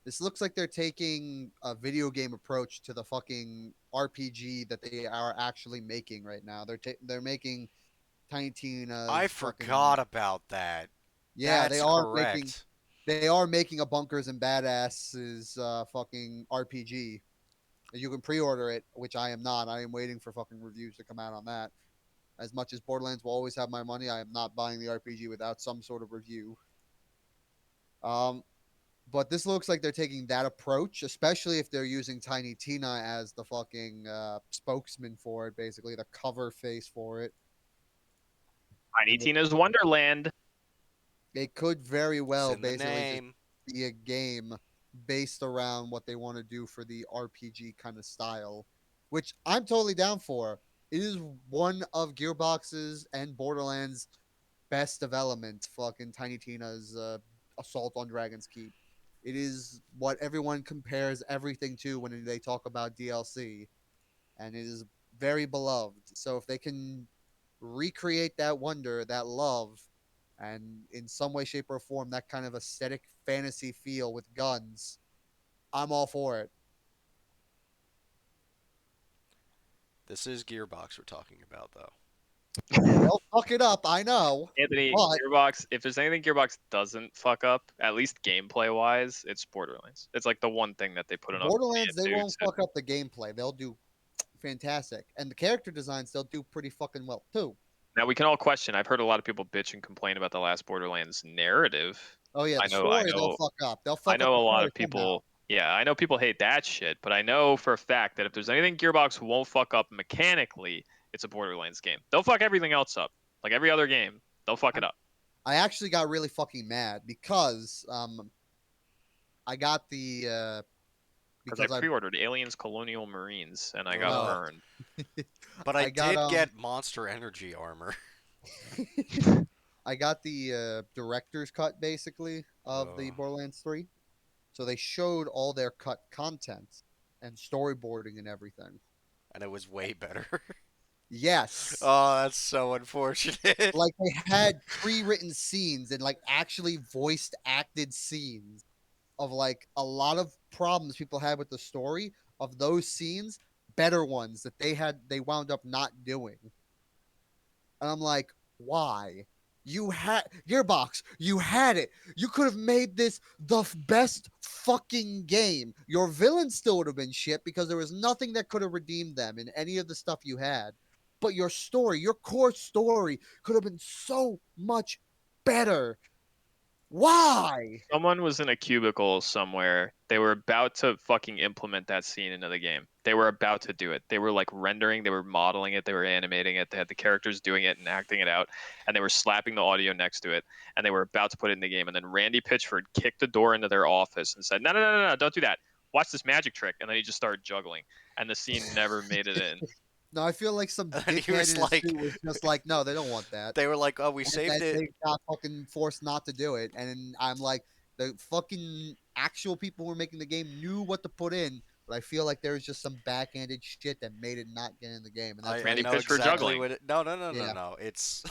this looks like they're taking a video game approach to the fucking RPG that they are actually making right now. They're making Tiny Tina's I fucking forgot about that. yeah. That's correct. They are making a Bunkers and Badasses fucking RPG. You can pre-order it, which I am not. I am waiting for fucking reviews to come out on that. As much as Borderlands will always have my money, I am not buying the RPG without some sort of review. Um, but this looks like they're taking that approach, especially if they're using Tiny Tina as the fucking spokesman for it, basically the cover face for it. Tiny Tina's Wonderland. It could very well It's in the basically just name. be a game based around what they want to do for the RPG kind of style, which I'm totally down for. It is one of Gearbox's and Borderlands' best development. Fucking Tiny Tina's Assault on Dragon's Keep. It is what everyone compares everything to when they talk about DLC, and it is very beloved. So if they can recreate that wonder, that love, and in some way, shape, or form, that kind of aesthetic fantasy feel with guns, I'm all for it. This is Gearbox we're talking about, though. They'll fuck it up, I know. Anthony, But Gearbox, if there's anything Gearbox doesn't fuck up, at least gameplay wise, it's Borderlands. It's like the one thing that they put enough money Borderlands, they into won't fuck up the gameplay. They'll do fantastic, and the character designs they'll do pretty fucking well too. Now we can all question. I've heard a lot of people bitch and complain about the last Borderlands narrative. Oh yeah, I the know, I story they'll know, fuck up. They'll I fuck up know the a lot story of somehow. people. Yeah, I know people hate that shit, but I know for a fact that if there's anything Gearbox won't fuck up mechanically, it's a Borderlands game. They'll fuck everything else up, like every other game. Don't fuck it up. I actually got really fucking mad because I got the Because I because I pre-ordered Aliens Colonial Marines and I got Oh. burned. But I got did get Monster Energy armor. I got the director's cut basically of the Oh. Borderlands 3. So they showed all their cut content and storyboarding and everything. And it was way better. Yes. Oh, that's so unfortunate. Like they had pre-written scenes and like actually voiced acted scenes of like a lot of problems people had with the story of those scenes, better ones that they wound up not doing. And I'm like, why? You had Gearbox, you had it. You could have made this the best fucking game. Your villains still would have been shit because there was nothing that could have redeemed them in any of the stuff you had. But your story, your core story, could have been so much better. Why? Someone was in a cubicle somewhere. They were about to fucking implement that scene into the game. They were about to do it. They were like rendering, they were modeling it, they were animating it. They had the characters doing it and acting it out, and they were slapping the audio next to it, and they were about to put it in the game. And then Randy Pitchford kicked the door into their office and said, "No, don't do that. Watch this magic trick." And then he just started juggling, and the scene never made it in. No, I feel like some And he dickhead was in a like- suit was just like, no, they don't want that. They were like, "Oh, we And saved then it." they got fucking forced not to do it. And I'm like, the fucking actual people who were making the game knew what to put in, but I feel like there was just some backhanded shit that made it not get in the game. And that's I Randy know Pitchford exactly juggling. what it. No, no, no, Yeah. no, no. It's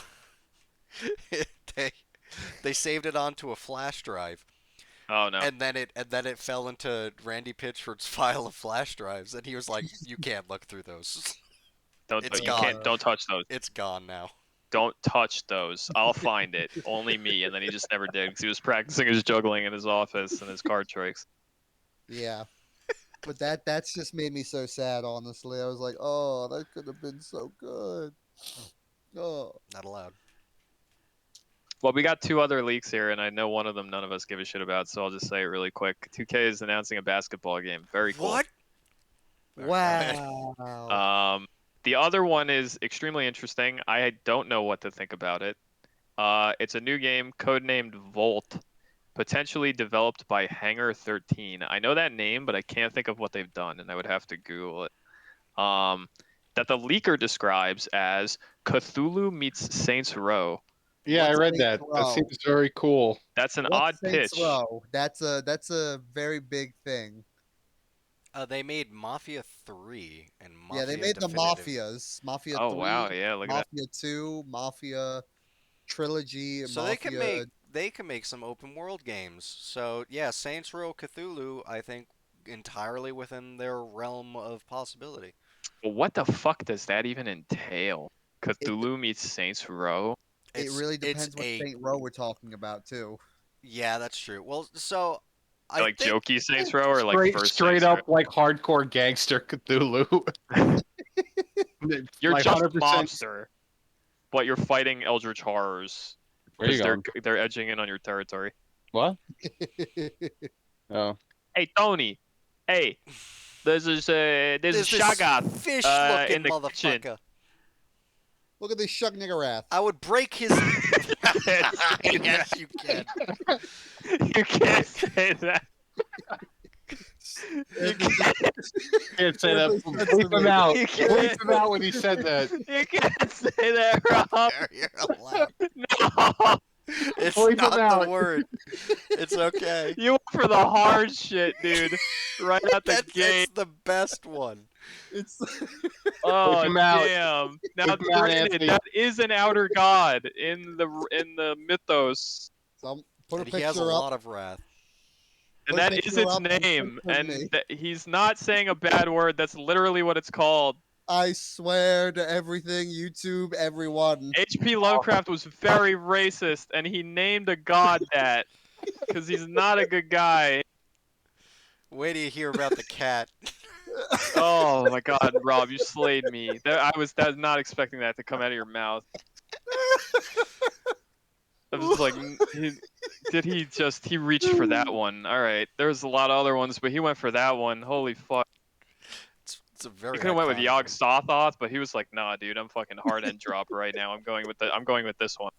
they they saved it onto a flash drive, Oh no. and then it fell into Randy Pitchford's file of flash drives, and he was like, "You can't look through those. It's You gone. can't. Don't touch those. It's gone now." Don't touch those. I'll find it. Only me. And then he just never did because he was practicing his juggling in his office and his card tricks. yeah. But that's just made me so sad, honestly. I was like, oh, that could have been so good. Oh. Not allowed. Well, we got two other leaks here, and I know one of them none of us give a shit about, so I'll just say it really quick. 2K is announcing a basketball game. Very cool. What? Wow. The other one is extremely interesting. I don't know what to think about it. It's a new game codenamed Volt, potentially developed by Hangar 13. I know that name, but I can't think of what they've done, and I would have to Google it. That the leaker describes as Cthulhu meets Saints Row. Yeah, I What's read Saints that. That Row? seems very cool. That's an What's odd Saints pitch. Row? That's a very big thing. They made Mafia 3 and Mafia Yeah, they made Definitive. the Mafias. Mafia Oh 3, wow, yeah, look at that. Mafia 2, Mafia Trilogy, So Mafia. they can make some open world games. So yeah, Saints Row Cthulhu, I think entirely within their realm of possibility. Well, what the fuck does that even entail? It, Cthulhu meets Saints Row. it really It's depends what a Saint Row we're talking about, too. yeah, that's true. Well, so I Like think jokey Saints Row or like first Straight Saints up like hardcore gangster Cthulhu. Row? You're Like just 100%. mobster, but you're fighting eldritch horrors Where you because going? they're edging in on your territory. What? Oh. Hey Tony, hey, there's a there's this Shaggoth fish-looking in the kitchen. motherfucker. Look at this Shug Niggurath. I would break his. Yes, you can. You can't say that. You can't, Can't say that. What they said Bleep to him me. out. You can't. Bleep him out when he said that. you can't say that, Rob. You're allowed. No, It's Bleep him not the out. word. It's okay. you went for the hard shit, dude. Right out the gate. That's the best one. It's Oh him out. damn! Now, Bleep him out, granted, Anthony. that is an outer god in the mythos, some put a And he has a picture up. lot of wrath. and Put a that is picture its up and name. picture And me. he's not saying a bad word. That's literally what it's called. I swear to everything, YouTube, everyone. H.P. Lovecraft was very racist, and he named a god that because he's not a good guy. Wait till you hear about the cat. Oh my God, Rob, you slayed me. I was not expecting that to come out of your mouth. I was just like, he reached for that one. All right, there's a lot of other ones, but he went for that one. Holy fuck. It's a very. He could have went with iconic Yogg one. Sothoth, but he was like, nah, dude, I'm fucking hard end drop right now. I'm going with this one.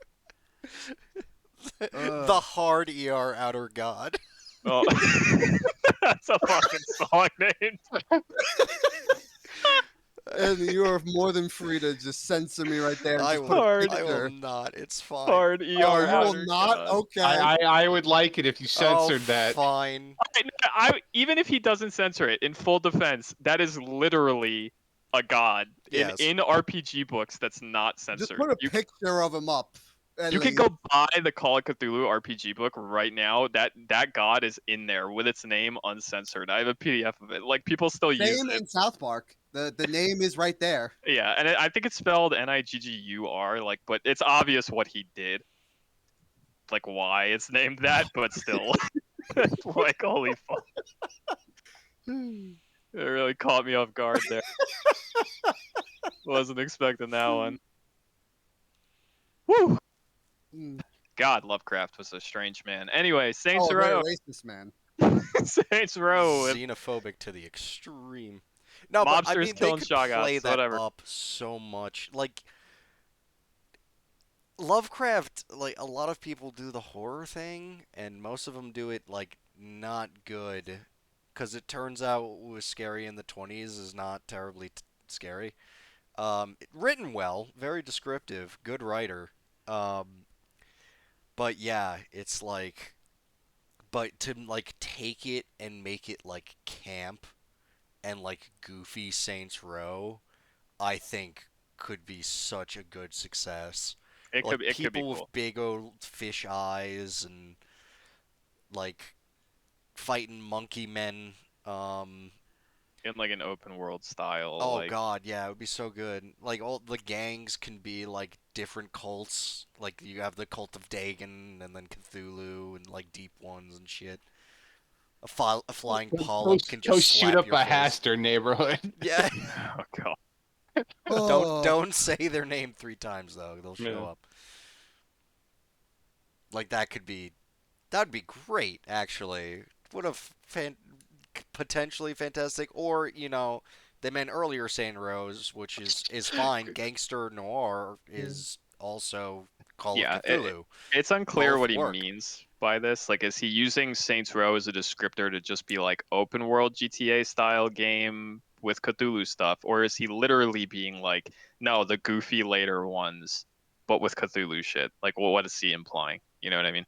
The hard ER outer god. Oh, that's a fucking song name. And you are more than free to just censor me right there and I just put will. a Hard. I will picture. not. It's fine. Hard Oh, ER you will outer not? god. Okay. I would like it if you Oh, censored that. fine. Even if he doesn't censor it, in full defense, that is literally a god Yes. in RPG books. That's not Just censored. put a picture of him up. At You can least. go buy the Call of Cthulhu RPG book right now. That god is in there with its name uncensored. I have a PDF of it. Like people still use Same it. in South Park. The name is right there. Yeah, and I think it's spelled Niggur. Like, but it's obvious what he did. Like why it's named that, but still, like holy fuck, it really caught me off guard there. Wasn't expecting that one. Woo! Mm. God, Lovecraft was a strange man. Anyway, Saints Oh, very Row. racist, man. Saints Row. Xenophobic to the extreme. No, but I Mobsters mean they killing could play shotguns, that whatever. up so much. Like Lovecraft, like a lot of people do the horror thing, and most of them do it like not good, because it turns out what was scary in the 20s is not terribly scary. Written well, very descriptive, good writer. Um, but yeah, it's like, but to like take it and make it like camp and like goofy Saints Row, I think could be such a good success. It Like could be people with cool. big old fish eyes and like fighting monkey men. In like an open world style, Oh like god, yeah, it would be so good. Like all the gangs can be like different cults. Like you have the cult of Dagon and then Cthulhu and like deep ones and shit. A flying polyp can Go just shoot slap up your a face. Hastur neighborhood. Yeah. oh god. Oh, Don't say their name 3 times though. They'll show Yeah. up. Like that'd be great actually. What a potentially fantastic, or they meant earlier Saint Rose, which is fine. Gangster noir is also Call of Yeah, Cthulhu. it's unclear Both what he work. means by this. Like, is he using Saints Row as a descriptor to just be like open world GTA style game with Cthulhu stuff, or is he literally being like, no, the goofy later ones, but with Cthulhu shit? Like, well, what is he implying? You know what I mean?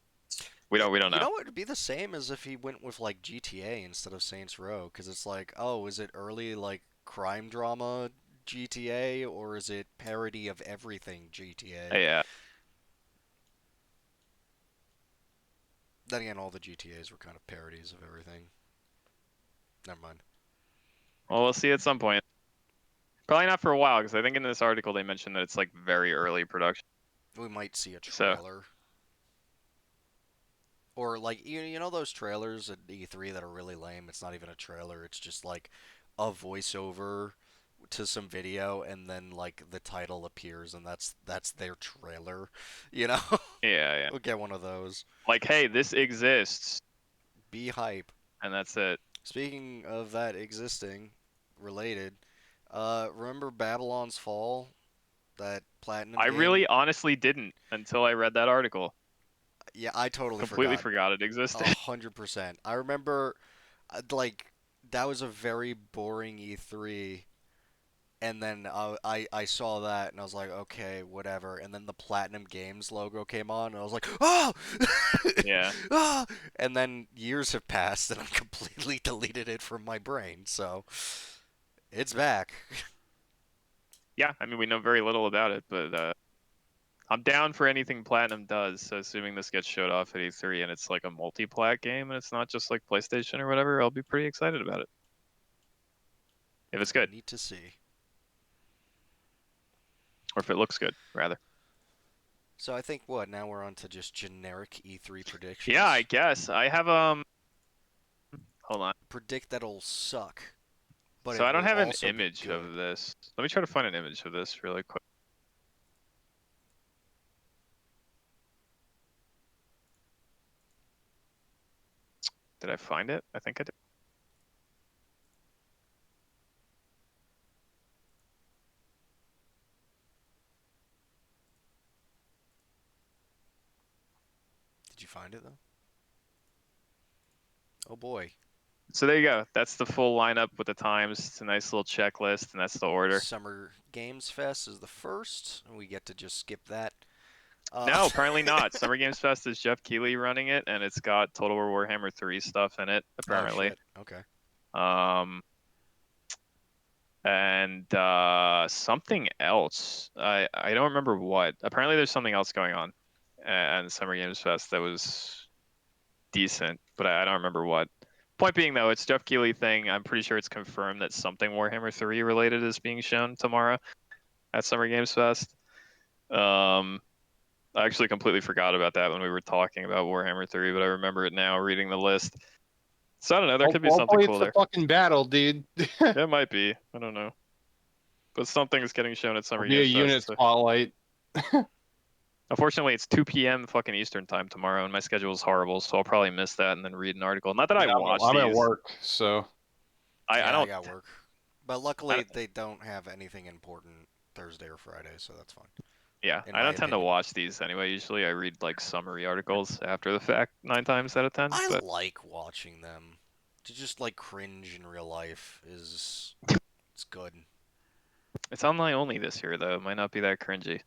We don't You know. know, it'd be the same as if he went with like GTA instead of Saints Row, because it's like, oh, is it early like crime drama GTA, or is it parody of everything GTA? Yeah. Then again, all the GTAs were kind of parodies of everything. Never mind. Well, we'll see at some point. Probably not for a while, because I think in this article they mentioned that it's like very early production. We might see a So- trailer. Or like you know those trailers at E3 that are really lame. It's not even a trailer. It's just like a voiceover to some video, and then like the title appears, and that's their trailer. You know, Yeah. we'll get one of those. Like, hey, this exists, Be hype. and that's it. Speaking of that existing, related. Remember Babylon's Fall? That platinum I game? really honestly didn't until I read that article. Yeah, I totally Completely forgot. forgot it existed. 100%. I remember, like, that was a very boring E3, and then I saw that, and I was like, okay, whatever. And then the Platinum Games logo came on, and I was like, oh! Yeah. Ah! And then years have passed, and I completely deleted it from my brain, so it's back. Yeah, I mean, we know very little about it, but I'm down for anything Platinum does. So assuming this gets showed off at E3 and it's like a multi-plat game and it's not just like PlayStation or whatever, I'll be pretty excited about it. If it's good, Need to see. or if it looks good, rather. So I think what now we're on to just generic E3 predictions. Yeah, I guess I have Hold on. Predict that'll suck. But So it I don't will have an also be image good. of this. Let me try to find an image of this really quick. Did I find it? I think I did. Did you find it though? Oh boy. So there you go. That's the full lineup with the times. It's a nice little checklist, and that's the order. Summer Games Fest is the first, and we get to just skip that. No, apparently not. Summer Games Fest is Jeff Keighley running it, and it's got Total War Warhammer 3 stuff in it, Oh apparently. shit. Okay. Um, and something else. I don't remember what. Apparently, there's something else going on at Summer Games Fest that was decent, but I don't remember what. Point being, though, it's Jeff Keighley thing. I'm pretty sure it's confirmed that something Warhammer 3 related is being shown tomorrow at Summer Games Fest. I actually completely forgot about that when we were talking about Warhammer 3, but I remember it now reading the list. So I don't know, there could be something Hopefully cool it's the there. fucking battle, dude. It might be. I don't know. But something's getting shown at Summer Be a Games unit Fest. So. spotlight. Unfortunately, it's 2 p.m. fucking Eastern time tomorrow, and my schedule is horrible, so I'll probably miss that and then read an article. Not that I Yeah, watch I'm at these. work, so I Yeah, I don't. got work. But luckily, they don't have anything important Thursday or Friday, so that's fine. Yeah, in I my don't tend to opinion. watch these anyway. Usually, I read like summary articles after the fact 9 times out of 10. I But like watching them. To just like cringe in real life is it's good. it's online only this year, though. It might not be that cringy.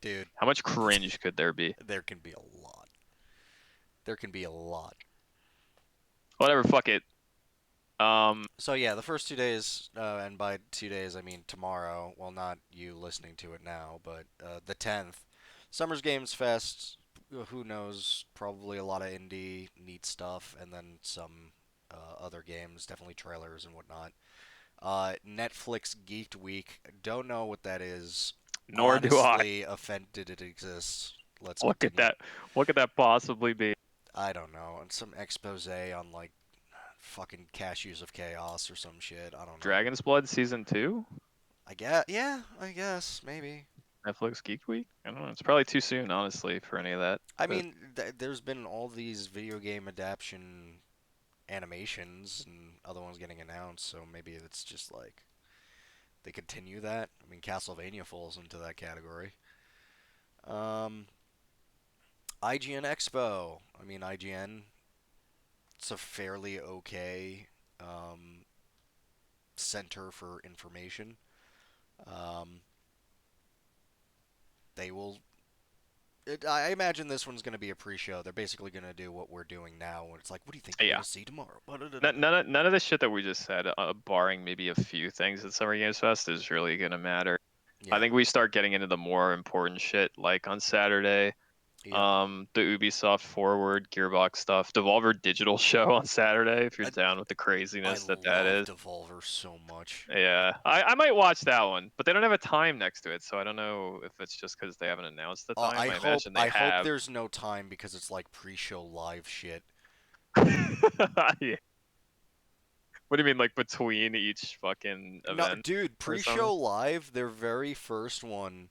Dude, How much cringe could there be? there can be a lot. There can be a lot. Whatever, fuck it. So yeah, the first 2 days, and by 2 days I mean tomorrow. Well, not you listening to it now, but the 10th, Summers Games Fest. Who knows? Probably a lot of indie neat stuff, and then some other games, definitely trailers and whatnot. Netflix Geeked Week. Don't know what that is. Nor do I. Honestly, offended it exists. Let's What could continue. that? What could that possibly be? I don't know. And some expose on like fucking cashews of chaos or some shit. I don't know. Dragon's Blood season 2? I guess. Yeah, I guess maybe. Netflix Geek Week? I don't know. It's probably too soon, honestly, for any of that. I But mean, there's been all these video game adaptation animations and other ones getting announced, so maybe it's just like they continue that. I mean, Castlevania falls into that category. Um, IGN Expo. I mean, IGN. It's a fairly okay center for information. Um, they will. I imagine this one's going to be a pre-show. They're basically going to do what we're doing now, and it's like, what do you think you're yeah, going to see tomorrow? none of the shit that we just said, barring maybe a few things at Summer Games Fest, is really gonna matter. I Yeah. think we start getting into the more important shit, like on Saturday. Yep. The Ubisoft Forward Gearbox stuff, Devolver Digital show on Saturday. If you're down with the I craziness that love is. Devolver so much. Yeah, I might watch that one, but they don't have a time next to it, so I don't know if it's just because they haven't announced the time. I imagine they I hope have. there's no time because it's like pre-show live shit. Yeah. What do you mean, like between each fucking No, event dude, or something? pre-show live, their very first one,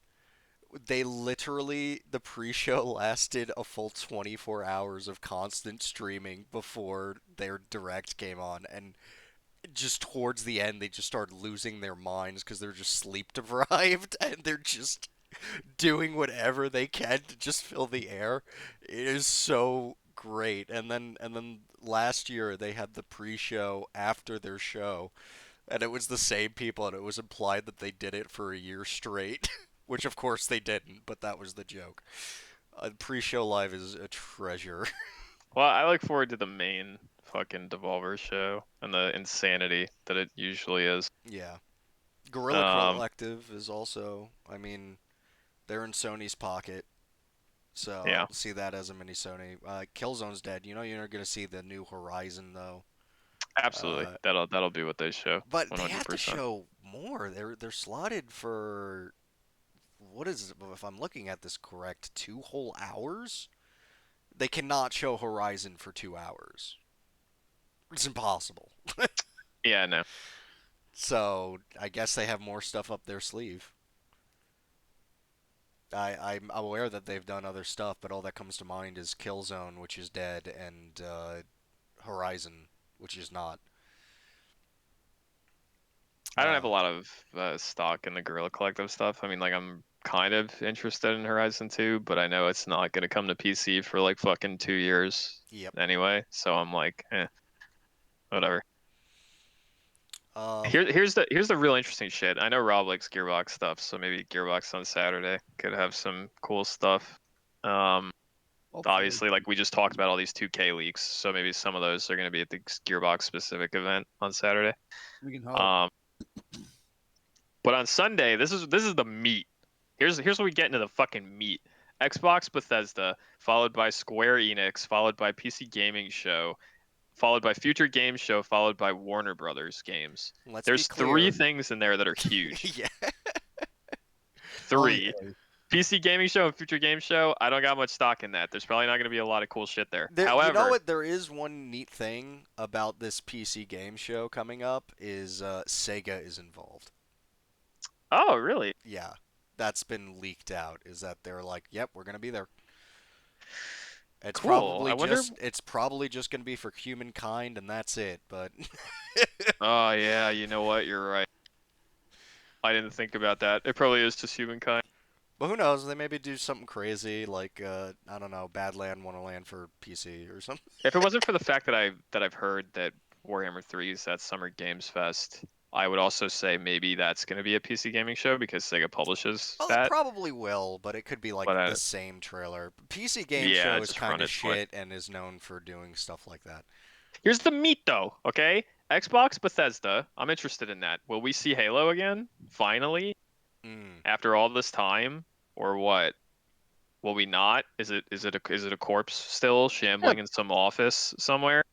they literally the pre-show lasted a full 24 hours of constant streaming before their direct came on, and just towards the end they just started losing their minds because they're just sleep deprived and they're just doing whatever they can to just fill the air. It is so great. And then last year they had the pre-show after their show, and it was the same people, and it was implied that they did it for a year straight, which of course they didn't, but that was the joke. Pre-show live is a treasure. Well, I look forward to the main fucking Devolver show and the insanity that it usually is. Yeah. Gorilla Um, Collective is also, I mean, they're in Sony's pocket. So yeah, see that as a mini Sony. Killzone's dead. You know you're not gonna see the new Horizon though. absolutely. Uh, That'll be what they show, but they have to 100%. show more. They're slotted for what is if I'm looking at this correct, 2 whole hours. They cannot show Horizon for 2 hours. It's impossible. Yeah, no. So I guess they have more stuff up their sleeve. I'm aware that they've done other stuff, but all that comes to mind is Killzone, which is dead, and Horizon, which is not. I don't have a Uh, lot of stock in the Gorilla Collective stuff. I mean, like I'm kind of interested in Horizon 2, but I know it's not gonna come to PC for like fucking 2 years Yep. anyway. So I'm like, whatever. Uh, Here's the real interesting shit. I know Rob likes Gearbox stuff, so maybe Gearbox on Saturday could have some cool stuff. Hopefully. Obviously, like we just talked about all these 2K leaks, so maybe some of those are going to be at the Gearbox specific event on Saturday. We can hope. Um, but on Sunday, this is the meat. Here's what we get into the fucking meat. Xbox Bethesda, followed by Square Enix, followed by PC Gaming Show, followed by Future Games Show, followed by Warner Brothers games. let's be There's three clear. things in there that are huge. Yeah. Three. Hopefully. PC Gaming Show and Future Game Show, I don't got much stock in that. There's probably not going to be a lot of cool shit there. You know However, what? There is one neat thing about this PC game show coming up is Sega is involved. oh, really? Yeah, that's been leaked out. Is that they're like, yep, we're gonna be there. It's Cool. I wonder. probably just gonna be for humankind, and that's it. But Oh, yeah, you know what? You're right. I didn't think about that. It probably is just humankind. who knows? They maybe do something crazy like I don't know, Badland Wonderland for PC or something. If it wasn't for the fact that I've heard that Warhammer 3 is at Summer Games Fest, I would also say maybe that's going to be a PC gaming show because Sega publishes Well, it that. probably will, but it could be like But the same trailer. PC Game yeah, Show is just kind run of it for it. shit and is known for doing stuff like that. Here's the meat, though. Okay, Xbox Bethesda. I'm interested in that. Will we see Halo again? Finally, Mm. after all this time, or what? Will we not? Is it a corpse still shambling in some office somewhere?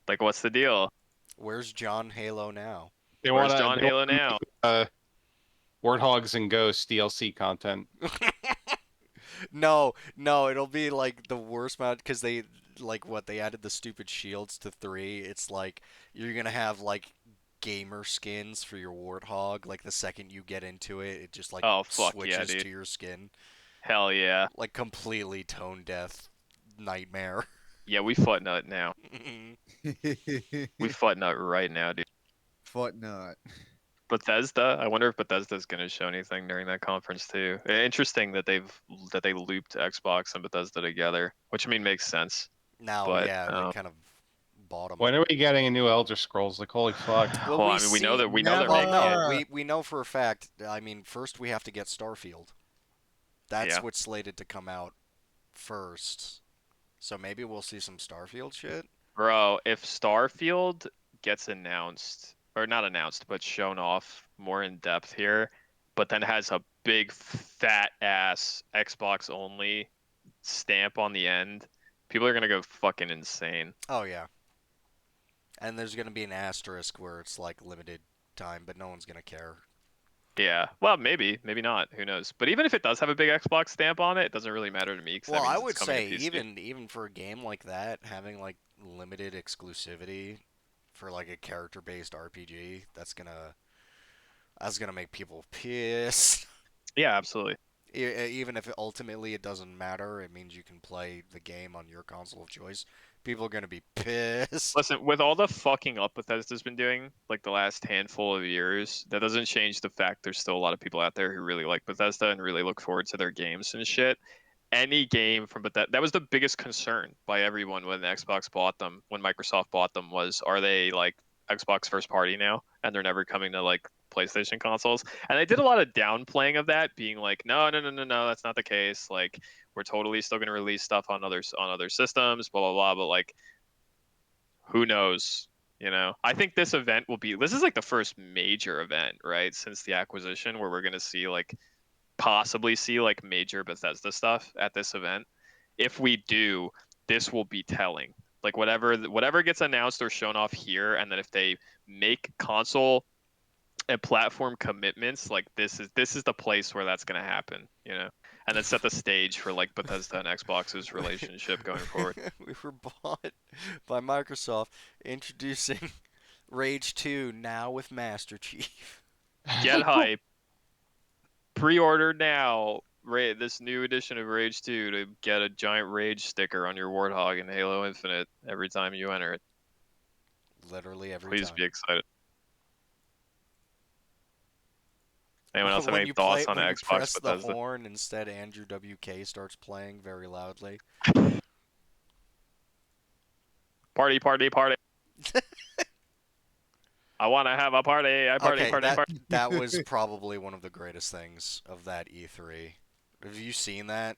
Like, what's the deal? Where's John Halo now? They Where's want John Halo now? Warthogs and Ghosts DLC content. No, it'll be like the worst mod because they they added the stupid shields to 3. It's like you're gonna have like gamer skins for your Warthog. Like the second you get into it, it just like Oh, fuck yeah, switches dude. to your skin. Hell yeah. Like completely tone deaf nightmare. Yeah, we foot nut now. We foot nut right now, dude. Footnote. Bethesda. I wonder if Bethesda's gonna show anything during that conference too. Interesting that they looped Xbox and Bethesda together, which I mean makes sense. Now, But yeah, they kind of bought them. When are we getting a new Elder Scrolls? Like, holy fuck. Well, well, we I mean, we see. know that they're Well, making no, it. we know for a fact. I mean, first we have to get Starfield. That's Yeah. what's slated to come out first. So maybe we'll see some Starfield shit. Bro, if Starfield gets announced, or not announced, but shown off more in depth here, but then has a big fat ass Xbox only stamp on the end, people are gonna go fucking insane. Oh yeah. And there's gonna be an asterisk where it's like limited time, but no one's gonna care. Yeah, well, maybe not. Who knows? But even if it does have a big Xbox stamp on it, it doesn't really matter to me because Well, that I means would it's coming say to PC. even for a game like that, having like limited exclusivity for like a character-based RPG, that's gonna make people pissed. Yeah, absolutely. Even if ultimately it doesn't matter, it means you can play the game on your console of choice. People are gonna be pissed. Listen, with all the fucking up Bethesda's been doing, like the last handful of years, that doesn't change the fact there's still a lot of people out there who really like Bethesda and really look forward to their games and shit. Any game from Bethesda, that was the biggest concern by everyone when Xbox bought them, when Microsoft bought them, was are they like Xbox first party now and they're never coming to like PlayStation consoles? And they did a lot of downplaying of that, being like, no, that's not the case. Like, we're totally still going to release stuff on other systems, blah blah blah. But like, who knows? You know, I think this event will be. This is like the first major event, right, since the acquisition, where we're going to see like possibly see like major Bethesda stuff at this event. If we do, this will be telling. Like whatever gets announced or shown off here, and then if they make console and platform commitments, like this is the place where that's going to happen, you know, and then set the stage for like Bethesda and Xbox's relationship going forward. We were bought by Microsoft, introducing Rage 2 now with Master Chief. Get hype. Pre-order now. This new edition of Rage 2 to get a giant Rage sticker on your Warthog in Halo Infinite every time you enter it. Literally every Please time. be excited. Anyone else have When any you thoughts play, on when you Xbox press the Bethesda? horn, instead Andrew WK starts playing very loudly. Party, party, party. I want to have a party. I party, Okay, party, party. that was probably one of the greatest things of that E3. Have you seen that?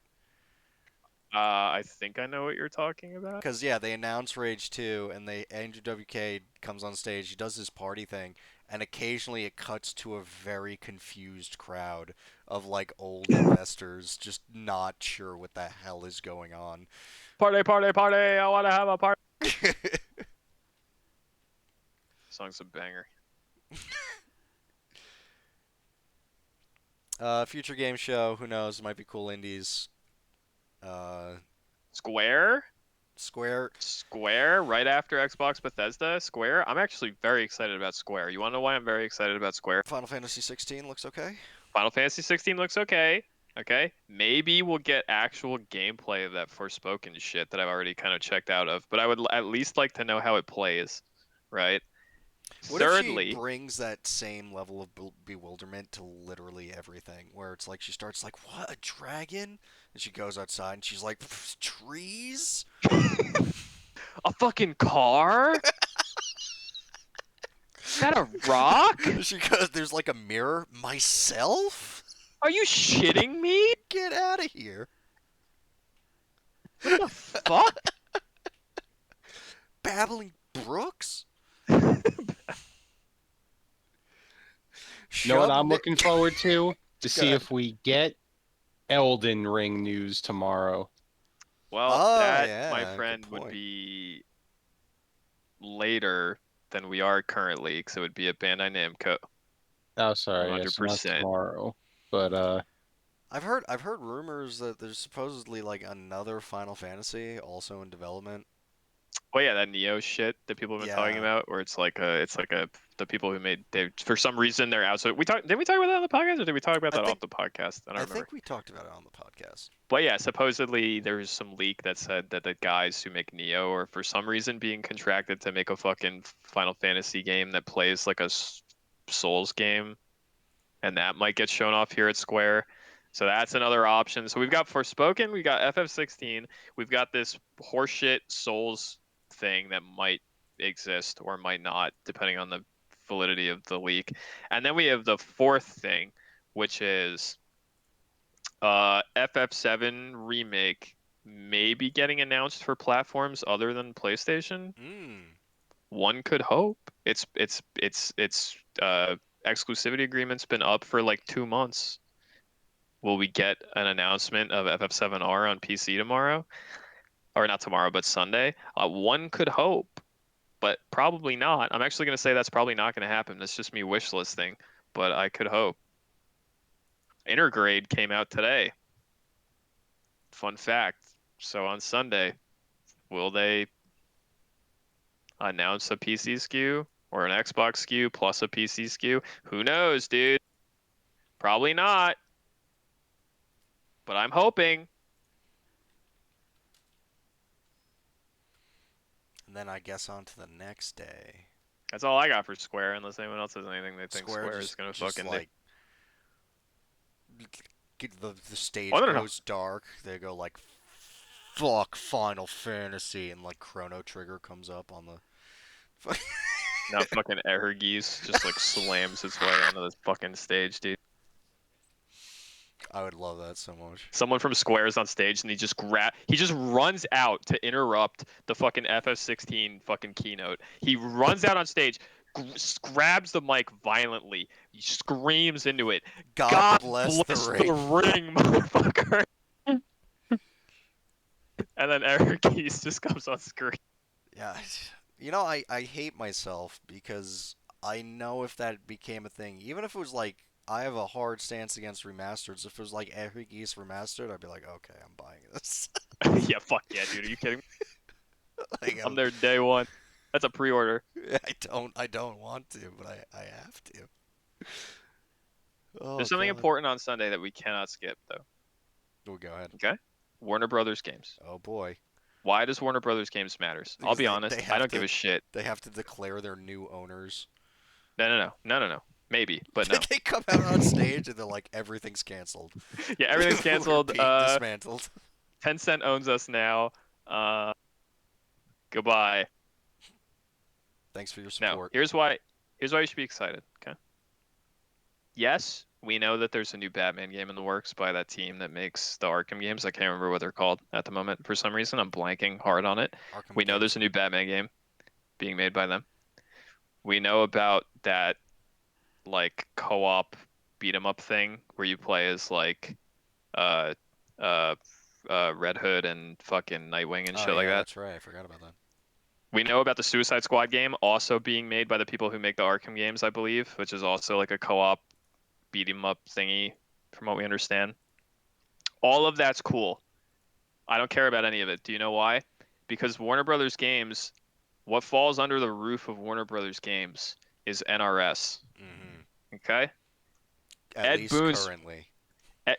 I think I know what you're talking about. Because yeah, they announced Rage 2, and Andrew WK comes on stage. He does his party thing, and occasionally it cuts to a very confused crowd of like old investors, just not sure what the hell is going on. Party, party, party. I want to have a party. Song's a banger. Future game show. Who knows? Might be cool indies. Uh, Square? Square. Square, right after Xbox Bethesda. Square. I'm actually very excited about Square. You want to know why I'm very excited about Square? Final Fantasy 16 looks okay. Final Fantasy 16 looks okay. Okay. Maybe we'll get actual gameplay of that Forspoken shit that I've already kind of checked out of, but I would at least like to know how it plays, right? What if she Thirdly, brings that same level of bewilderment to literally everything, where it's like she starts like, "What, a dragon?" And she goes outside and she's like, "Trees?" a fucking car? Is that a rock? She goes, "There's like a mirror." Myself? Are you shitting me? Get out of here! What the fuck? Babbling brooks? You know what I'm Shove looking forward to? To see ahead. if we get Elden Ring news tomorrow. Well, Oh, that, yeah, my good friend, would point. be later than we are currently, because it would be at Bandai Namco, Oh, sorry, yes, not 100%. tomorrow. But I've heard rumors that there's supposedly like another Final Fantasy also in development. Well, yeah, that Neo shit that people have been talking Yeah, about, where it's like the people who made they for some reason they're out. So did we talk about that on the podcast, or did we talk about I that off think the podcast? I don't I remember. think we talked about it on the podcast. But yeah, supposedly there was some leak that said that the guys who make Neo are for some reason being contracted to make a fucking Final Fantasy game that plays like a Souls game, and that might get shown off here at Square. So that's another option. So we've got Forspoken, we got FF16, we've got this horseshit Souls thing that might exist or might not, depending on the validity of the leak. And then we have the fourth thing, which is FF7 remake maybe getting announced for platforms other than PlayStation. Hmm. One could hope. It's exclusivity agreement's been up for like 2 months. Will we get an announcement of FF7R on PC tomorrow? Or not tomorrow, but Sunday? One could hope, but probably not. I'm actually going to say that's probably not going to happen. That's just me wish listing, but I could hope. Intergrade came out today. Fun fact. So on Sunday, will they announce a PC SKU or an Xbox SKU plus a PC SKU? Who knows, dude? Probably not, but I'm hoping. And then I guess on to the next day. That's all I got for Square, unless anyone else has anything they think Square Square is gonna just fucking do. like the stage Oh, no, no, no. goes dark. They go like, "Fuck Final Fantasy," and like Chrono Trigger comes up on the. Now fucking Ergeese just like slams its way onto this fucking stage, dude. I would love that so much. Someone from Square is on stage and he just runs out to interrupt the fucking FF16 fucking keynote. He runs out on stage, grabs the mic violently, he screams into it. God God bless the bless ring. the ring, motherfucker. And then Ergeese just comes on screen. Yeah, you know, I hate myself because I know if that became a thing, even if it was like I have a hard stance against remasters. If it was like Every Geese remastered, I'd be like, okay, I'm buying this. Yeah, fuck yeah, dude. Are you kidding me? Like, I'm there day one. That's a pre-order. I don't want to, but I have to. Oh There's something God. important on Sunday that we cannot skip, though. Oh, go ahead. Okay? Warner Brothers games. Oh boy. Why does Warner Brothers games matters? I'll Because be they honest, I have don't to give a shit. they have to declare their new owners. No. Maybe, but no. They come out on stage and they're like, everything's canceled. Yeah, everything's We're canceled. being dismantled. Tencent owns us now. Goodbye. Thanks for your No, support. here's why you should be excited. Okay. Yes, we know that there's a new Batman game in the works by that team that makes the Arkham games. I can't remember what they're called at the moment for some reason. I'm blanking hard on it. Arkham We know games. there's a new Batman game being made by them. We know about that like co-op beat 'em up thing where you play as like uh uh Red Hood and fucking Nightwing and Oh shit like yeah, that. that's right. I forgot about that. We know about the Suicide Squad game also being made by the people who make the Arkham games, I believe, which is also like a co-op beat 'em up thingy from what we understand. All of that's cool. I don't care about any of it. Do you know why? Because Warner Brothers Games, what falls under the roof of Warner Brothers Games is NRS. Okay? At Ed least Boon's currently.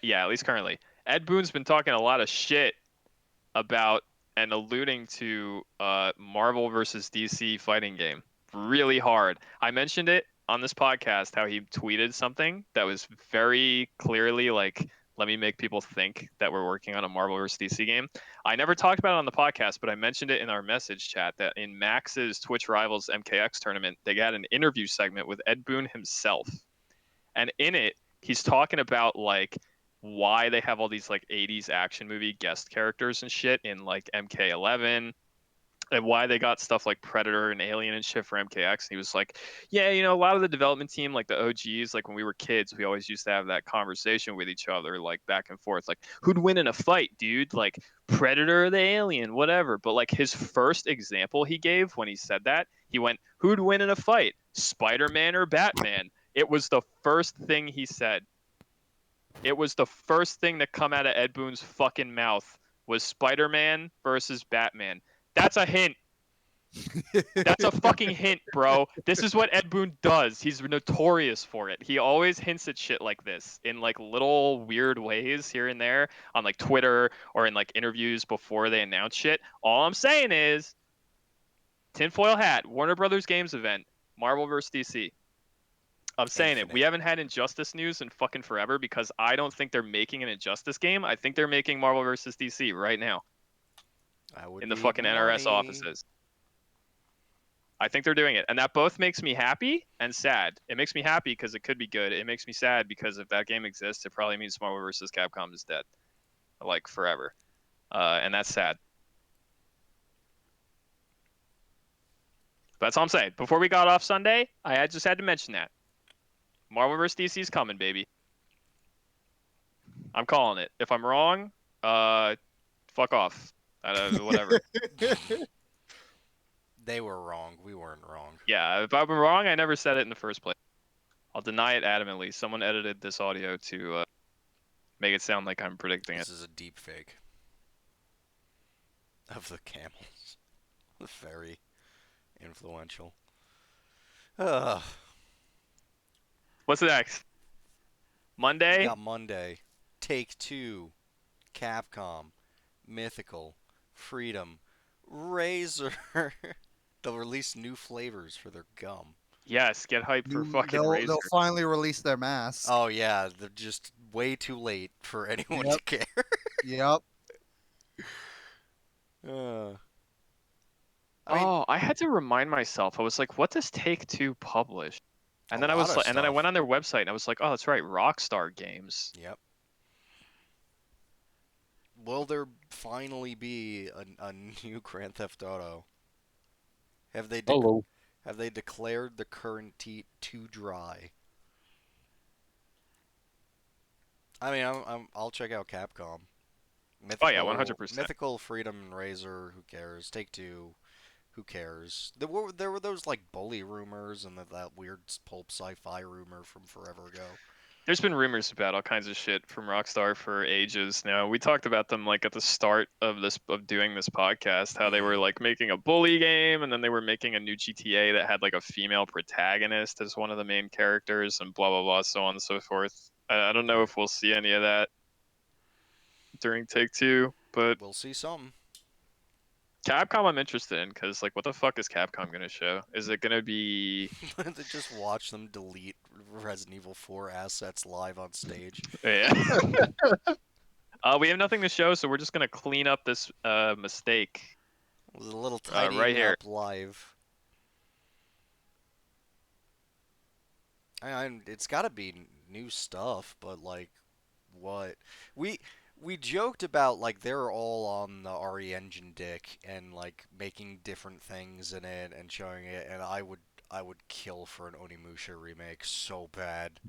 yeah, at least currently. Ed Boon's been talking a lot of shit about and alluding to Marvel versus DC fighting game really hard. I mentioned it on this podcast how he tweeted something that was very clearly like, let me make people think that we're working on a Marvel versus DC game. I never talked about it on the podcast, but I mentioned it in our message chat that in Max's Twitch Rivals MKX tournament, they got an interview segment with Ed Boon himself. And in it, he's talking about like why they have all these like 80s action movie guest characters and shit in like MK11 and why they got stuff like Predator and Alien and shit for MKX. And he was like, yeah, you know, a lot of the development team, like the OGs, like when we were kids, we always used to have that conversation with each other, like back and forth, like who'd win in a fight, dude? Like Predator or the Alien, whatever. But like his first example he gave when he said that, he went, who'd win in a fight, Spider-Man or Batman? It was the first thing he said. It was the first thing that come out of Ed Boon's fucking mouth was Spider-Man versus Batman. That's a hint. That's a fucking hint, bro. This is what Ed Boon does. He's notorious for it. He always hints at shit like this in like little weird ways here and there on like Twitter or in like interviews before they announce shit. All I'm saying is tinfoil hat, Warner Brothers Games event, Marvel vs. DC. I'm saying it. We Infinite. haven't had Injustice news in fucking forever because I don't think they're making an Injustice game. I think they're making Marvel vs. DC right now I would in the be fucking NRS money. offices. I think they're doing it. And that both makes me happy and sad. It makes me happy because it could be good. It makes me sad because if that game exists, it probably means Marvel vs. Capcom is dead. Like forever. And that's sad. That's all I'm saying. Before we got off Sunday, I just had to mention that. Marvel vs. DC is coming, baby. I'm calling it. If I'm wrong, fuck off. Whatever. They were wrong. We weren't wrong. Yeah, if I'm wrong, I never said it in the first place. I'll deny it adamantly. Someone edited this audio to make it sound like I'm predicting it. This is a deep fake of the Camels. Very influential. What's next? Monday? We got Monday. Take-Two, Capcom, Mythical, Freedom, Razer. They'll release new flavors for their gum. Yes, get hyped for fucking they'll Razer. finally release their mask. Oh yeah, they're just way too late for anyone to Yep. care. Yep. I mean, I had to remind myself. I was like, what does Take-Two publish? And a then I lot was of like, and then I stuff. went on their website and I was like, oh, that's right, Rockstar Games. Yep. Will there finally be a new Grand Theft Auto? Have they Hello. have they declared the current heat too dry? I mean, I'll check out Capcom. Oh yeah, 100%. Mythical, Freedom, and Razor. Who cares? Take-Two. Who cares? There were those like bully rumors and that weird pulp sci-fi rumor from forever ago. There's been rumors about all kinds of shit from Rockstar for ages now. We talked about them like at the start of doing this podcast, how they were like making a bully game and then they were making a new GTA that had like a female protagonist as one of the main characters and blah blah blah, so on and so forth. I don't know if we'll see any of that during Take-Two, but We'll see some. Capcom I'm interested in because like what the fuck is Capcom gonna show? Is it gonna be Just watch them delete Resident Evil 4 assets live on stage. Yeah. We have nothing to show, so we're just gonna clean up this mistake It was a little right tidying here. up live. It's got to be new stuff, but like, what? We we joked about like they're all on the RE Engine dick and like making different things in it and showing it, and I would kill for an Onimusha remake so bad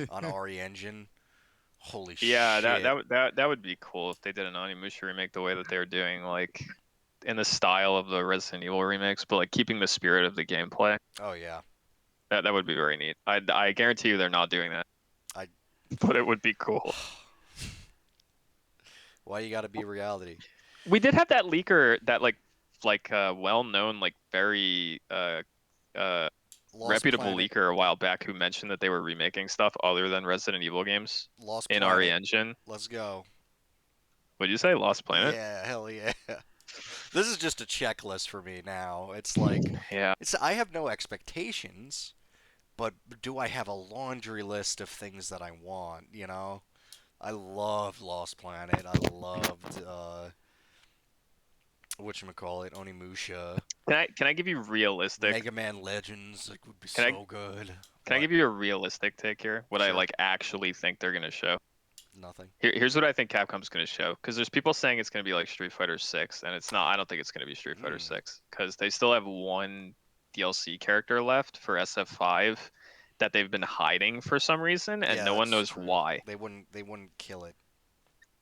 on RE Engine. Holy Yeah, shit! that would be cool if they did an Onimusha remake the way that they were doing, like in the style of the Resident Evil remakes, but like keeping the spirit of the gameplay. Oh yeah, That would be very neat. I guarantee you they're not doing that, I. but it would be cool. Why you gotta be reality? We did have that leaker, that well-known, like very Lost reputable Planet. leaker a while back who mentioned that they were remaking stuff other than Resident Evil games Lost in RE Planet. Engine. Let's go. What'd you say? Lost Planet? Yeah, hell yeah. This is just a checklist for me now. It's like, Yeah. I have no expectations, but do I have a laundry list of things that I want, you know? I loved Lost Planet. I loved whatchamacallit, Onimusha. Can I give you realistic? Mega Man Legends, like, would be Can I so good. can I What? give you a realistic take here? What I Sure. like actually think they're gonna show. Nothing. Here's what I think Capcom's gonna show, because there's people saying it's gonna be like Street Fighter 6, and it's not. I don't think it's gonna be Street Fighter Mm. 6 because they still have one DLC character left for SF5 that they've been hiding for some reason, and Yeah, no one that's knows true. why. They wouldn't kill it.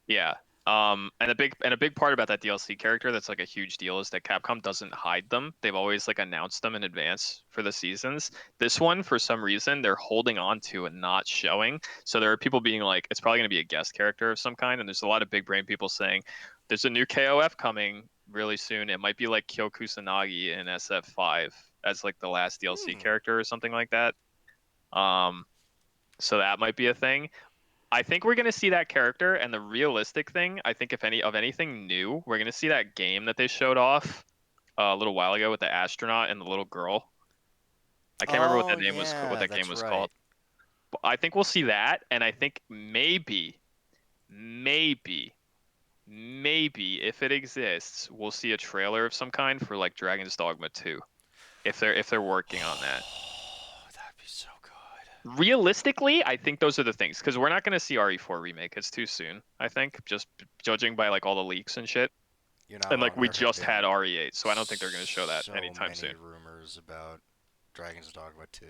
Yeah. And a big part about that DLC character that's like a huge deal is that Capcom doesn't hide them. They've always like announced them in advance for the seasons. This one, for some reason, they're holding on to and not showing. So there are people being like, it's probably going to be a guest character of some kind. And there's a lot of big brain people saying there's a new KOF coming really soon. It might be like Kyo Kusanagi in SF5 as like the last DLC Hmm. character or something like that. Um, so that might be a thing. I think we're gonna see that character, and the realistic thing, I think if anything new, we're gonna see that game that they showed off a little while ago with the astronaut and the little girl. I can't remember Oh, what yeah, that game that's was right. called. But I think we'll see that, and I think maybe if it exists, we'll see a trailer of some kind for like Dragon's Dogma 2, if they're working on that. That'd be so good. Realistically, I think those are the things, because we're not going to see RE4 remake. It's too soon, I think, just judging by like all the leaks and shit. You're not And like wrong. we There have just had been RE8, so I don't think they're going to show that so anytime many soon. rumors about Dragon's Dogma 2.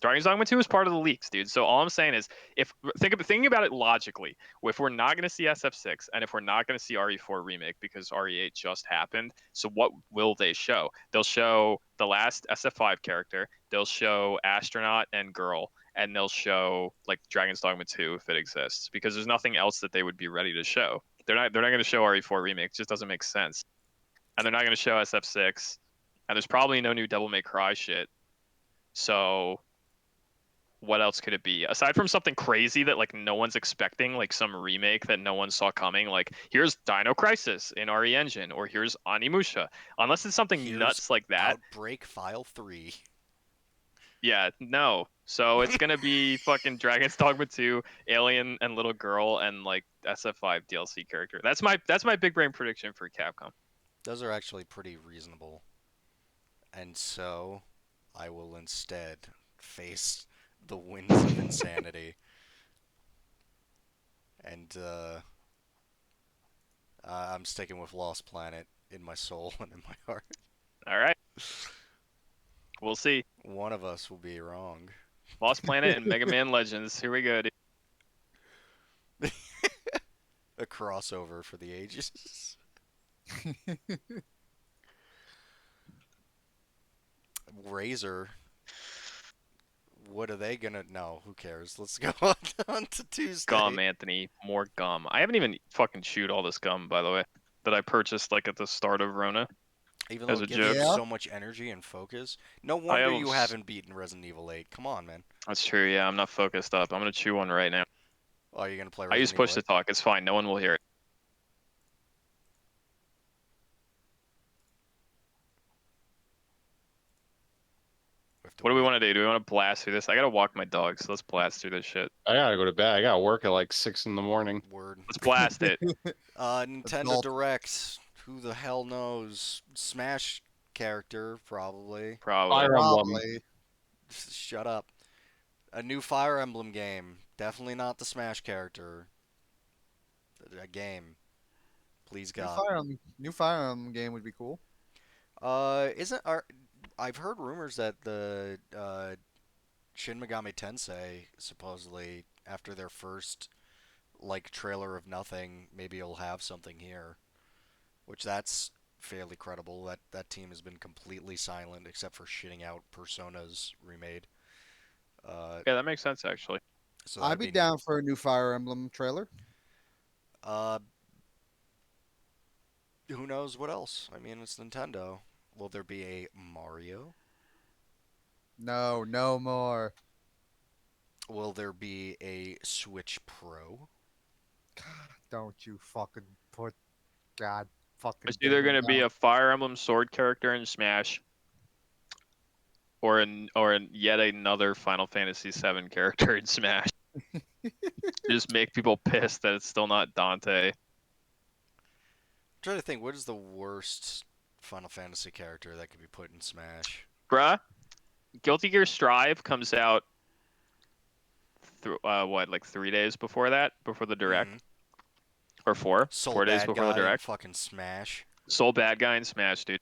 Dragon's Dogma 2 is part of the leaks, dude. So all I'm saying is, if thinking about it logically, if we're not going to see SF6 and if we're not going to see RE4 remake because RE8 just happened, so what will they show? They'll show the last SF5 character, they'll show astronaut and girl, and they'll show like Dragon's Dogma 2 if it exists, because there's nothing else that they would be ready to show. They're not going to show RE4 remake. It just doesn't make sense. And they're not going to show SF6, and there's probably no new Devil May Cry shit. So what else could it be aside from something crazy that like no one's expecting, like some remake that no one saw coming? Like here's Dino Crisis in RE Engine, or here's Animusha. Unless it's something Here's nuts like that, Outbreak File 3. yeah, no. So it's gonna be fucking Dragon's Dogma 2, Alien and Little Girl, and like SF5 DLC character. That's my big brain prediction for Capcom. Those are actually pretty reasonable. And so, I will instead face the winds of insanity. And I'm sticking with Lost Planet in my soul and in my heart. All right, we'll see. One of us will be wrong. Lost Planet and Mega Man Legends. Here we go, dude. A crossover for the ages. Razor. What are they gonna? No, who cares? Let's go on to Tuesday. Gum, Anthony. More gum. I haven't even fucking chewed all this gum, by the way, that I purchased like at the start of Rona Even though as it a gives you joke. Yeah. so much energy and focus. No I wonder you almost- haven't beaten Resident Evil 8. Come on, man. That's true. Yeah, I'm not focused up. I'm gonna chew one right now. Oh, you're gonna play I use Resident push Evil to 8? talk. It's fine. No one will hear it. We have What do we want to do? Do we want to blast through this? I gotta walk my dog, so let's blast through this shit. I gotta go to bed. I gotta work at like 6 in the morning. Word. Let's blast it. Nintendo Adult. Directs. Who the hell knows? Smash character, probably. Probably. Fire Emblem. Probably. Shut up. A new Fire Emblem game. Definitely not the Smash character. A game. Please New God. Fire Emblem game would be cool. Isn't our I've heard rumors that the Shin Megami Tensei supposedly after their first like trailer of nothing, maybe it'll have something here, which that's fairly credible. That team has been completely silent except for shitting out Persona's remade. Yeah, that makes sense actually. So I'd that'd be be down for a new Fire Emblem trailer. Uh, who knows what else? I mean, it's Nintendo. Will there be a Mario? No, no more. Will there be a Switch Pro? Don't you fucking put God fucking. It's either damn it gonna be down. a Fire Emblem sword character in Smash, or in yet another Final Fantasy VII character in Smash. Just make people pissed that it's still not Dante. I'm trying to think, what is the worst Final Fantasy character that could be put in Smash? Bruh, Guilty Gear Strive comes out what, like 3 days before that, before the direct, Mhm. or four, Soul 4 days Bad before the Guy in direct. fucking Smash. Soul Bad Guy in Smash, dude.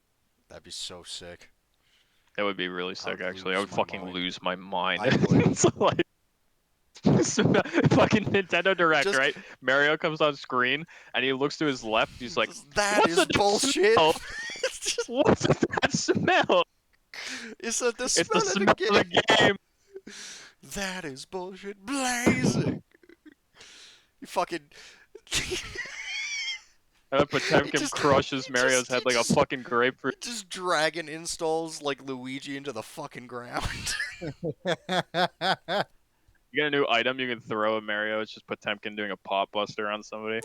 That'd be so sick. That would be really sick, would actually. I lose would my fucking mind. lose my mind. I would. It's like fucking Nintendo Direct, Just- right? Mario comes on screen and he looks to his left. He's like, That "What's is that bullshit. smell? What's that smell? Is that the It's smell the of smell the of the game? game." That is bullshit blazing. You fucking. And then Potemkin just- crushes he Mario's just- head he like a just- fucking grapefruit. Just dragon installs like Luigi into the fucking ground. You get a new item you can throw at Mario. It's just Potemkin doing a pot buster on somebody.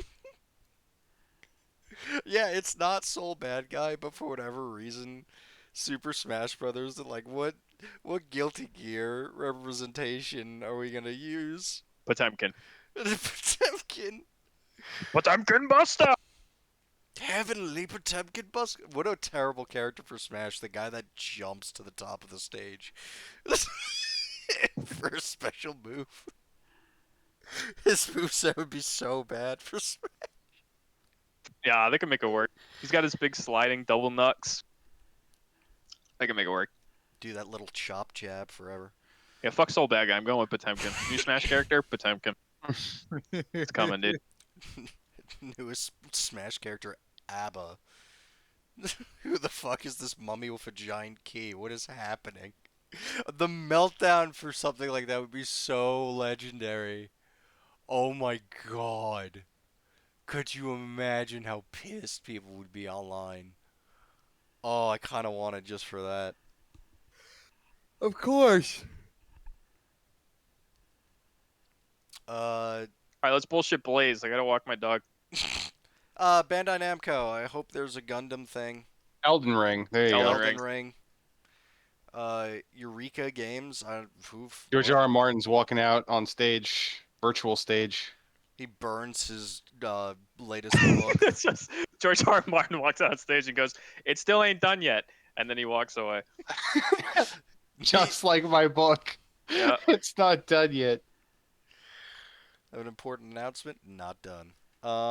Yeah, it's not Soul Bad Guy, but for whatever reason, Super Smash Brothers, they're like, what Guilty Gear representation are we gonna use? Potemkin. Potemkin. Potemkin Buster! Heavenly Potemkin Bus. What a terrible character for Smash, the guy that jumps to the top of the stage. For a special move. His moveset would be so bad for Smash. Yeah, they can make it work. He's got his big sliding double nuts. They can make it work. Do that little chop jab forever. Yeah, fuck Soul Bad Guy. I'm going with Potemkin. New Smash character, Potemkin. It's coming, dude. Newest Smash character, ABBA. Who the fuck is this mummy with a giant key? What is happening? The meltdown for something like that would be so legendary. Oh my god. Could you imagine how pissed people would be online? Oh, I kind of want it just for that. Of course. Uh, Alright, let's bullshit Blaze. I gotta walk my dog. Bandai Namco. I hope there's a Gundam thing. Elden Ring. There you Elden go. Ring. Elden Ring. Eureka Games. George R. R. Martin's walking out on stage, virtual stage. He burns his latest book. It's just George R. R. Martin walks out on stage and goes, "It still ain't done yet," and then he walks away. Just like my book. Yeah. It's not done yet. Have an important announcement. Not done.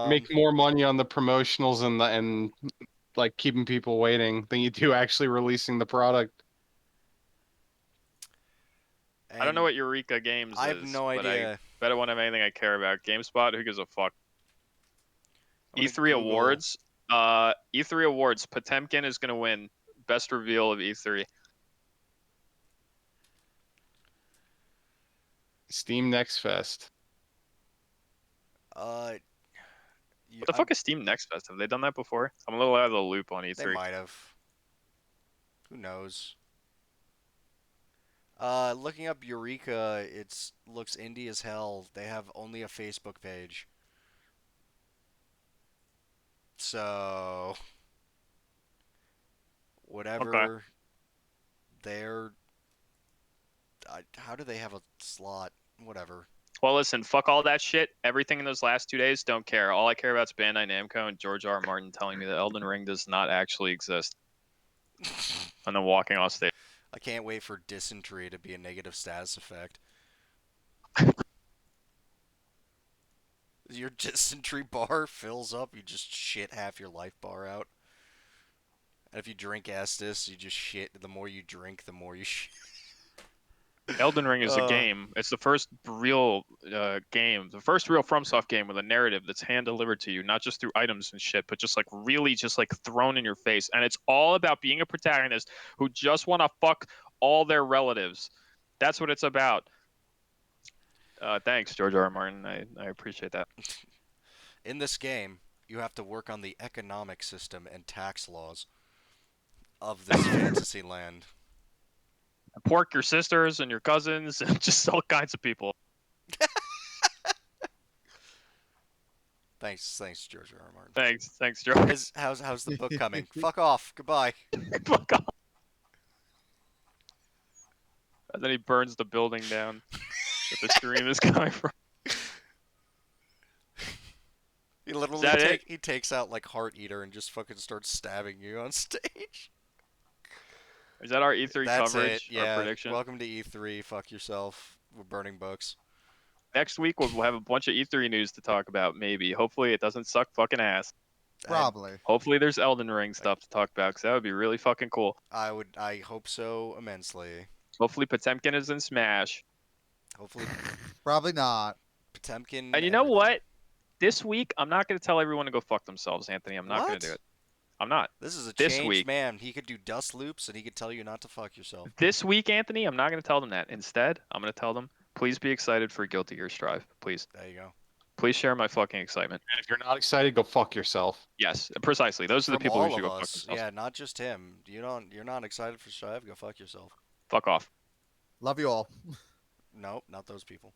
Make more money on the promotionals and like keeping people waiting than you do actually releasing the product. I don't know what Eureka Games I have is. no but idea. I bet it won't have anything I care about. GameSpot, who gives a fuck? I'm gonna E3 Google- Awards. E3 Awards. Potemkin is gonna win best reveal of E3. Steam Next Fest. Uh, What the fuck is Steam Next Fest? Have they done that before? I'm a little out of the loop on They E3. might have. Who knows? Looking up Eureka, it looks indie as hell. They have only a Facebook page. So, whatever their how do they have a slot? Whatever. Well, listen, fuck all that shit. Everything in those last 2 days, don't care. All I care about is Bandai Namco and George R. R. Martin telling me that Elden Ring does not actually exist. And then walking off stage. I can't wait for dysentery to be a negative status effect. Your dysentery bar fills up, you just shit half your life bar out. And if you drink Estus, you just shit. The more you drink, the more you shit. Elden Ring is a game. It's the first real game, the first real FromSoft game with a narrative that's hand delivered to you, not just through items and shit, but just like really just like thrown in your face. And it's all about being a protagonist who just want to fuck all their relatives. That's what it's about. Thanks, George R. R. Martin. I appreciate that. In this game, you have to work on the economic system and tax laws of this fantasy land. Pork your sisters and your cousins and just all kinds of people. Thanks, George R. R. Martin. Thanks, George. How's the book coming? Fuck off. Goodbye. Fuck off. And then he burns the building down that the stream is coming from. He literally Is that it? he takes out like Heart Eater and just fucking starts stabbing you on stage. Is that our E3 That's coverage? it. Yeah. Our prediction? Welcome to E3. Fuck yourself. We're burning books. Next week we'll have a bunch of E3 news to talk about, maybe. Hopefully it doesn't suck fucking ass. Probably. Hopefully there's Elden Ring stuff to talk about, because that would be really fucking cool. I hope so immensely. Hopefully Potemkin is in Smash. Hopefully Probably not. Potemkin. And you know what? This week, I'm not going to tell everyone to go fuck themselves, Anthony. I'm not going What? to do it. I'm not. This is a This changed week. man. He could do dust loops and he could tell you not to fuck yourself. This week, Anthony, I'm not going to tell them that. Instead, I'm going to tell them, please be excited for Guilty Gear Strive. Please. There you go. Please share my fucking excitement. And if you're not excited, go fuck yourself. Yes, precisely. Those are the From people who all should of go fuck us. themselves. Yeah, not just him. You're not excited for Strive? Go fuck yourself. Fuck off. Love you all. Nope, not those people.